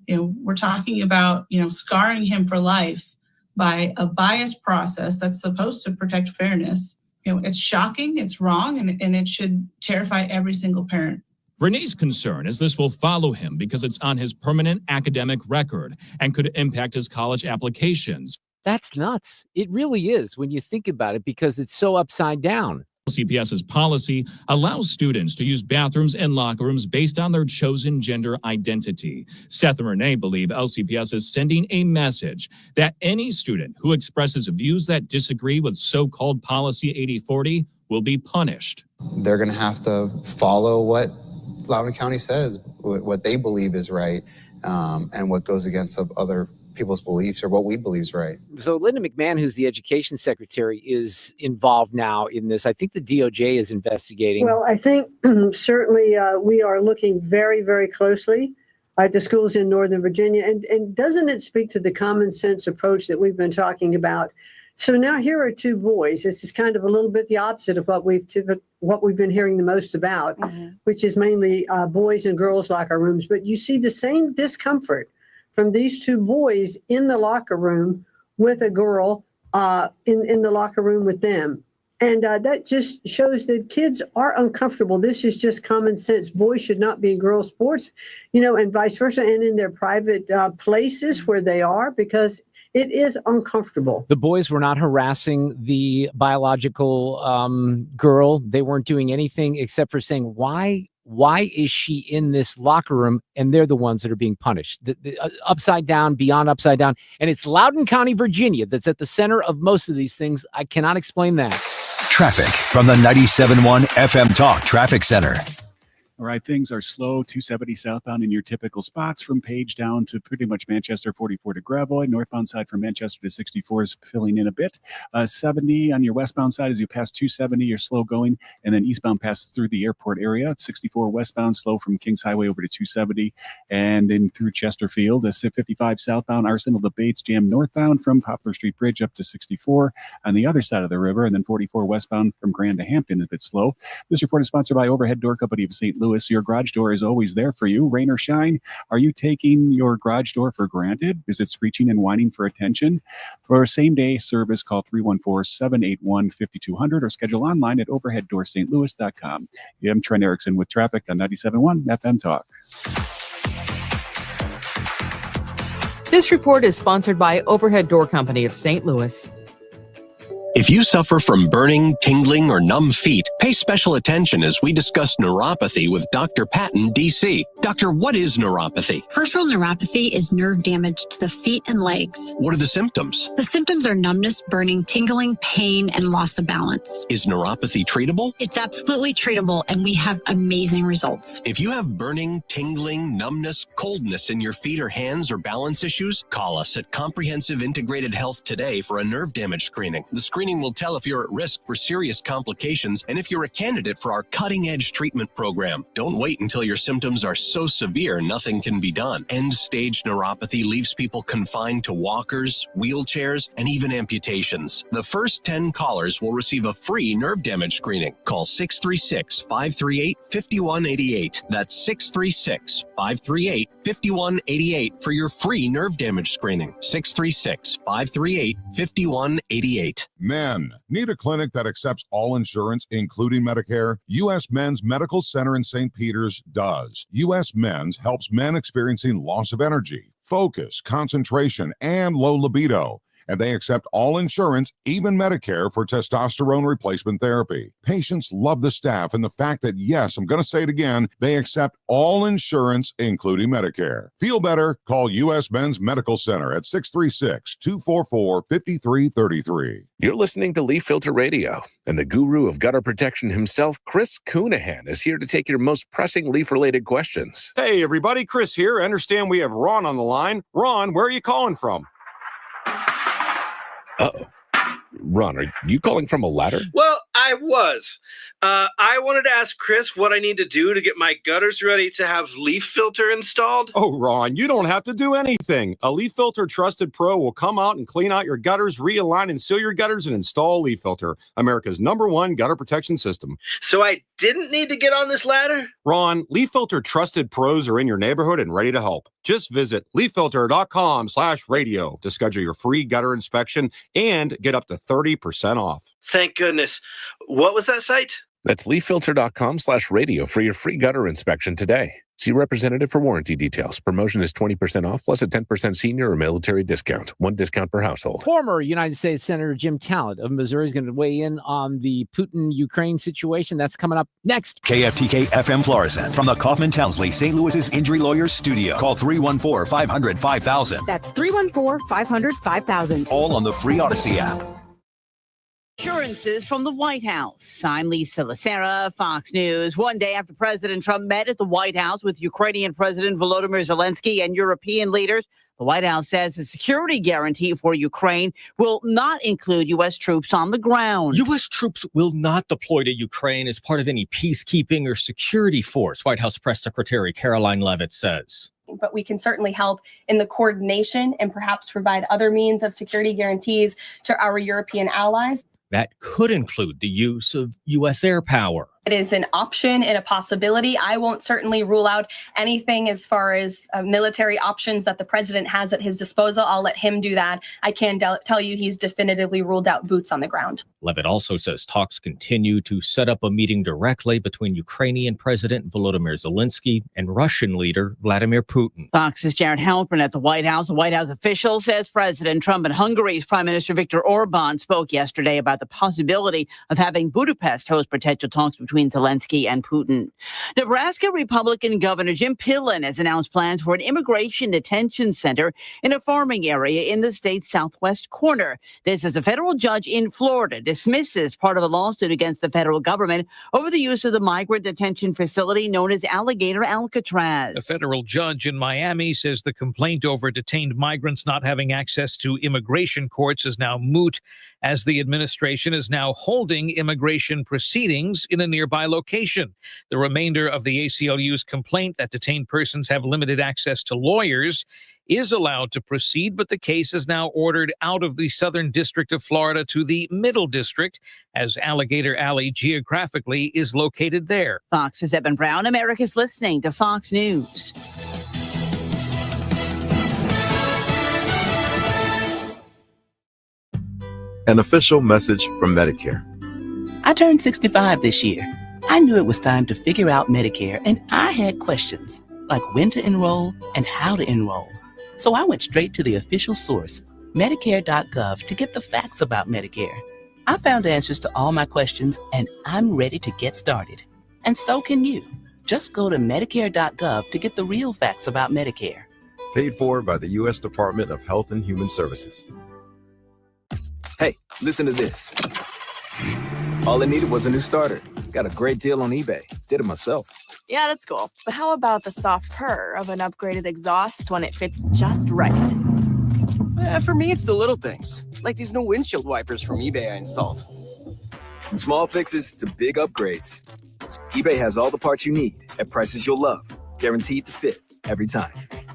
We're talking about, scarring him for life by a biased process that's supposed to protect fairness. It's shocking, it's wrong, and it should terrify every single parent. Renee's concern is this will follow him because it's on his permanent academic record and could impact his college applications. That's nuts. It really is when you think about it because it's so upside down. LCPS's policy allows students to use bathrooms and locker rooms based on their chosen gender identity. Seth and Renee believe LCPS is sending a message that any student who expresses views that disagree with so-called Policy 8040 will be punished. They're going to have to follow what Loudoun County says, what they believe is right, and what goes against other people's beliefs or what we believe is right. So Linda McMahon, who's the education secretary, is involved now in this. I think the DOJ is investigating. Well, I think certainly we are looking very, very closely at the schools in Northern Virginia. And doesn't it speak to the common sense approach that we've been talking about? So now here are 2 boys. This is kind of a little bit the opposite of what we've been hearing the most about, which is mainly boys and girls locker rooms. But you see the same discomfort from these 2 boys in the locker room with a girl in the locker room with them. And that just shows that kids are uncomfortable. This is just common sense. Boys should not be in girls' sports, and vice versa, and in their private places where they are, because it is uncomfortable. The boys were not harassing the biological girl. They weren't doing anything except for saying, why is she in this locker room? And they're the ones that are being punished. The upside down, beyond upside down. And it's Loudoun County, Virginia, that's at the center of most of these things. I cannot explain that. Traffic from the 97.1 FM Talk Traffic Center. All right, things are slow. 270 southbound in your typical spots from Page down to pretty much Manchester, 44 to Gravois. Northbound side from Manchester to 64 is filling in a bit. 70 on your westbound side as you pass 270, you're slow going. And then eastbound pass through the airport area. 64 westbound, slow from Kings Highway over to 270 and in through Chesterfield. 55 southbound, Arsenal to Bates, jam northbound from Poplar Street Bridge up to 64 on the other side of the river. And then 44 westbound from Grand to Hampton is a bit slow. This report is sponsored by Overhead Door Company of St. Louis. Your garage door is always there for you. Rain or shine, are you taking your garage door for granted? Is it screeching and whining for attention? For same-day service, call 314-781-5200 or schedule online at overheaddoorsstlouis.com. I'm Trent Erickson with traffic on 97.1 FM Talk. This report is sponsored by Overhead Door Company of St. Louis. If you suffer from burning, tingling, or numb feet, Pay special attention as we discuss neuropathy with Dr. Patton, D.C. Doctor, what is neuropathy? Peripheral neuropathy is nerve damage to the feet and legs. What are the symptoms? The symptoms are numbness, burning, tingling, pain, and loss of balance. Is neuropathy treatable? It's absolutely treatable, and we have amazing results. If you have burning, tingling, numbness, coldness in your feet or hands or balance issues, call us at Comprehensive Integrated Health today for a nerve damage screening. The screening will tell if you're at risk for serious complications and if you're a candidate for our cutting-edge treatment program. Don't wait until your symptoms are so severe nothing can be done. End-stage neuropathy leaves people confined to walkers, wheelchairs, and even amputations. The first 10 callers will receive a free nerve damage screening. Call 636-538-5188. That's 636-538-5188 for your free nerve damage screening. 636-538-5188. Men, need a clinic that accepts all insurance, including Medicare? U.S. Men's Medical Center in St. Peters does. U.S. Men's helps men experiencing loss of energy, focus, concentration, and low libido. And they accept all insurance, even Medicare, for testosterone replacement therapy. Patients love the staff and the fact that, yes, I'm going to say it again, they accept all insurance, including Medicare. Feel better? Call U.S. Men's Medical Center at 636-244-5333. You're listening to Leaf Filter Radio, and the guru of gutter protection himself, Chris Coonahan, is here to take your most pressing leaf-related questions. Hey, everybody, Chris here. I understand we have Ron on the line. Ron, where are you calling from? Uh-oh. Ron, are you calling from a ladder? Well, I was. I wanted to ask Chris what I need to do to get my gutters ready to have Leaf Filter installed. Oh, Ron, you don't have to do anything. A Leaf Filter Trusted Pro will come out and clean out your gutters, realign and seal your gutters, and install Leaf Filter, America's #1 gutter protection system. So I didn't need to get on this ladder? Ron, Leaf Filter Trusted Pros are in your neighborhood and ready to help. Just visit leaffilter.com/radio to schedule your free gutter inspection and get up to 30% off. Thank goodness. What was that site? That's leaffilter.com/radio for your free gutter inspection today. See representative for warranty details. Promotion is 20% off plus a 10% senior or military discount. One discount per household. Former United States Senator Jim Talent of Missouri is going to weigh in on the Putin-Ukraine situation. That's coming up next. KFTK FM Florissant from the Kaufman Townsley St. Louis's Injury Lawyers Studio. Call 314-500-5000. That's 314-500-5000. All on the free Odyssey app. Assurances from the White House. I'm Lisa Lacera, Fox News. One day after President Trump met at the White House with Ukrainian President Volodymyr Zelensky and European leaders, the White House says a security guarantee for Ukraine will not include U.S. troops on the ground. U.S. troops will not deploy to Ukraine as part of any peacekeeping or security force, White House Press Secretary Caroline Leavitt says. But we can certainly help in the coordination and perhaps provide other means of security guarantees to our European allies. That could include the use of U.S. air power. It is an option and a possibility. I won't certainly rule out anything as far as military options that the president has at his disposal. I'll let him do that. I can tell you he's definitively ruled out boots on the ground. Leavitt also says talks continue to set up a meeting directly between Ukrainian President Volodymyr Zelensky and Russian leader Vladimir Putin. Fox's Jared Halpern at the White House. A White House official says President Trump and Hungary's Prime Minister Viktor Orban spoke yesterday about the possibility of having Budapest host potential talks between Zelensky and Putin. Nebraska Republican Governor Jim Pillen has announced plans for an immigration detention center in a farming area in the state's southwest corner. This as a federal judge in Florida dismisses part of a lawsuit against the federal government over the use of the migrant detention facility known as Alligator Alcatraz. A federal judge in Miami says the complaint over detained migrants not having access to immigration courts is now moot, as the administration is now holding immigration proceedings in a nearby location. The remainder of the ACLU's complaint that detained persons have limited access to lawyers is allowed to proceed, but the case is now ordered out of the Southern District of Florida to the Middle District, as Alligator Alley geographically is located there. Fox's Evan Brown. America's listening to Fox News. An official message from Medicare. I turned 65 this year. I knew it was time to figure out Medicare, and I had questions, like when to enroll and how to enroll. So I went straight to the official source, Medicare.gov, to get the facts about Medicare. I found answers to all my questions, and I'm ready to get started. And so can you. Just go to Medicare.gov to get the real facts about Medicare. Paid for by the U.S. Department of Health and Human Services. Hey, listen to this. All I needed was a new starter. Got a great deal on eBay. Did it myself. Yeah, that's cool. But how about the soft purr of an upgraded exhaust when it fits just right? For me, it's the little things, like these new windshield wipers from eBay I installed. From small fixes to big upgrades, eBay has all the parts you need at prices you'll love, guaranteed to fit every time.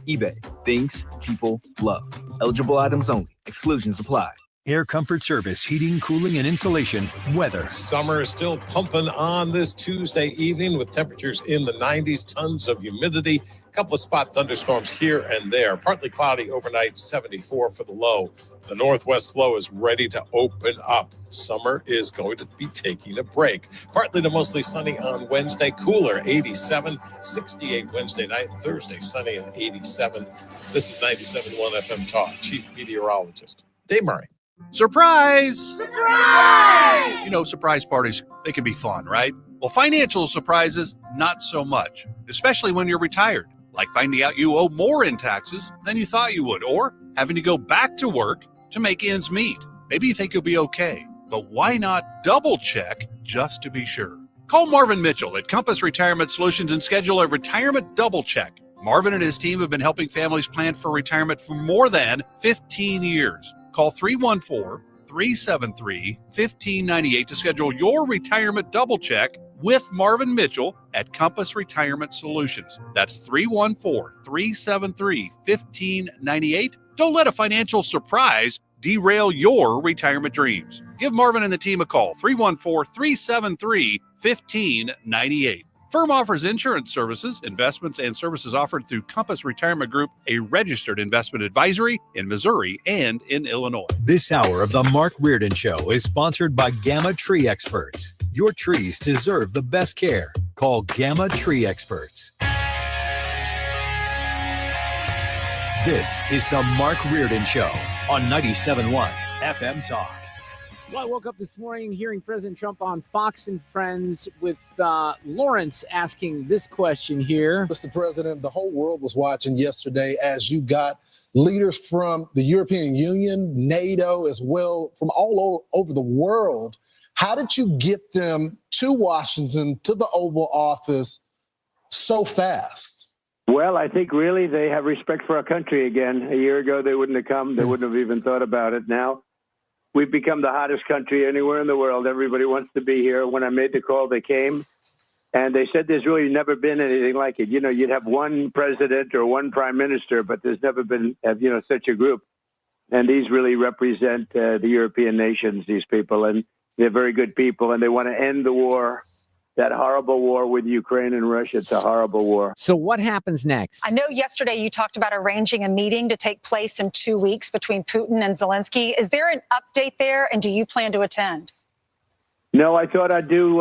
eBay, things people love. Eligible items only. Exclusions apply. Air Comfort Service, heating, cooling, and insulation, weather. Summer is still pumping on this Tuesday evening with temperatures in the 90s, tons of humidity, a couple of spot thunderstorms here and there. Partly cloudy overnight, 74 for the low. The northwest flow is ready to open up. Summer is going to be taking a break. Partly to mostly sunny on Wednesday, cooler, 87, 68 Wednesday night, and Thursday, sunny and 87. This is 97.1 FM Talk, Chief Meteorologist Dave Murray. Surprise! Surprise! You know, surprise parties, they can be fun, right? Well, financial surprises, not so much, especially when you're retired, like finding out you owe more in taxes than you thought you would, or having to go back to work to make ends meet. Maybe you think you'll be okay, but why not double check just to be sure? Call Marvin Mitchell at Compass Retirement Solutions and schedule a retirement double check. Marvin and his team have been helping families plan for retirement for more than 15 years. Call 314-373-1598 to schedule your retirement double check with Marvin Mitchell at Compass Retirement Solutions. That's 314-373-1598. Don't let a financial surprise derail your retirement dreams. Give Marvin and the team a call, 314-373-1598. Firm offers insurance services, investments, and services offered through Compass Retirement Group, a registered investment advisory in Missouri and in Illinois. This hour of the Mark Reardon Show is sponsored by Gamma Tree Experts. Your trees deserve the best care. Call Gamma Tree Experts. This is the Mark Reardon Show on 97.1 FM Talk. Well, I woke up this morning hearing President Trump on Fox and Friends with Lawrence asking this question here. Mr. President, the whole world was watching yesterday as you got leaders from the European Union, NATO, as well, from all over the world. How did you get them to Washington, to the Oval Office so fast? Well, I think really they have respect for our country again. A year ago, they wouldn't have come. They wouldn't have even thought about it. Now, we've become the hottest country anywhere in the world. Everybody wants to be here. When I made the call, they came. And they said there's really never been anything like it. You know, you'd have one president or one prime minister, but there's never been, such a group. And these really represent the European nations, these people. And they're very good people. And they want to end the war, that horrible war with Ukraine and Russia. It's a horrible war. So what happens next? I know yesterday you talked about arranging a meeting to take place in 2 weeks between Putin and Zelensky. Is there an update there, and do you plan to attend? No, I thought I'd do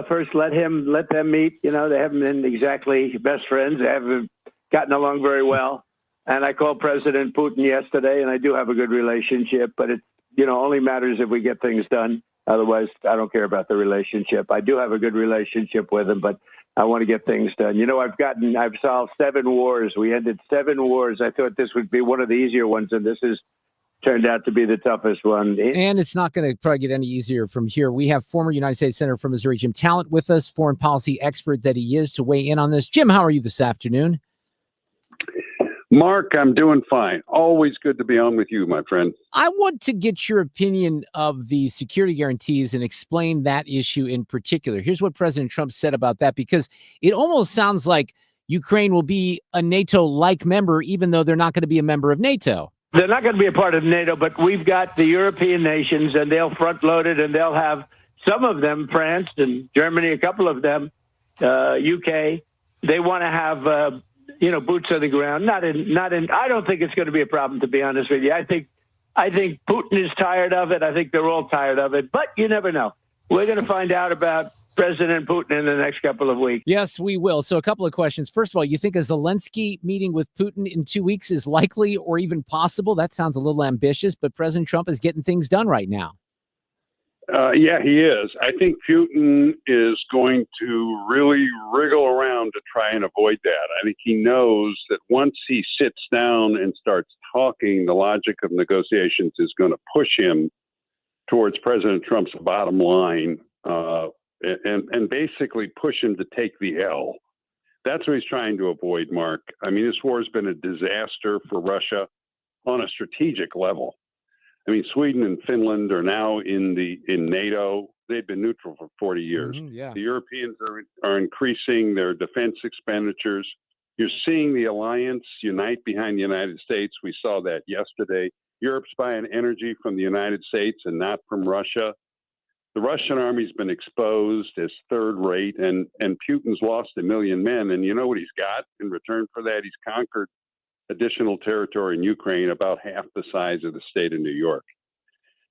first let them meet. You know, they haven't been exactly best friends. They haven't gotten along very well. And I called President Putin yesterday, and I do have a good relationship, but it, only matters if we get things done. Otherwise, I don't care about the relationship. I do have a good relationship with him, but I want to get things done. I've solved 7 wars. We ended 7 wars. I thought this would be one of the easier ones, and this has turned out to be the toughest one. And it's not going to probably get any easier from here. We have former United States Senator from Missouri, Jim Talent, with us, foreign policy expert that he is, to weigh in on this. Jim, how are you this afternoon? Mark, I'm doing fine. Always good to be on with you, my friend. I want to get your opinion of the security guarantees and explain that issue in particular. Here's what President Trump said about that, because it almost sounds like Ukraine will be a NATO-like member, even though they're not going to be a member of NATO. They're not going to be a part of NATO, but we've got the European nations, and they'll front-load it, and they'll have some of them, France and Germany, a couple of them, UK. They want to have boots on the ground. Not in. I don't think it's going to be a problem, to be honest with you. I think Putin is tired of it. I think they're all tired of it. But you never know. We're going to find out about President Putin in the next couple of weeks. Yes, we will. So a couple of questions. First of all, you think a Zelensky meeting with Putin in 2 weeks is likely or even possible? That sounds a little ambitious, but President Trump is getting things done right now. Yeah, he is. I think Putin is going to really wriggle around to try and avoid that. I think he knows that once he sits down and starts talking, the logic of negotiations is going to push him towards President Trump's bottom line and basically push him to take the L. That's what he's trying to avoid, Mark. I mean, this war has been a disaster for Russia on a strategic level. I mean, Sweden and Finland are now in NATO. They've been neutral for 40 years. The Europeans are increasing their defense expenditures. You're seeing the alliance unite behind the United States. We saw that yesterday. Europe's buying energy from the United States and not from Russia. The Russian army's been exposed as third rate, and Putin's lost 1 million men. And you know what he's got in return for that? He's conquered additional territory in Ukraine, about half the size of the state of New York.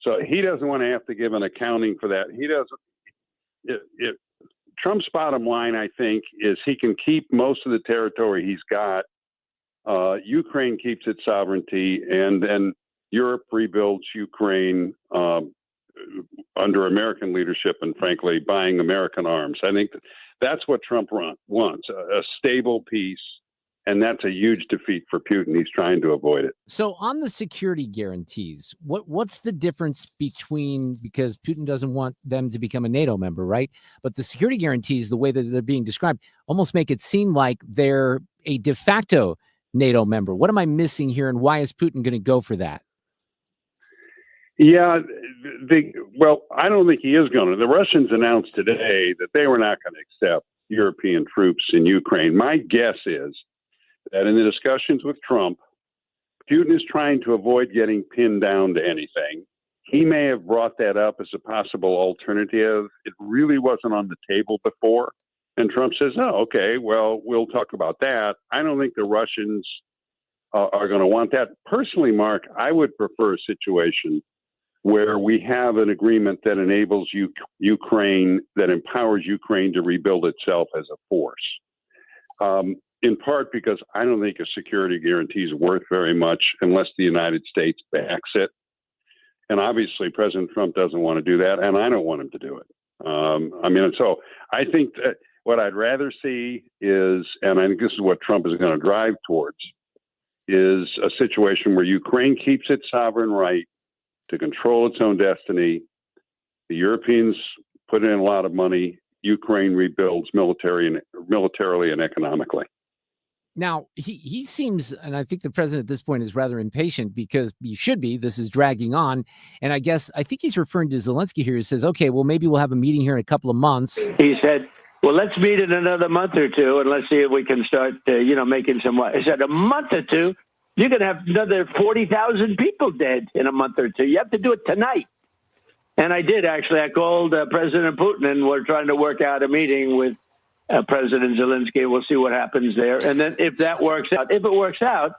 So he doesn't want to have to give an accounting for that. He doesn't. Trump's bottom line, I think, is he can keep most of the territory he's got. Ukraine keeps its sovereignty, and then Europe rebuilds Ukraine under American leadership and, frankly, buying American arms. I think that's what Trump wants, a stable peace. And that's a huge defeat for Putin. He's trying to avoid it. So on the security guarantees, what's the difference between, because Putin doesn't want them to become a NATO member, right? But the security guarantees, the way that they're being described, almost make it seem like they're a de facto NATO member. What am I missing here, and why is Putin going to go for that? Yeah, well, I don't think he is going to. The Russians announced today that they were not going to accept European troops in Ukraine. My guess is that in the discussions with Trump, Putin is trying to avoid getting pinned down to anything. He may have brought that up as a possible alternative. It really wasn't on the table before. And Trump says, oh, okay, well, we'll talk about that. I don't think the Russians are going to want that. Personally, Mark, I would prefer a situation where we have an agreement that enables Ukraine, that empowers Ukraine to rebuild itself as a force. In part because I don't think a security guarantee is worth very much unless the United States backs it. And obviously, President Trump doesn't want to do that, and I don't want him to do it. So I think that what I'd rather see is, and I think this is what Trump is going to drive towards, is a situation where Ukraine keeps its sovereign right to control its own destiny. The Europeans put in a lot of money. Ukraine rebuilds militarily and economically. Now, he seems, and I think the president at this point is rather impatient, because he should be. This is dragging on. And I think he's referring to Zelensky here. He says, okay, well, maybe we'll have a meeting here in a couple of months. He said, well, let's meet in another month or two, and let's see if we can start, making some. He said, a month or two, you're going to have another 40,000 people dead in a month or two. You have to do it tonight. And I did, actually. I called President Putin, and we're trying to work out a meeting with President Zelensky. We'll see what happens there. And then if it works out,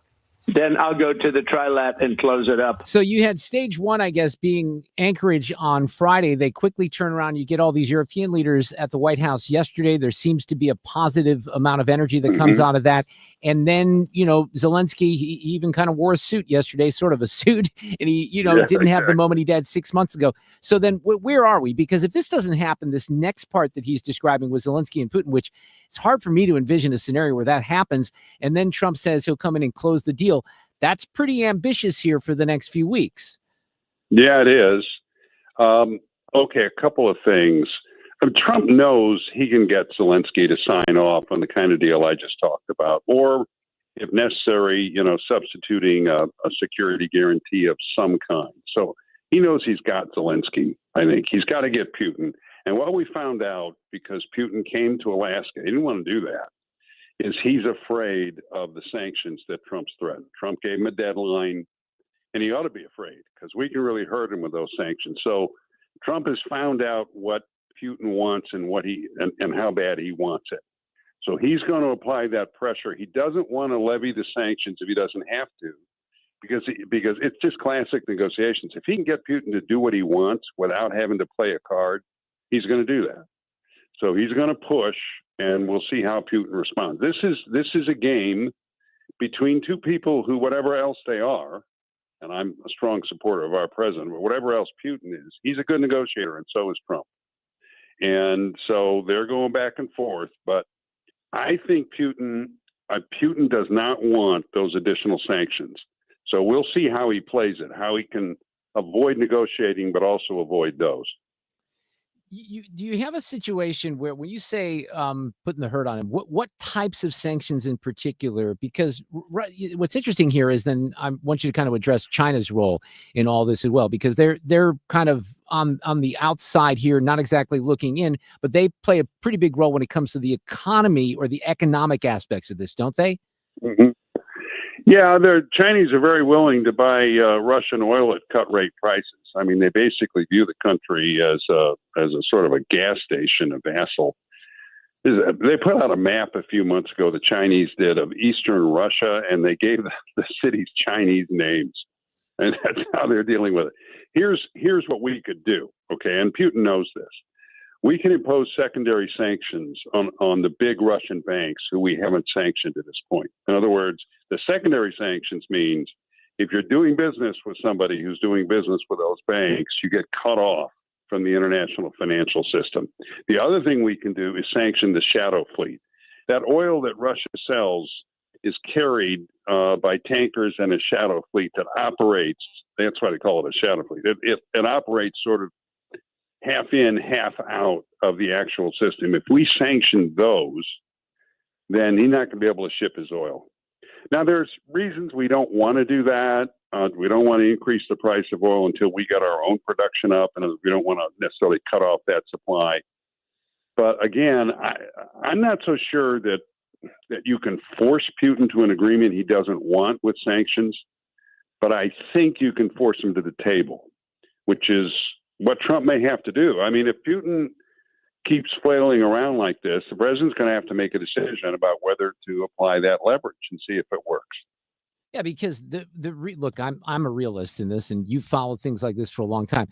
then I'll go to the trilat and close it up. So you had stage one, I guess, being Anchorage on Friday. They quickly turn around. You get all these European leaders at the White House yesterday. There seems to be a positive amount of energy that comes out of that. And then, Zelensky, he even kind of wore a suit yesterday, sort of a suit. And he, didn't have the moment he did 6 months ago. So then where are we? Because if this doesn't happen, this next part that he's describing with Zelensky and Putin, which it's hard for me to envision a scenario where that happens. And then Trump says he'll come in and close the deal. That's pretty ambitious here for the next few weeks. Yeah, it is. Okay, a couple of things. Trump knows he can get Zelensky to sign off on the kind of deal I just talked about, or if necessary, substituting a security guarantee of some kind. So he knows he's got Zelensky. I think he's got to get Putin. And what we found out, because Putin came to Alaska, he didn't want to do that, is he's afraid of the sanctions that Trump's threatened. Trump gave him a deadline, and he ought to be afraid, because we can really hurt him with those sanctions. So Trump has found out what Putin wants and and how bad he wants it. So he's going to apply that pressure. He doesn't want to levy the sanctions if he doesn't have to, because it's just classic negotiations. If he can get Putin to do what he wants without having to play a card, he's going to do that. So he's going to push, and we'll see how Putin responds. This is a game between two people who, whatever else they are, and I'm a strong supporter of our president, but whatever else Putin is, he's a good negotiator, and so is Trump. And so they're going back and forth. But I think Putin does not want those additional sanctions. So we'll see how he plays it, how he can avoid negotiating, but also avoid those. Do you have a situation where, when you say putting the hurt on him, what types of sanctions in particular? Because what's interesting here is, then I want you to kind of address China's role in all this as well, because they're kind of on the outside here, not exactly looking in, but they play a pretty big role when it comes to the economy or the economic aspects of this, don't they? Mm-hmm. Yeah, the Chinese are very willing to buy Russian oil at cut rate prices. I mean, they basically view the country as a sort of a gas station, a vassal. They put out a map a few months ago, the Chinese did, of Eastern Russia, and they gave the cities Chinese names. And that's how they're dealing with it. Here's what we could do, okay? And Putin knows this. We can impose secondary sanctions on the big Russian banks who we haven't sanctioned at this point. In other words, the secondary sanctions means if you're doing business with somebody who's doing business with those banks, you get cut off from the international financial system. The other thing we can do is sanction the shadow fleet. That oil that Russia sells is carried by tankers and a shadow fleet that operates. That's why they call it a shadow fleet. It operates sort of half in, half out of the actual system. If we sanction those, then he's not going to be able to ship his oil. Now, there's reasons we don't want to do that. We don't want to increase the price of oil until we get our own production up, and we don't want to necessarily cut off that supply. But again, I'm not so sure that you can force Putin to an agreement he doesn't want with sanctions, but I think you can force him to the table, which is what Trump may have to do. I mean, if Putin keeps flailing around like this, the president's going to have to make a decision about whether to apply that leverage and see if it works. Yeah, because look, I'm a realist in this, and you've followed things like this for a long time.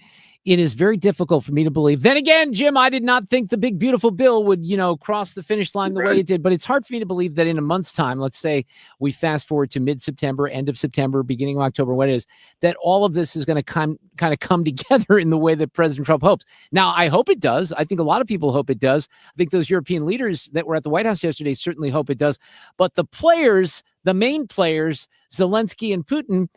It is very difficult for me to believe. Then again, Jim, I did not think the big, beautiful bill would, cross the finish line the way it did. But it's hard for me to believe that in a month's time, let's say we fast forward to mid-September, end of September, beginning of October, what it is, that all of this is going to kind of come together in the way that President Trump hopes. Now, I hope it does. I think a lot of people hope it does. I think those European leaders that were at the White House yesterday certainly hope it does. But the players, the main players, Zelensky and Putin,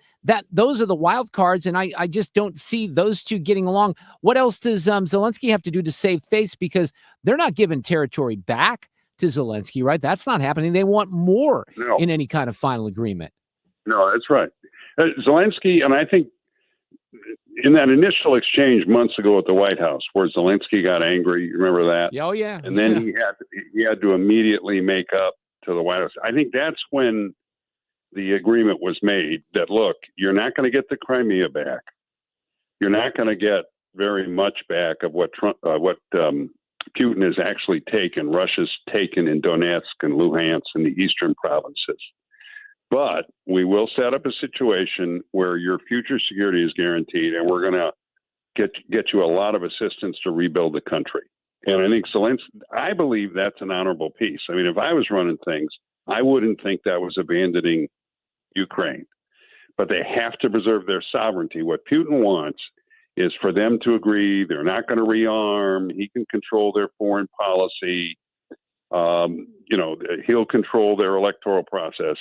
those are the wild cards, and I just don't see those two getting along. What else does Zelensky have to do to save face? Because they're not giving territory back to Zelensky, right? That's not happening. They want more in any kind of final agreement. No, that's right. Zelensky, and I think in that initial exchange months ago at the White House, where Zelensky got angry, you remember that? Oh, yeah. And then he had to immediately make up to the White House. I think that's when the agreement was made that, look, you're not going to get the Crimea back. You're not going to get very much back of what Putin has actually taken. Russia's taken in Donetsk and Luhansk and the eastern provinces. But we will set up a situation where your future security is guaranteed, and we're going to get you a lot of assistance to rebuild the country. And I think I believe that's an honorable peace. I mean, if I was running things, I wouldn't think that was abandoning Ukraine. But they have to preserve their sovereignty. What Putin wants is for them to agree they're not going to rearm. He can control their foreign policy. He'll control their electoral process.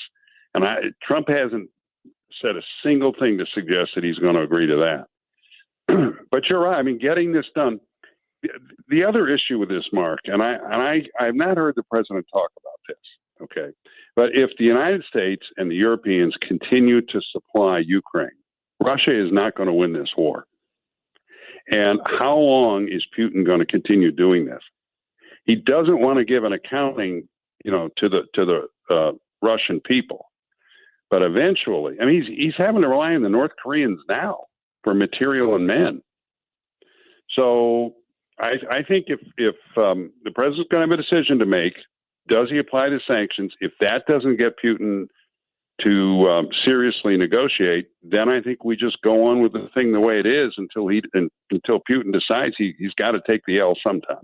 And Trump hasn't said a single thing to suggest that he's going to agree to that. But you're right. I mean, getting this done. The other issue with this, Mark, and I've not heard the president talk about this, okay? But if the United States and the Europeans continue to supply Ukraine, Russia is not going to win this war. And how long is Putin going to continue doing this? He doesn't want to give an accounting, to the Russian people. But eventually, I mean, he's having to rely on the North Koreans now for material and men. So I think if the president's going to have a decision to make, does he apply the sanctions? If that doesn't get Putin to seriously negotiate, then I think we just go on with the thing the way it is until Putin decides he's got to take the L sometime.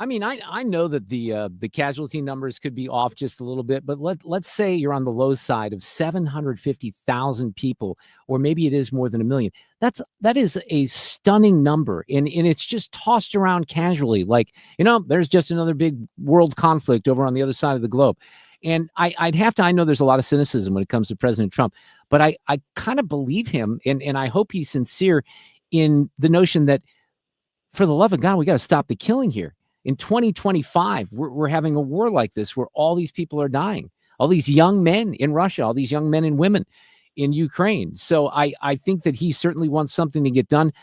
I mean, I know that the casualty numbers could be off just a little bit, but let's say you're on the low side of 750,000 people, or maybe it is more than 1 million. That is a stunning number, and it's just tossed around casually, like, there's just another big world conflict over on the other side of the globe. And I know there's a lot of cynicism when it comes to President Trump, but I kind of believe him, and I hope he's sincere in the notion that, for the love of God, we got to stop the killing here. In 2025, we're having a war like this where all these people are dying, all these young men in Russia, all these young men and women in Ukraine. So I think that he certainly wants something to get done.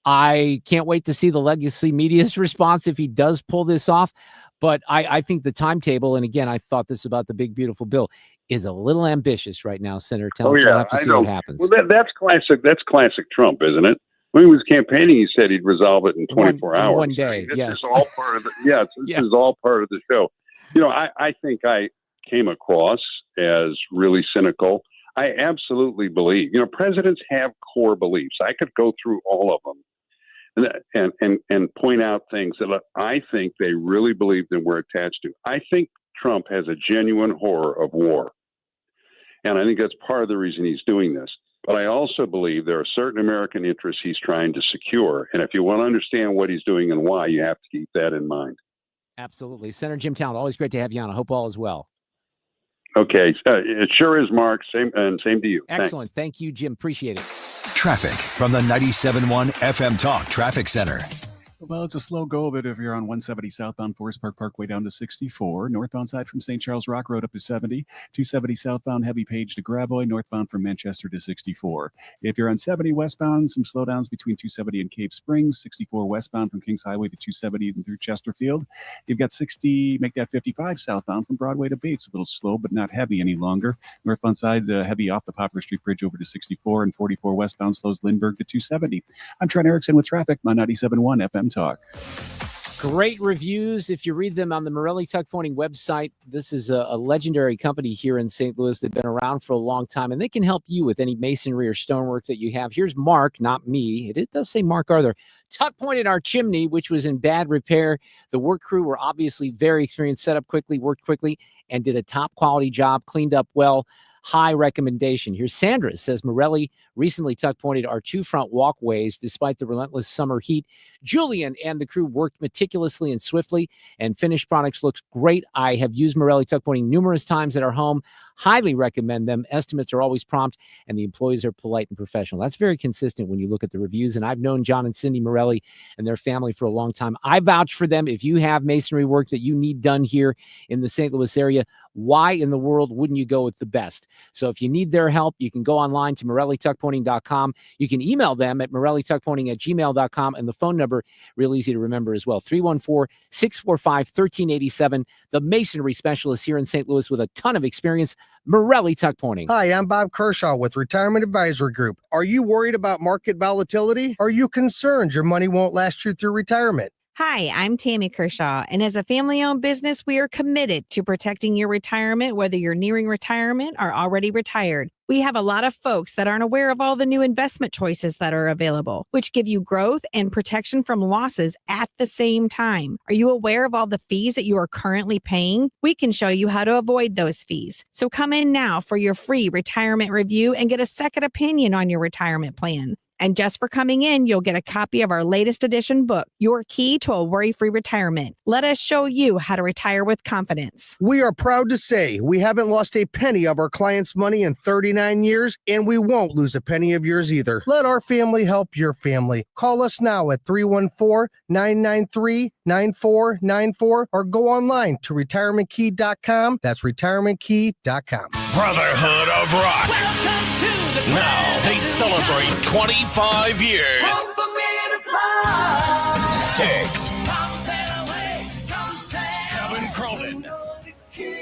I can't wait to see the legacy media's response if he does pull this off. But I think the timetable, and again, I thought this about the big, beautiful bill, is a little ambitious right now, Senator Tillman. So we'll have to see what happens. Well, that's classic. That's classic Trump, isn't it? When he was campaigning, he said he'd resolve it in 24 hours. One day, this yes. is all part of this is all part of the show. I think I came across as really cynical. I absolutely believe, presidents have core beliefs. I could go through all of them and point out things that I think they really believe that we're attached to. I think Trump has a genuine horror of war. And I think that's part of the reason he's doing this. But I also believe there are certain American interests he's trying to secure. And if you want to understand what he's doing and why, you have to keep that in mind. Absolutely. Senator Jim Talent, always great to have you on. I hope all is well. Okay. It sure is, Mark. Same to you. Excellent. Thank you, Jim. Appreciate it. Traffic from the 97.1 FM Talk Traffic Center. Well, it's a slow go of it if you're on 170 southbound Forest Park Parkway down to 64. Northbound side from St. Charles Rock Road up to 70. 270 southbound Heavy Page to Gravois. Northbound from Manchester to 64. If you're on 70 westbound, some slowdowns between 270 and Cave Springs. 64 westbound from Kings Highway to 270 and through Chesterfield. You've got 60, make that 55 southbound from Broadway to Bates. A little slow, but not heavy any longer. Northbound side heavy off the Poplar Street Bridge over to 64. And 44 westbound slows Lindbergh to 270. I'm Trent Erickson with traffic on 97.1 FM Talk. Great reviews. If you read them on the Morelli Tuck Pointing website, this is a legendary company here in St. Louis. They've been around for a long time, and they can help you with any masonry or stonework that you have. Here's Mark, not me. It does say Mark Arthur. Tuck pointed our chimney, which was in bad repair. The work crew were obviously very experienced, set up quickly, worked quickly, and did a top quality job, cleaned up well. High recommendation. Here's Sandra, says Morelli recently tuck pointed our 2 front walkways despite the relentless summer heat. Julian and the crew worked meticulously and swiftly, and finished products looks great. I have used Morelli tuck pointing numerous times at our home. Highly recommend them. Estimates are always prompt, and the employees are polite and professional. That's very consistent when you look at the reviews, and I've known John and Cindy Morelli and their family for a long time. I vouch for them. If you have masonry work that you need done here in the St. Louis area, why in the world wouldn't you go with the best? So if you need their help, you can go online to MorelliTuckPointing.com. You can email them at MorelliTuckPointing@gmail.com, and the phone number, real easy to remember as well, 314-645-1387. The masonry specialist here in St. Louis with a ton of experience, Morelli Tuck Pointing. Hi, I'm Bob Kershaw with Retirement Advisory Group. Are you worried about market volatility? Are you concerned your money won't last you through retirement? Hi, I'm Tammy Kershaw, and as a family-owned business, we are committed to protecting your retirement, whether you're nearing retirement or already retired. We have a lot of folks that aren't aware of all the new investment choices that are available, which give you growth and protection from losses at the same time. Are you aware of all the fees that you are currently paying? We can show you how to avoid those fees. So come in now for your free retirement review and get a second opinion on your retirement plan. And just for coming in, you'll get a copy of our latest edition book, Your Key to a Worry-Free Retirement. Let us show you how to retire with confidence. We are proud to say we haven't lost a penny of our clients' money in 39 years, and we won't lose a penny of yours either. Let our family help your family. Call us now at 314-993-9494 or go online to retirementkey.com. That's retirementkey.com. Brotherhood of Rock. Welcome to the now they celebrate 25 years. Sticks. Kevin Cronin,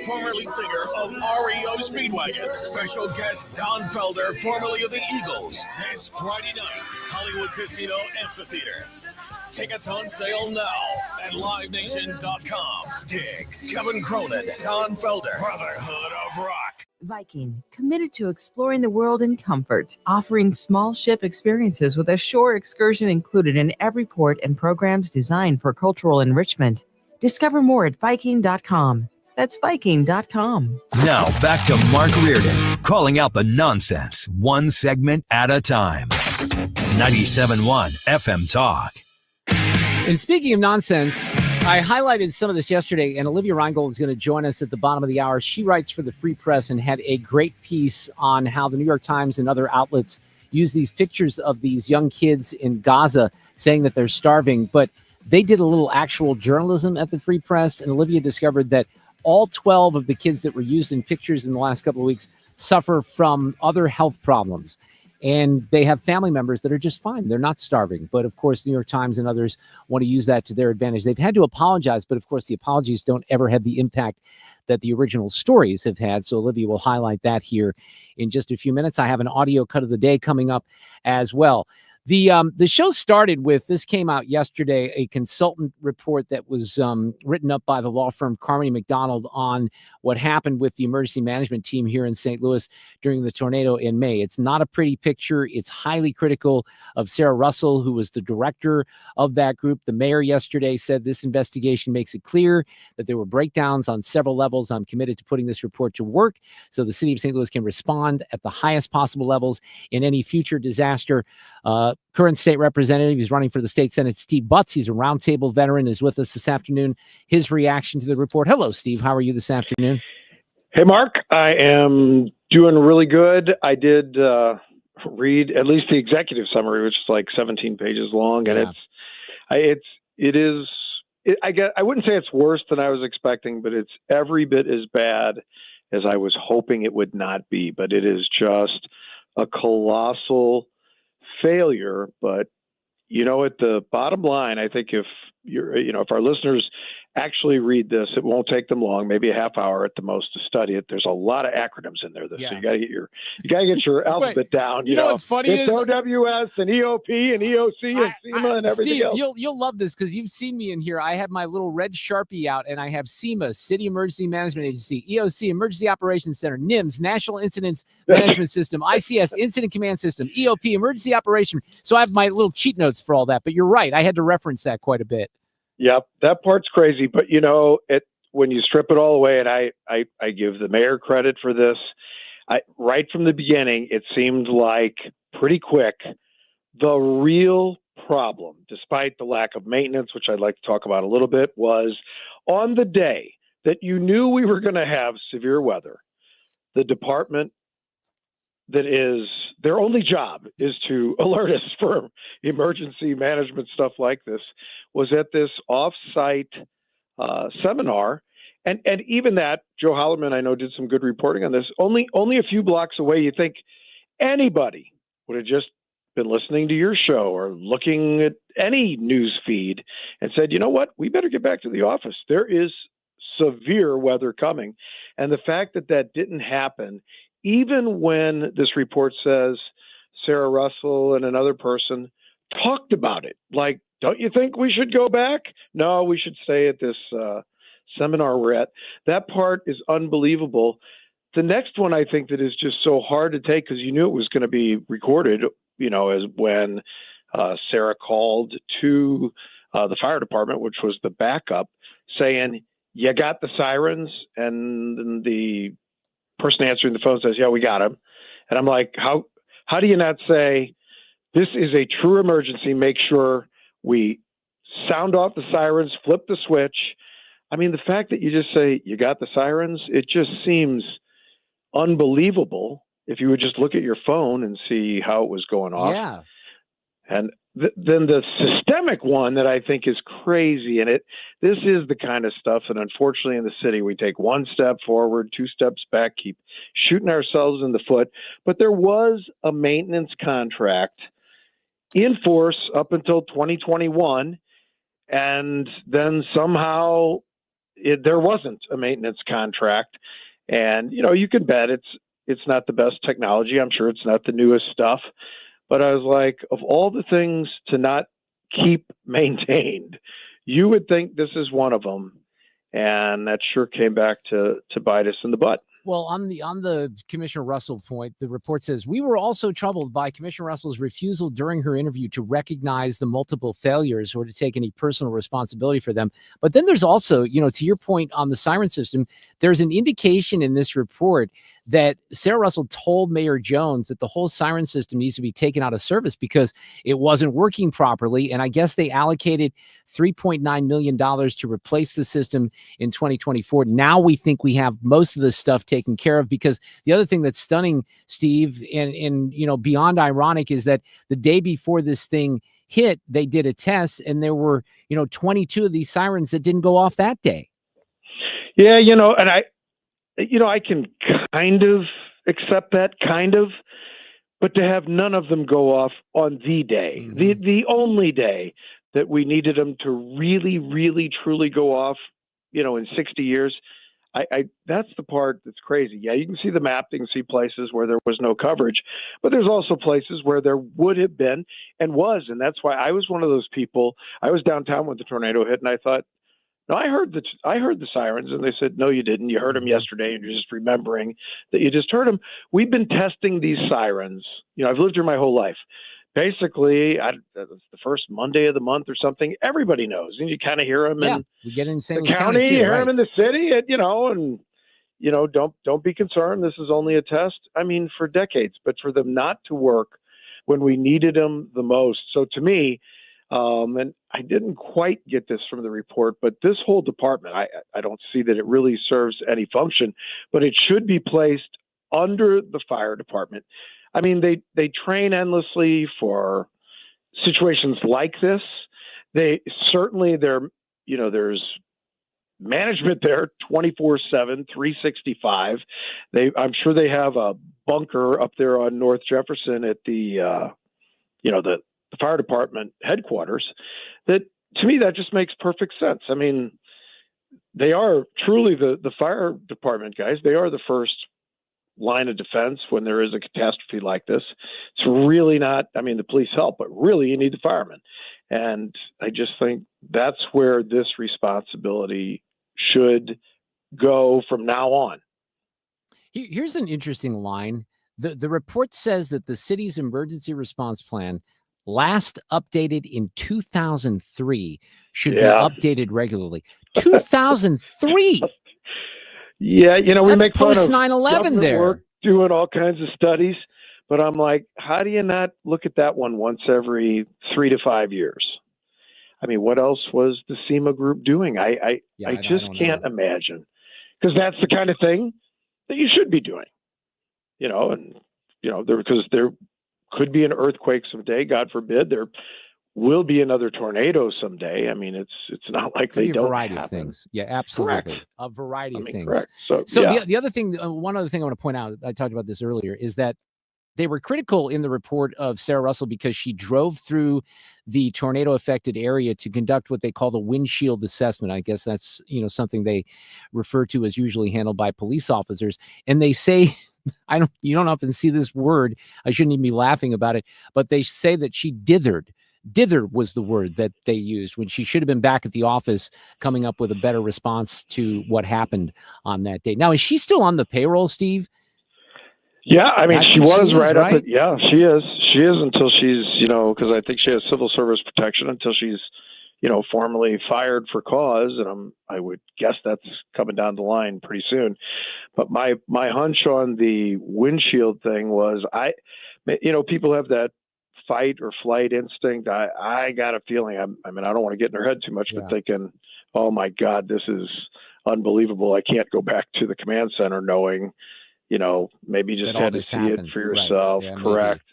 former lead singer of REO Speedwagon. Special guest Don Felder, formerly of the Eagles. This Friday night, Hollywood Casino Amphitheater. Tickets on sale now at LiveNation.com. Sticks. Kevin Cronin, Don Felder, Brotherhood of Rock. Viking, committed to exploring the world in comfort, offering small ship experiences with a shore excursion included in every port and programs designed for cultural enrichment. Discover more at Viking.com. That's Viking.com. Now back to Mark Reardon, calling out the nonsense, one segment at a time. 97.1 FM Talk. And speaking of nonsense, I highlighted some of this yesterday, and Olivia Reingold is going to join us at the bottom of the hour. She writes for the Free Press and had a great piece on how the New York Times and other outlets use these pictures of these young kids in Gaza saying that they're starving. But they did a little actual journalism at the Free Press, and Olivia discovered that all 12 of the kids that were used in pictures in the last couple of weeks suffer from other health problems. And they have family members that are just fine. They're not starving. But of course, the New York Times and others want to use that to their advantage. They've had to apologize, but of course, the apologies don't ever have the impact that the original stories have had. So Olivia will highlight that here in just a few minutes. I have an audio cut of the day coming up as well. The show started with, this came out yesterday, a consultant report that was written up by the law firm Carmody McDonald on what happened with the emergency management team here in St. Louis during the tornado in May. It's not a pretty picture. It's highly critical of Sarah Russell, who was the director of that group. The mayor yesterday said this investigation makes it clear that there were breakdowns on several levels. I'm committed to putting this report to work so the city of St. Louis can respond at the highest possible levels in any future disaster. Current state representative, he's running for the state Senate, Steve Butz. He's a roundtable veteran, is with us this afternoon. His reaction to the report. Hello, Steve. How are you this afternoon? Hey, Mark. I am doing really good. I did read at least the executive summary, which is like 17 pages long, and I wouldn't say it's worse than I was expecting, but it's every bit as bad as I was hoping it would not be. But it is just a colossal failure. But at the bottom line, I think if our listeners actually read this, it won't take them long, maybe a half hour at the most to study it. There's a lot of acronyms in there. So you got to get your alphabet down. You know what's funny it's is OWS and EOP and EOC and SEMA and everything Steve, else. You'll love this because you've seen me in here. I have my little red Sharpie out, and I have SEMA, City Emergency Management Agency, EOC, Emergency Operations Center, NIMS, National Incident Management System, ICS, Incident Command System, EOP, Emergency Operation. So I have my little cheat notes for all that. But you're right. I had to reference that quite a bit. Yep, that part's crazy. But when you strip it all away, and I give the mayor credit for this, right from the beginning, it seemed like pretty quick the real problem, despite the lack of maintenance, which I'd like to talk about a little bit, was on the day that you knew we were going to have severe weather, the department that is their only job is to alert us for emergency management stuff like this, was at this off-site seminar. And even that, Joe Hollerman, I know, did some good reporting on this. Only a few blocks away, you think anybody would have just been listening to your show or looking at any news feed and said, you know what, we better get back to the office. There is severe weather coming. And the fact that that didn't happen, even when this report says Sarah Russell and another person talked about it, like, don't you think we should go back? No, we should stay at this seminar we're at. That part is unbelievable. The next one I think that is just so hard to take, because you knew it was going to be recorded, as when Sarah called to the fire department, which was the backup, saying, you got the sirens? And the person answering the phone says, yeah, we got them. And I'm like, how do you not say, this is a true emergency, make sure we sound off the sirens, flip the switch? I mean, the fact that you just say, you got the sirens, it just seems unbelievable if you would just look at your phone and see how it was going off. Yeah. And then the systemic one that I think is crazy, and this is the kind of stuff, and unfortunately in the city, we take one step forward, two steps back, keep shooting ourselves in the foot. But there was a maintenance contract in force up until 2021, and then somehow there wasn't a maintenance contract. And, you can bet it's not the best technology. I'm sure it's not the newest stuff. But I was like, of all the things to not keep maintained, you would think this is one of them. And that sure came back to bite us in the butt. Well, on the Commissioner Russell point, the report says we were also troubled by Commissioner Russell's refusal during her interview to recognize the multiple failures or to take any personal responsibility for them. But then there's also, to your point on the siren system, there's an indication in this report that Sarah Russell told Mayor Jones that the whole siren system needs to be taken out of service because it wasn't working properly. And I guess they allocated $3.9 million to replace the system in 2024. Now we think we have most of this stuff taken care of, because the other thing that's stunning, Steve, and beyond ironic, is that the day before this thing hit, they did a test and there were 22 of these sirens that didn't go off that day. Yeah, and I can kind of accept that, but to have none of them go off on the day, the only day that we needed them to really, really, truly go off, in 60 years, that's the part that's crazy. Yeah, you can see the map, you can see places where there was no coverage, but there's also places where there would have been and was, and that's why I was one of those people. I was downtown when the tornado hit, and I thought, no, I heard the sirens, and they said, no, you didn't. You heard them yesterday, and you're just remembering that you just heard them. We've been testing these sirens. I've lived here my whole life. Basically, it's the first Monday of the month or something. Everybody knows, and you kind of hear them. Yeah, in we get in St. the Louis county, too, you hear right? them in the city, and don't be concerned. This is only a test. I mean, for decades, but for them not to work when we needed them the most. So to me. And I didn't quite get this from the report, but this whole department, I don't see that it really serves any function, but it should be placed under the fire department. I mean, they train endlessly for situations like this. There's management there 24/7, 365. I'm sure they have a bunker up there on North Jefferson at the fire department headquarters. That, to me, that just makes perfect sense. I mean, they are truly the fire department guys. They are the first line of defense when there is a catastrophe like this. It's really not, the police help, but really you need the firemen. And I just think that's where this responsibility should go from now on. Here's an interesting line. The report says that the city's emergency response plan, last updated in 2003, should be updated regularly. 2003. Yeah, we That's make fun of post 9/11 there. Work, doing all kinds of studies, but I'm like, how do you not look at that one once every 3 to 5 years? I mean, what else was the SEMA group doing? I just can't imagine, because that's the kind of thing that you should be doing, because there could be an earthquake someday, God forbid. There will be another tornado someday. I mean, it's not like they don't. A variety happen. of things. Yeah, absolutely. Correct. A variety of things. Correct. So yeah. the other thing, one other thing I want to point out, I talked about this earlier, is that they were critical in the report of Sarah Russell because she drove through the tornado affected area to conduct what they call the windshield assessment. I guess that's, something they refer to as usually handled by police officers. And they say, you don't often see this word. I shouldn't even be laughing about it, but they say that she dithered. Dither was the word that they used when she should have been back at the office coming up with a better response to what happened on that day. Now, is she still on the payroll, Steve? Yeah, she was right up. Right? Yeah, she is. She is until she's, because I think she has civil service protection until she's, formally fired for cause. And I would guess that's coming down the line pretty soon. But my hunch on the windshield thing was, people have that fight or flight instinct. I got a feeling, I don't want to get in her head too much, but thinking, oh my God, this is unbelievable. I can't go back to the command center knowing, maybe you just had to see it for yourself. Right. Yeah, correct.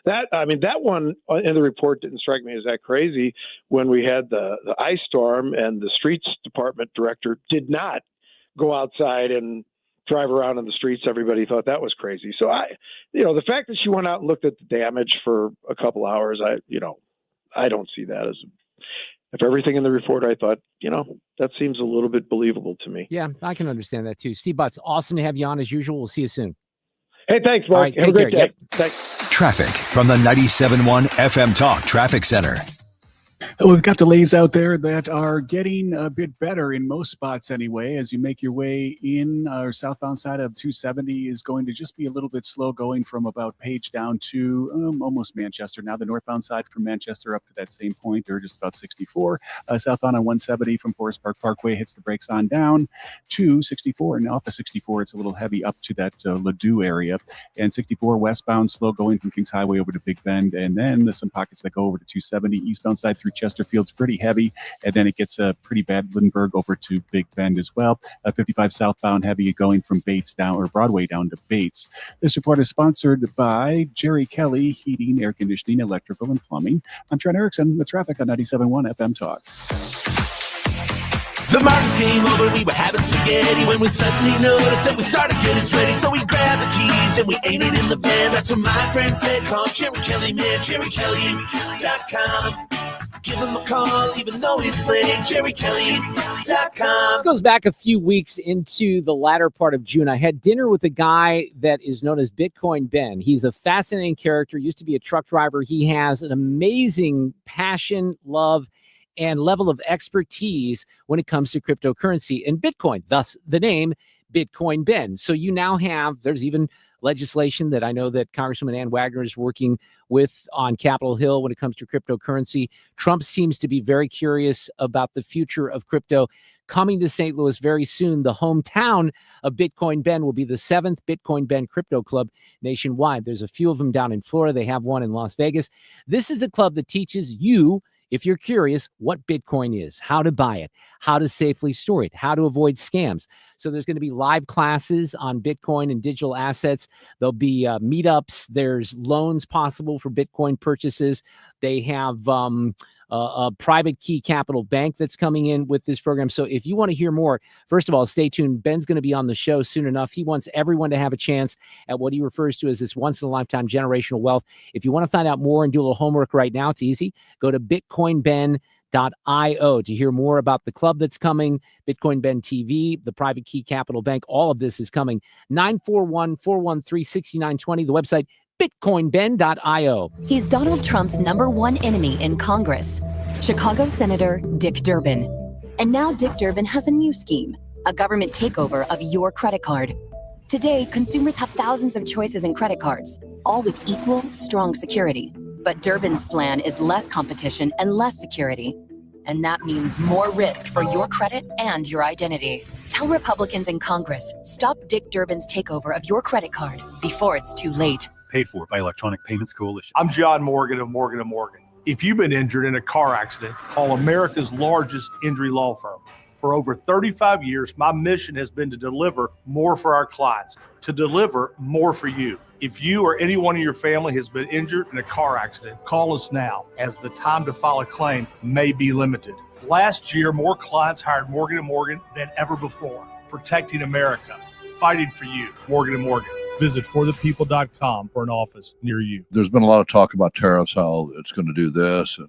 That one in the report didn't strike me as that crazy when we had the ice storm and the streets department director did not go outside and drive around on the streets. Everybody thought that was crazy. So the fact that she went out and looked at the damage for a couple hours, I don't see that as, if everything in the report, I thought, that seems a little bit believable to me. Yeah, I can understand that too. Steve Butz, awesome to have you on as usual. We'll see you soon. Hey, thanks, Mark. All right, have a great care. day. Thanks. Traffic from the 97.1 FM Talk Traffic Center. We've got delays out there that are getting a bit better in most spots anyway. As you make your way in, our southbound side of 270 is going to just be a little bit slow going from about Page down to almost Manchester. Now the northbound side from Manchester up to that same point, or just about 64. Southbound on 170 from Forest Park Parkway hits the brakes on down to 64. And off of 64, it's a little heavy up to that Ladue area. And 64 westbound slow going from Kings Highway over to Big Bend. And then there's some pockets that go over to 270 eastbound side through Chesterfield's pretty heavy, and then it gets pretty bad Lindbergh over to Big Bend as well. 55 southbound heavy going from Bates down, or Broadway down to Bates. This report is sponsored by Jerry Kelly Heating, Air Conditioning, Electrical, and Plumbing. I'm Trent Erickson with traffic on 97.1 FM Talk. The markets came over, we were having spaghetti when we suddenly noticed that we started getting sweaty. So we grabbed the keys and we ate it in the van. That's what my friend said, call Jerry Kelly, man, JerryKelly.com. Give him a call, even though it's late, JerryKelly.com. This goes back a few weeks into the latter part of June. I had dinner with a guy that is known as Bitcoin Ben. He's a fascinating character, used to be a truck driver. He has an amazing passion, love, and level of expertise when it comes to cryptocurrency and Bitcoin, thus the name Bitcoin Ben. So you now have, there's even legislation that I know that Congresswoman Ann Wagner is working with on Capitol Hill when it comes to cryptocurrency. Trump seems to be very curious about the future of crypto. Coming to St. Louis very soon, the hometown of Bitcoin Ben will be the 7th Bitcoin Ben Crypto Club nationwide. There's a few of them down in Florida. They have one in Las Vegas. This is a club that teaches you, if you're curious, what Bitcoin is, how to buy it, how to safely store it, how to avoid scams. So there's going to be live classes on Bitcoin and digital assets. There'll be meetups. There's loans possible for Bitcoin purchases. They have a private key capital bank that's coming in with this program. So if you want to hear more, first of all, stay tuned. Ben's going to be on the show soon enough. He wants everyone to have a chance at what he refers to as this once-in-a-lifetime generational wealth. If you want to find out more and do a little homework right now, it's easy. Go to bitcoinben.io to hear more about the club that's coming, Bitcoin Ben TV, the private key capital bank. All of this is coming. 941-413-6920, the website, bitcoinben.io. He's Donald Trump's #1 enemy in Congress, Chicago Senator Dick Durbin. And now Dick Durbin has a new scheme, a government takeover of your credit card. Today, consumers have thousands of choices in credit cards, all with equal, strong security. But Durbin's plan is less competition and less security. And that means more risk for your credit and your identity. Tell Republicans in Congress, stop Dick Durbin's takeover of your credit card before it's too late. Paid for by Electronic Payments Coalition. I'm John Morgan of Morgan & Morgan. If you've been injured in a car accident, call America's largest injury law firm. For over 35 years, my mission has been to deliver more for our clients, to deliver more for you. If you or anyone in your family has been injured in a car accident, call us now, as the time to file a claim may be limited. Last year, more clients hired Morgan & Morgan than ever before, protecting America, fighting for you. Morgan & Morgan. Visit forthepeople.com for an office near you. There's been a lot of talk about tariffs, how it's going to do this and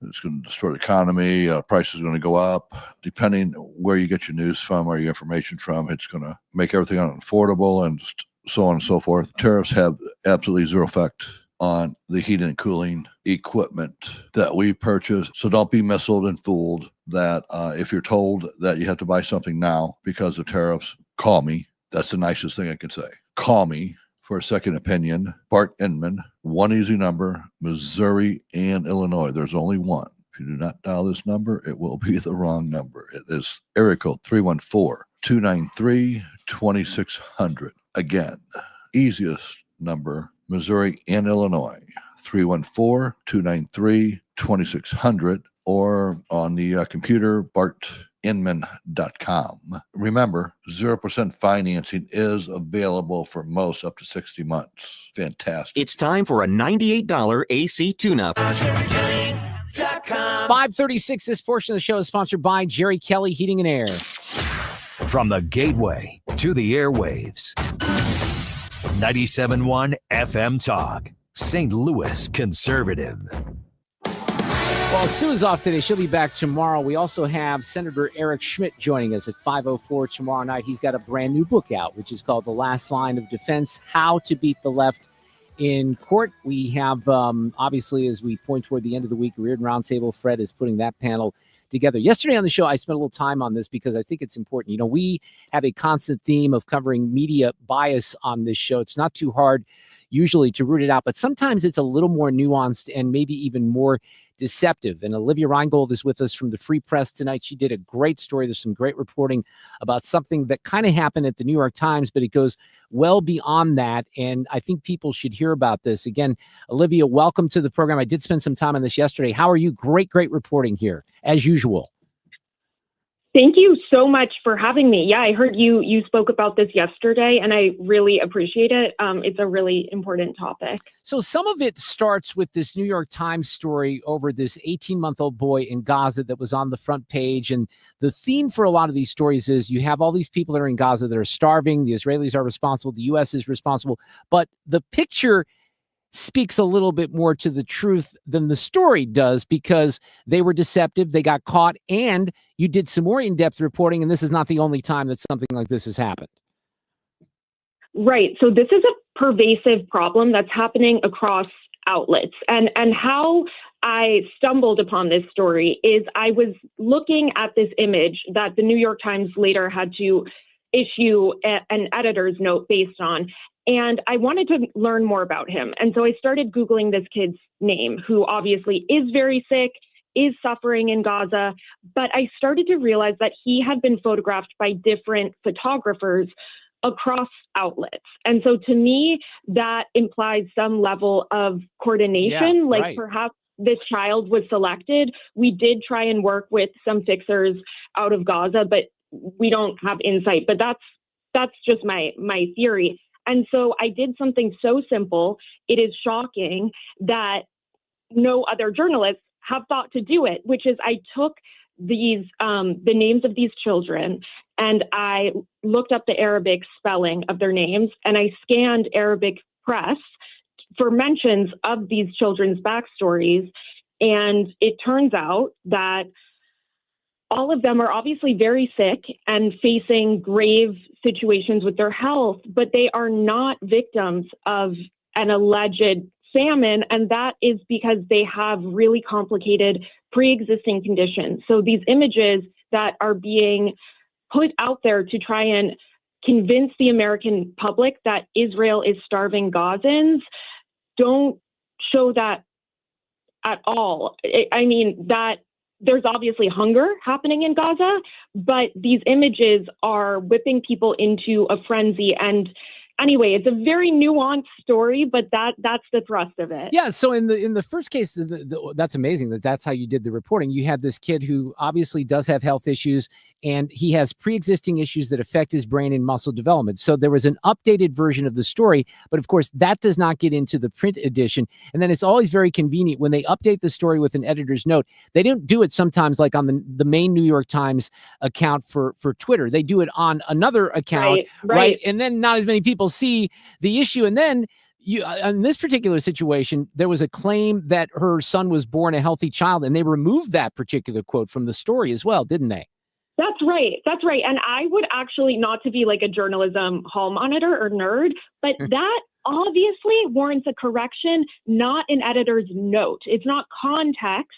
it's going to destroy the economy. Prices are going to go up. Depending where you get your news from or your information from, it's going to make everything unaffordable and so on and so forth. Tariffs have absolutely zero effect on the heating and cooling equipment that we purchase. So don't be misled and fooled that if you're told that you have to buy something now because of tariffs, call me. That's the nicest thing I can say. Call me for a second opinion. Bart Inman, one easy number, Missouri and Illinois. There's only one. If you do not dial this number, it will be the wrong number. It is area code 314-293-2600. Again, easiest number, Missouri and Illinois, 314-293-2600, or on the computer, bartinman.com. Remember, 0% financing is available for most up to 60 months. Fantastic. It's time for a $98 AC tune-up. 536. This portion of the show is sponsored by Jerry Kelly Heating and Air. From the gateway to the airwaves. 97.1 FM Talk. St. Louis Conservative. Well, Sue is off today. She'll be back tomorrow. We also have Senator Eric Schmidt joining us at 5:04 tomorrow night. He's got a brand new book out, which is called The Last Line of Defense, How to Beat the Left in court. We have, obviously, as we point toward the end of the week, Reardon Roundtable. Fred is putting that panel together. Yesterday on the show, I spent a little time on this because I think it's important. You know, we have a constant theme of covering media bias on this show. It's not too hard usually to root it out, but sometimes it's a little more nuanced and maybe even more deceptive. And Olivia Reingold is with us from the Free Press tonight. She did a great story. There's some great reporting about something that kind of happened at the New York Times, but it goes well beyond that. And I think people should hear about this. Again, Olivia, welcome to the program. I did spend some time on this yesterday. How are you? Great reporting here, as usual. Thank you so much for having me. Yeah, I heard you spoke about this yesterday, and I really appreciate it. It's a really important topic. So some of it starts with this New York Times story over this 18-month-old boy in Gaza that was on the front page. And the theme for a lot of these stories is you have all these people that are in Gaza that are starving. The Israelis are responsible. The U.S. is responsible. But the picture speaks a little bit more to the truth than the story does, because they were deceptive, they got caught, and you did some more in-depth reporting, and this is not the only time that something like this has happened. Right. So this is a pervasive problem that's happening across outlets. And how I stumbled upon this story is I was looking at this image that the New York Times later had to issue an editor's note based on. And I wanted to learn more about him. And so I started Googling this kid's name, who obviously is very sick, is suffering in Gaza. But I started to realize that he had been photographed by different photographers across outlets. And so to me, that implies some level of coordination, perhaps this child was selected. We did try and work with some fixers out of Gaza, but we don't have insight. But that's just my theory. And so I did something so simple. It is shocking that no other journalists have thought to do it, which is I took these the names of these children and I looked up the Arabic spelling of their names, and I scanned Arabic press for mentions of these children's backstories. And it turns out that all of them are obviously very sick and facing grave situations with their health, but they are not victims of an alleged famine. And that is because they have really complicated pre-existing conditions. So these images that are being put out there to try and convince the American public that Israel is starving Gazans don't show that at all. I mean, that there's obviously hunger happening in Gaza, but these images are whipping people into a frenzy. And anyway, it's a very nuanced story, but that's the thrust of it. Yeah. So in the first case, that's amazing that's how you did the reporting. You had this kid who obviously does have health issues, and he has pre-existing issues that affect his brain and muscle development. So there was an updated version of the story, but of course that does not get into the print edition. And then it's always very convenient when they update the story with an editor's note. They don't do it sometimes like on the main New York Times account for Twitter. They do it on another account, right? And then not as many people see the issue. And then in this particular situation, there was a claim that her son was born a healthy child, and they removed that particular quote from the story as well, didn't they? That's right. That's right. And I would actually, not to be like a journalism hall monitor or nerd, but that obviously warrants a correction, not an editor's note. It's not context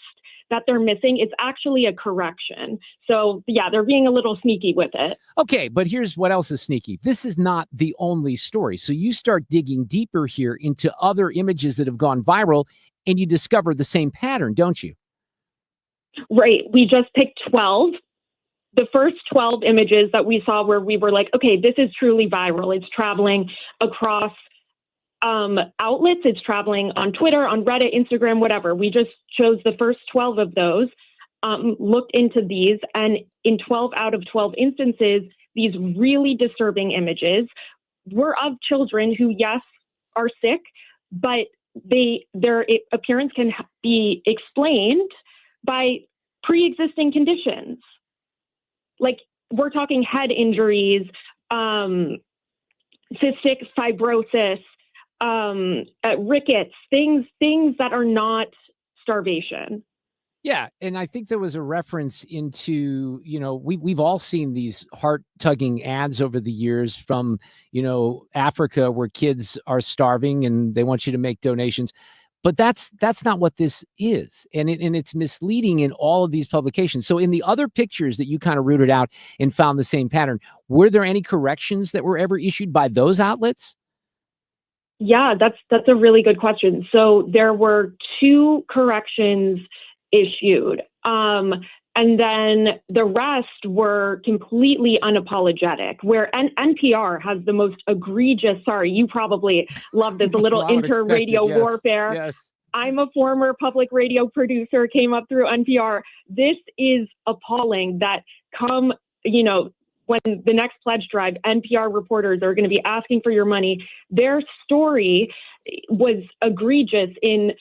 that they're missing. It's actually a correction. So yeah, they're being a little sneaky with it. Okay, but here's what else is sneaky. This is not the only story. So you start digging deeper here into other images that have gone viral, and you discover the same pattern, don't you? Right. We just picked 12. The first 12 images that we saw where we were like, okay, this is truly viral. It's traveling across outlets. It's traveling on Twitter, on Reddit, Instagram, whatever. We just chose the first 12 of those, looked into these, and in 12 out of 12 instances, these really disturbing images were of children who, yes, are sick, but their appearance can be explained by pre-existing conditions. Like, we're talking head injuries, cystic fibrosis, rickets, things that are not starvation. Yeah, and I think there was a reference into, we've all seen these heart-tugging ads over the years from, Africa where kids are starving and they want you to make donations. But that's not what this is. And it's misleading in all of these publications. So in the other pictures that you kind of rooted out and found the same pattern, were there any corrections that were ever issued by those outlets? Yeah, that's a really good question. So there were 2 corrections issued. And then the rest were completely unapologetic, where NPR has the most egregious, sorry, you probably love this, a little inter-radio warfare. Yes. I'm a former public radio producer, came up through NPR. This is appalling that when the next pledge drive, NPR reporters are going to be asking for your money. Their story was egregious in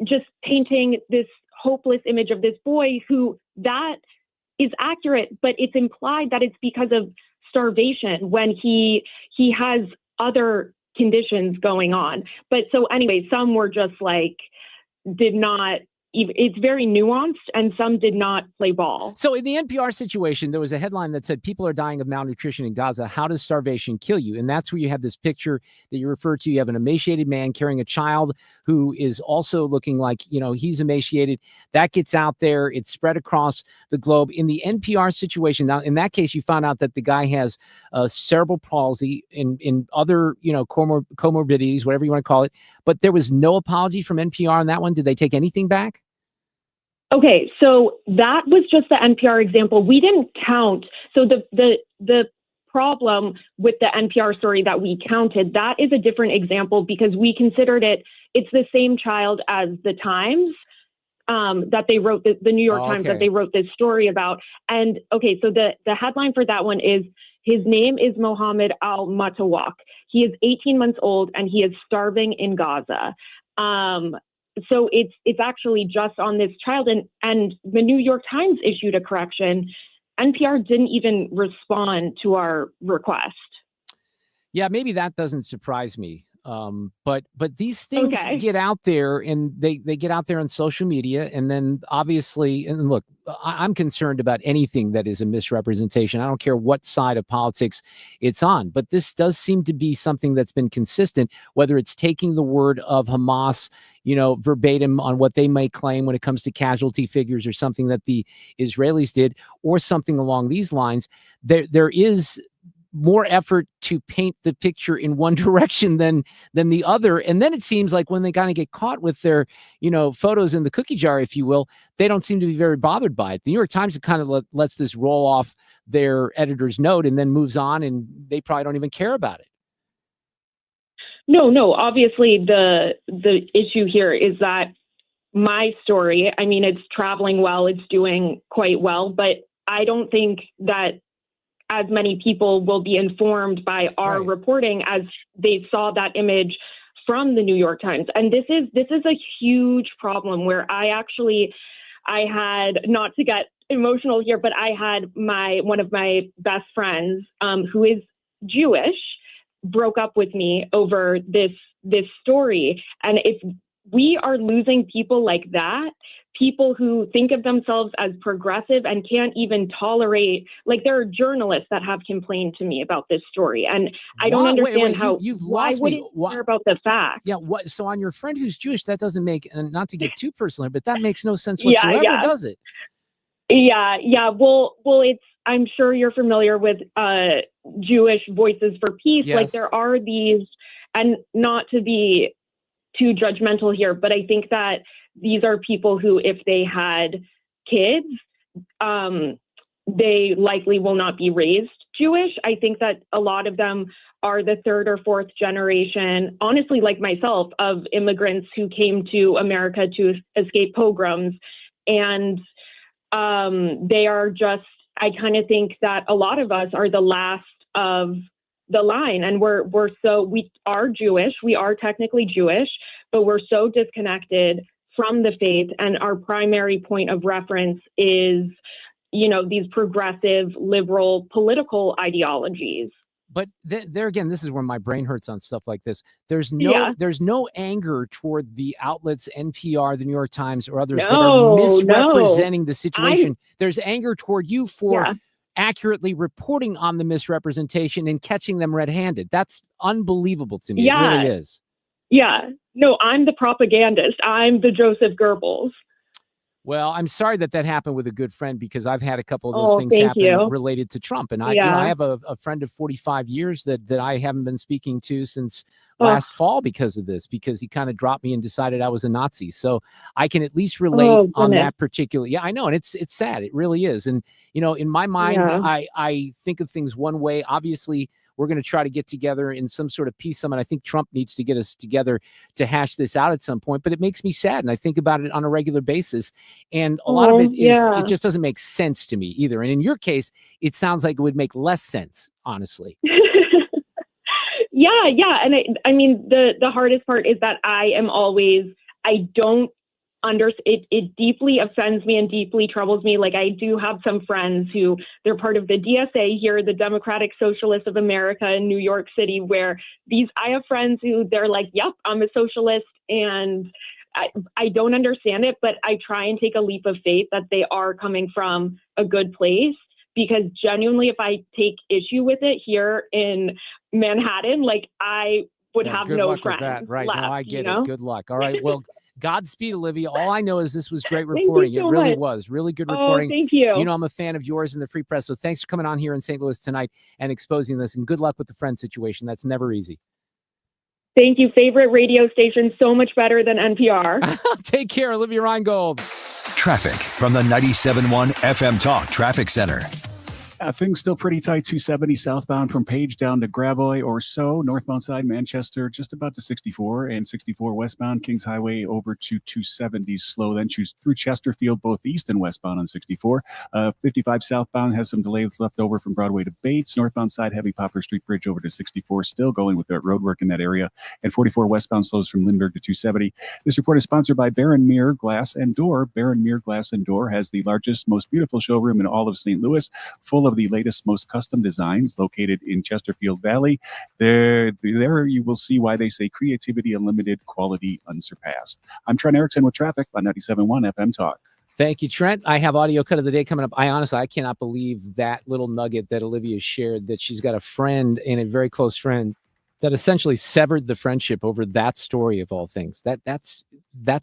just painting this hopeless image of this boy who that is accurate, but it's implied that it's because of starvation when he has other conditions going on. But so anyway, some were just like, it's very nuanced, and some did not play ball. So in the NPR situation, there was a headline that said, people are dying of malnutrition in Gaza. How does starvation kill you? And that's where you have this picture that you refer to. You have an emaciated man carrying a child who is also looking like, he's emaciated. That gets out there. It's spread across the globe. In the NPR situation, now, in that case, you found out that the guy has cerebral palsy in other, comorbidities, whatever you want to call it. But there was no apology from NPR on that one. Did they take anything back? Okay, so that was just the NPR example. We didn't count. So the problem with the NPR story that we counted, that is a different example because we considered it's the same child as the Times that they wrote, the New York Times that they wrote this story about. And okay, so the headline for that one is, his name is Mohammed Al-Matawak. He is 18 months old and he is starving in Gaza. So it's actually just on this child, and the New York Times issued a correction. NPR didn't even respond to our request. Yeah, maybe that doesn't surprise me. But these things get out there, and they get out there on social media, and then obviously, and look, I'm concerned about anything that is a misrepresentation. I don't care what side of politics it's on, but this does seem to be something that's been consistent, whether it's taking the word of Hamas, verbatim on what they may claim when it comes to casualty figures or something that the Israelis did, or something along these lines. There is more effort to paint the picture in one direction than the other. And then it seems like when they kind of get caught with their, photos in the cookie jar, if you will, they don't seem to be very bothered by it. The New York Times kind of lets this roll off their editor's note and then moves on, and they probably don't even care about it. No, obviously the issue here is that my story, I mean, it's traveling well, it's doing quite well, but I don't think that as many people will be informed by our reporting as they saw that image from the New York Times. And this is a huge problem where I had, not to get emotional here, but I had one of my best friends who is Jewish broke up with me over this story. And we are losing people like that, people who think of themselves as progressive and can't even tolerate, like there are journalists that have complained to me about this story. And I don't understand how you've why lost would me. it care about the facts? Yeah. So on your friend who's Jewish, that doesn't make, and not to get too personal, but that makes no sense whatsoever, does it? Yeah. Well, I'm sure you're familiar with Jewish Voices for Peace. Yes. Like there are these, and not to be too judgmental here, but I think that these are people who, if they had kids, they likely will not be raised Jewish. I think that a lot of them are the 3rd or 4th generation, honestly, like myself, of immigrants who came to America to escape pogroms. And they are just, I kind of think that a lot of us are the last of the line, and we are Jewish, we are technically Jewish, but we're so disconnected from the faith, and our primary point of reference is, these progressive, liberal political ideologies. But there again, this is where my brain hurts on stuff like this. There's no anger toward the outlets, NPR, the New York Times, or others that are misrepresenting the situation. There's anger toward you for accurately reporting on the misrepresentation and catching them red-handed. That's unbelievable to me. It really is. Yeah. No, I'm the propagandist. I'm the Joseph Goebbels. Well, I'm sorry that happened with a good friend, because I've had a couple of those things happen related to Trump. And I have a friend of 45 years that I haven't been speaking to since last fall because of this, because he kind of dropped me and decided I was a Nazi. So I can at least relate on that particular. Yeah, I know. And it's sad. It really is. And, in my mind, I think of things one way. Obviously, we're going to try to get together in some sort of peace summit. I think Trump needs to get us together to hash this out at some point, but it makes me sad. And I think about it on a regular basis. And a lot of it is, it just doesn't make sense to me either. And in your case, it sounds like it would make less sense, honestly. Yeah. And I mean, the hardest part is that I don't understand. It deeply offends me and deeply troubles me. Like, I do have some friends who they're part of the DSA here, the Democratic Socialists of America in New York City, where I have friends who they're like, yep, I'm a socialist, and I don't understand it, but I try and take a leap of faith that they are coming from a good place, because genuinely, if I take issue with it here in Manhattan, like, I would have no friends right? left, No, I get it. Good luck. All right. Well, Godspeed, Olivia. All I know is this was great reporting. It really was really good reporting. Thank you. I'm a fan of yours in the Free Press. So thanks for coming on here in St. Louis tonight and exposing this. And good luck with the friend situation. That's never easy. Thank you. Favorite radio station, so much better than NPR. Take care, Olivia Reingold. Traffic from the 97.1 FM Talk Traffic Center. Things still pretty tight. 270 southbound from Page down to Gravois or so. Northbound side, Manchester, just about to 64. And 64 westbound, Kings Highway over to 270. Slow, then choose through Chesterfield, both east and westbound on 64. 55 southbound has some delays left over from Broadway to Bates. Northbound side, heavy Poplar Street Bridge over to 64. Still going with that road work in that area. And 44 westbound slows from Lindbergh to 270. This report is sponsored by Baron Mirror Glass and Door. Baron Mirror Glass and Door has the largest, most beautiful showroom in all of St. Louis, full of the latest, most custom designs, located in Chesterfield Valley. There you will see why they say creativity unlimited, quality unsurpassed. I'm Trent Erickson with traffic on 97.1 FM Talk. Thank you, Trent. I have audio cut of the day coming up. I cannot believe that little nugget that Olivia shared, that she's got a friend and a very close friend that essentially severed the friendship over that story of all things. That's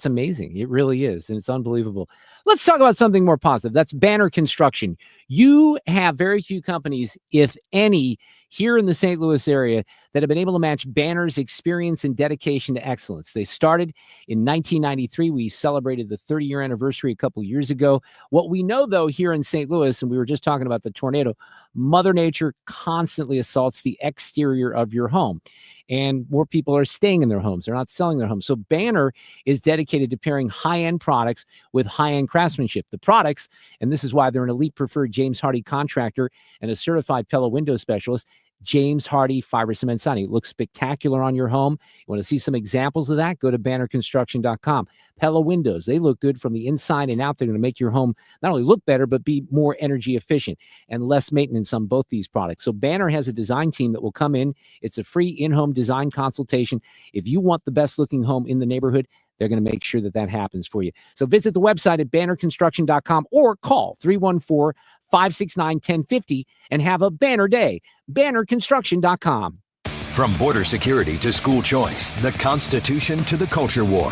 amazing. It really is. And it's unbelievable. Let's talk about something more positive. That's Banner Construction. You have very few companies, if any, here in the St. Louis area that have been able to match Banner's experience and dedication to excellence. They started in 1993. We celebrated the 30-year anniversary a couple years ago. What we know, though, here in St. Louis, and we were just talking about the tornado, Mother Nature constantly assaults the exterior of your home. And more people are staying in their homes. They're not selling their homes. So Banner is dedicated to pairing high-end products with high-end craftsmanship. The products, and this is why they're an elite preferred James Hardie contractor and a certified Pella window specialist, James Hardie Fiber Cement Siding. It looks spectacular on your home. You want to see some examples of that? Go to bannerconstruction.com. Pella windows, they look good from the inside and out. They're going to make your home not only look better, but be more energy efficient and less maintenance on both these products. So Banner has a design team that will come in. It's a free in-home design consultation. If you want the best looking home in the neighborhood, they're going to make sure that happens for you. So visit the website at bannerconstruction.com or call 314-569-1050 and have a banner day. Bannerconstruction.com. From border security to school choice, the Constitution to the culture war.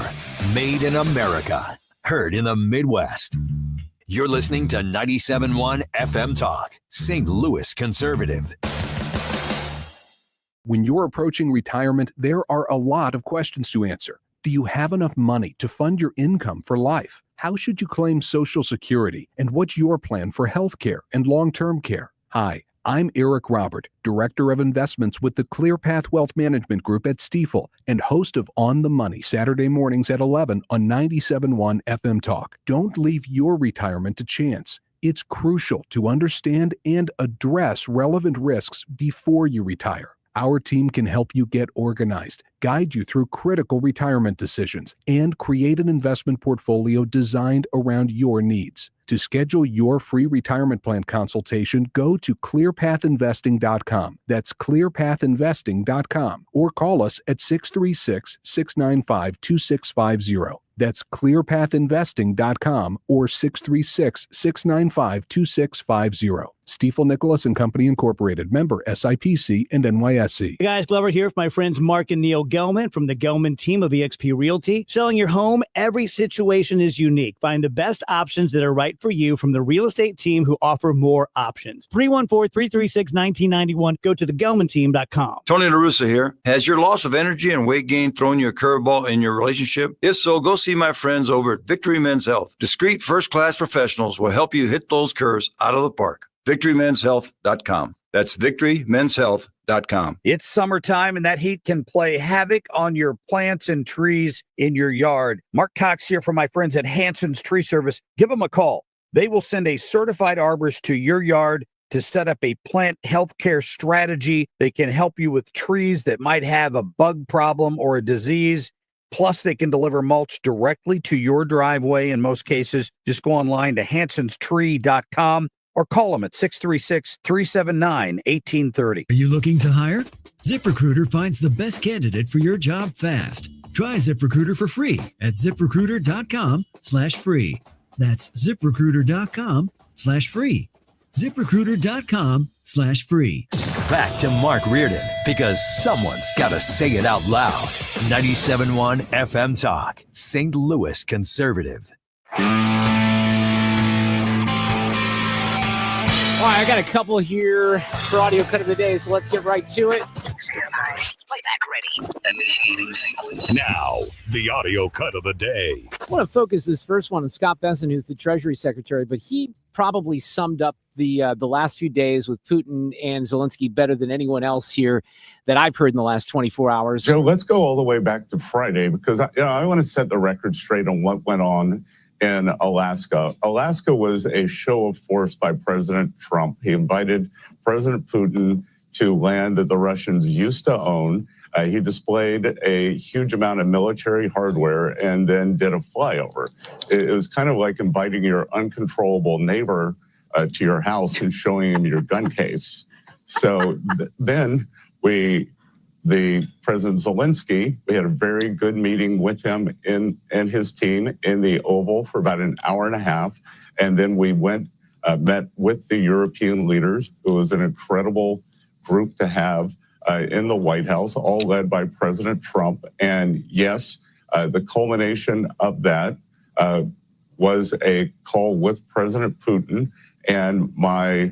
Made in America. Heard in the Midwest. You're listening to 97.1 FM Talk, St. Louis Conservative. When you're approaching retirement, there are a lot of questions to answer. Do you have enough money to fund your income for life? How should you claim Social Security? And what's your plan for health care and long-term care? Hi, I'm Eric Robert, Director of Investments with the ClearPath Wealth Management Group at Stifel and host of On the Money Saturday mornings at 11 on 97.1 FM Talk. Don't leave your retirement to chance. It's crucial to understand and address relevant risks before you retire. Our team can help you get organized, guide you through critical retirement decisions, and create an investment portfolio designed around your needs. To schedule your free retirement plan consultation, go to clearpathinvesting.com. That's clearpathinvesting.com, or call us at 636-695-2650. That's clearpathinvesting.com or 636-695-2650. Stiefel Nicholas and Company Incorporated, member SIPC and NYSE. Hey guys, Glover here with my friends Mark and Neil Gelman from the Gelman team of eXp Realty. Selling your home, every situation is unique. Find the best options that are right for you from the real estate team who offer more options. 314-336-1991. Go to thegelmanteam.com. Tony La Russa here. Has your loss of energy and weight gain thrown you a curveball in your relationship? If so, go see my friends over at Victory Men's Health. Discreet first-class professionals will help you hit those curves out of the park. VictoryMen'sHealth.com. That's VictoryMen'sHealth.com. It's summertime, and that heat can play havoc on your plants and trees in your yard. Mark Cox here from my friends at Hanson's Tree Service. Give them a call. They will send a certified arborist to your yard to set up a plant healthcare strategy. They can help you with trees that might have a bug problem or a disease. Plus, they can deliver mulch directly to your driveway in most cases. Just go online to hansonstree.com. or call them at 636-379-1830. Are you looking to hire? ZipRecruiter finds the best candidate for your job fast. Try ZipRecruiter for free at ZipRecruiter.com/free. That's ZipRecruiter.com/free. ZipRecruiter.com/free. Back to Mark Reardon, because someone's got to say it out loud. 97.1 FM Talk, St. Louis Conservative. All right, I got a couple here for audio cut of the day, so let's get right to it. Playback ready. Now, the audio cut of the day. I want to focus this first one on Scott Bessent, who's the Treasury Secretary, but he probably summed up the last few days with Putin and Zelensky better than anyone else here that I've heard in the last 24 hours. Joe, let's go all the way back to Friday, because I want to set the record straight on what went on in Alaska. Alaska was a show of force by President Trump. He invited President Putin to land that the Russians used to own. He displayed a huge amount of military hardware and then did a flyover. It was kind of like inviting your uncontrollable neighbor to your house and showing him your gun case. So then the President Zelensky, we had a very good meeting with him and his team in the Oval for about an hour and a half. And then we met with the European leaders. It was an incredible group to have in the White House, all led by President Trump. And yes, the culmination of that was a call with President Putin. And my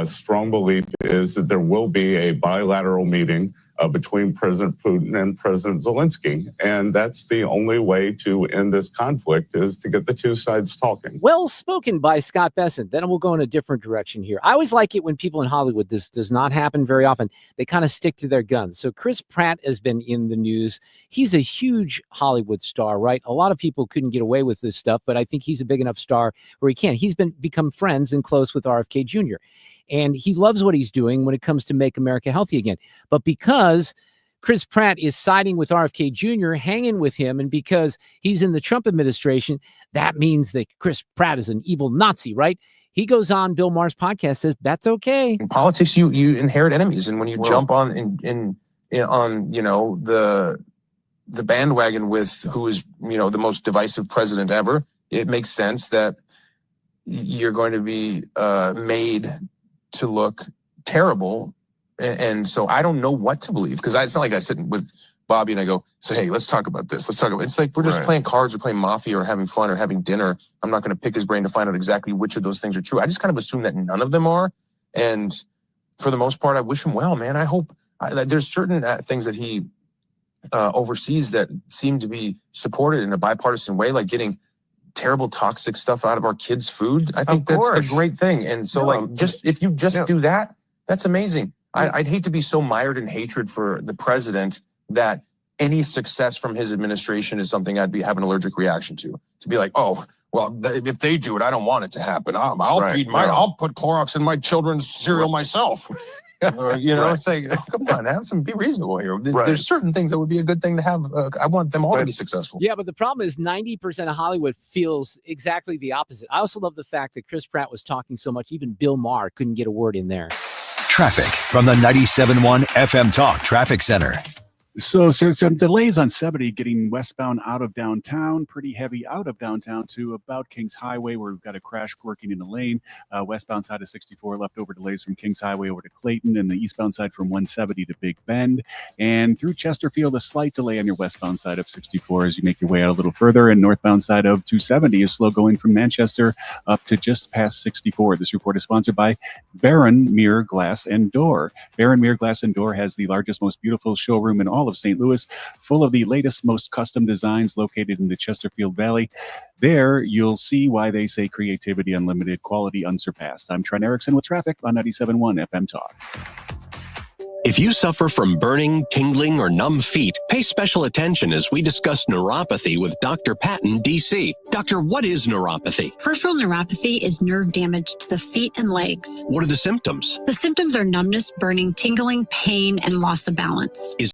strong belief is that there will be a bilateral meeting between President Putin and President Zelensky. And that's the only way to end this conflict, is to get the two sides talking. Well spoken by Scott Bessent. Then we'll go in a different direction here. I always like it when people in Hollywood, this does not happen very often, they kind of stick to their guns. So Chris Pratt has been in the news. He's a huge Hollywood star, right? A lot of people couldn't get away with this stuff, but I think he's a big enough star where he can. He's become friends and close with RFK Jr. And he loves what he's doing when it comes to make America healthy again. But because Chris Pratt is siding with RFK Jr., hanging with him, and because he's in the Trump administration, that means that Chris Pratt is an evil Nazi, right? He goes on Bill Maher's podcast, says that's okay. In politics, you inherit enemies, and when you jump on on the bandwagon with who is the most divisive president ever, it makes sense that you're going to be made to look terrible. And so I don't know what to believe, because it's not like I sit with Bobby and I go, so, hey, let's talk about this. Let's talk about it. It's like we're just playing cards or playing Mafia or having fun or having dinner. I'm not going to pick his brain to find out exactly which of those things are true. I just kind of assume that none of them are. And for the most part, I wish him well, man. I hope there's certain things that he oversees that seem to be supported in a bipartisan way, like getting terrible toxic stuff out of our kids' food. I think that's a great thing. And so if you do that, that's amazing. I'd hate to be so mired in hatred for the president that any success from his administration is something I'd have an allergic reaction to be like, oh, well, if they do it, I don't want it to happen. I'll put Clorox in my children's cereal myself. Or, it's like, come on, be reasonable here. There's certain things that would be a good thing to have. I want them all to be successful. Yeah, but the problem is 90% of Hollywood feels exactly the opposite. I also love the fact that Chris Pratt was talking so much, even Bill Maher couldn't get a word in there. Traffic from the 97.1 FM Talk Traffic Center. So some delays on 70 getting westbound out of downtown, pretty heavy out of downtown to about Kings Highway, where we've got a crash working in the lane. Westbound side of 64, leftover delays from Kings Highway over to Clayton, and the eastbound side from 170 to Big Bend. And through Chesterfield, a slight delay on your westbound side of 64 as you make your way out a little further. And northbound side of 270 is slow going from Manchester up to just past 64. This report is sponsored by Barron Mirror Glass and Door. Barron Mirror Glass and Door has the largest, most beautiful showroom in all of St. Louis, full of the latest, most custom designs located in the Chesterfield Valley. There, you'll see why they say creativity unlimited, quality unsurpassed. I'm Trent Erickson with traffic on 97.1 FM Talk. If you suffer from burning, tingling, or numb feet, pay special attention as we discuss neuropathy with Dr. Patton, D.C. Doctor, what is neuropathy? Peripheral neuropathy is nerve damage to the feet and legs. What are the symptoms? The symptoms are numbness, burning, tingling, pain, and loss of balance. Is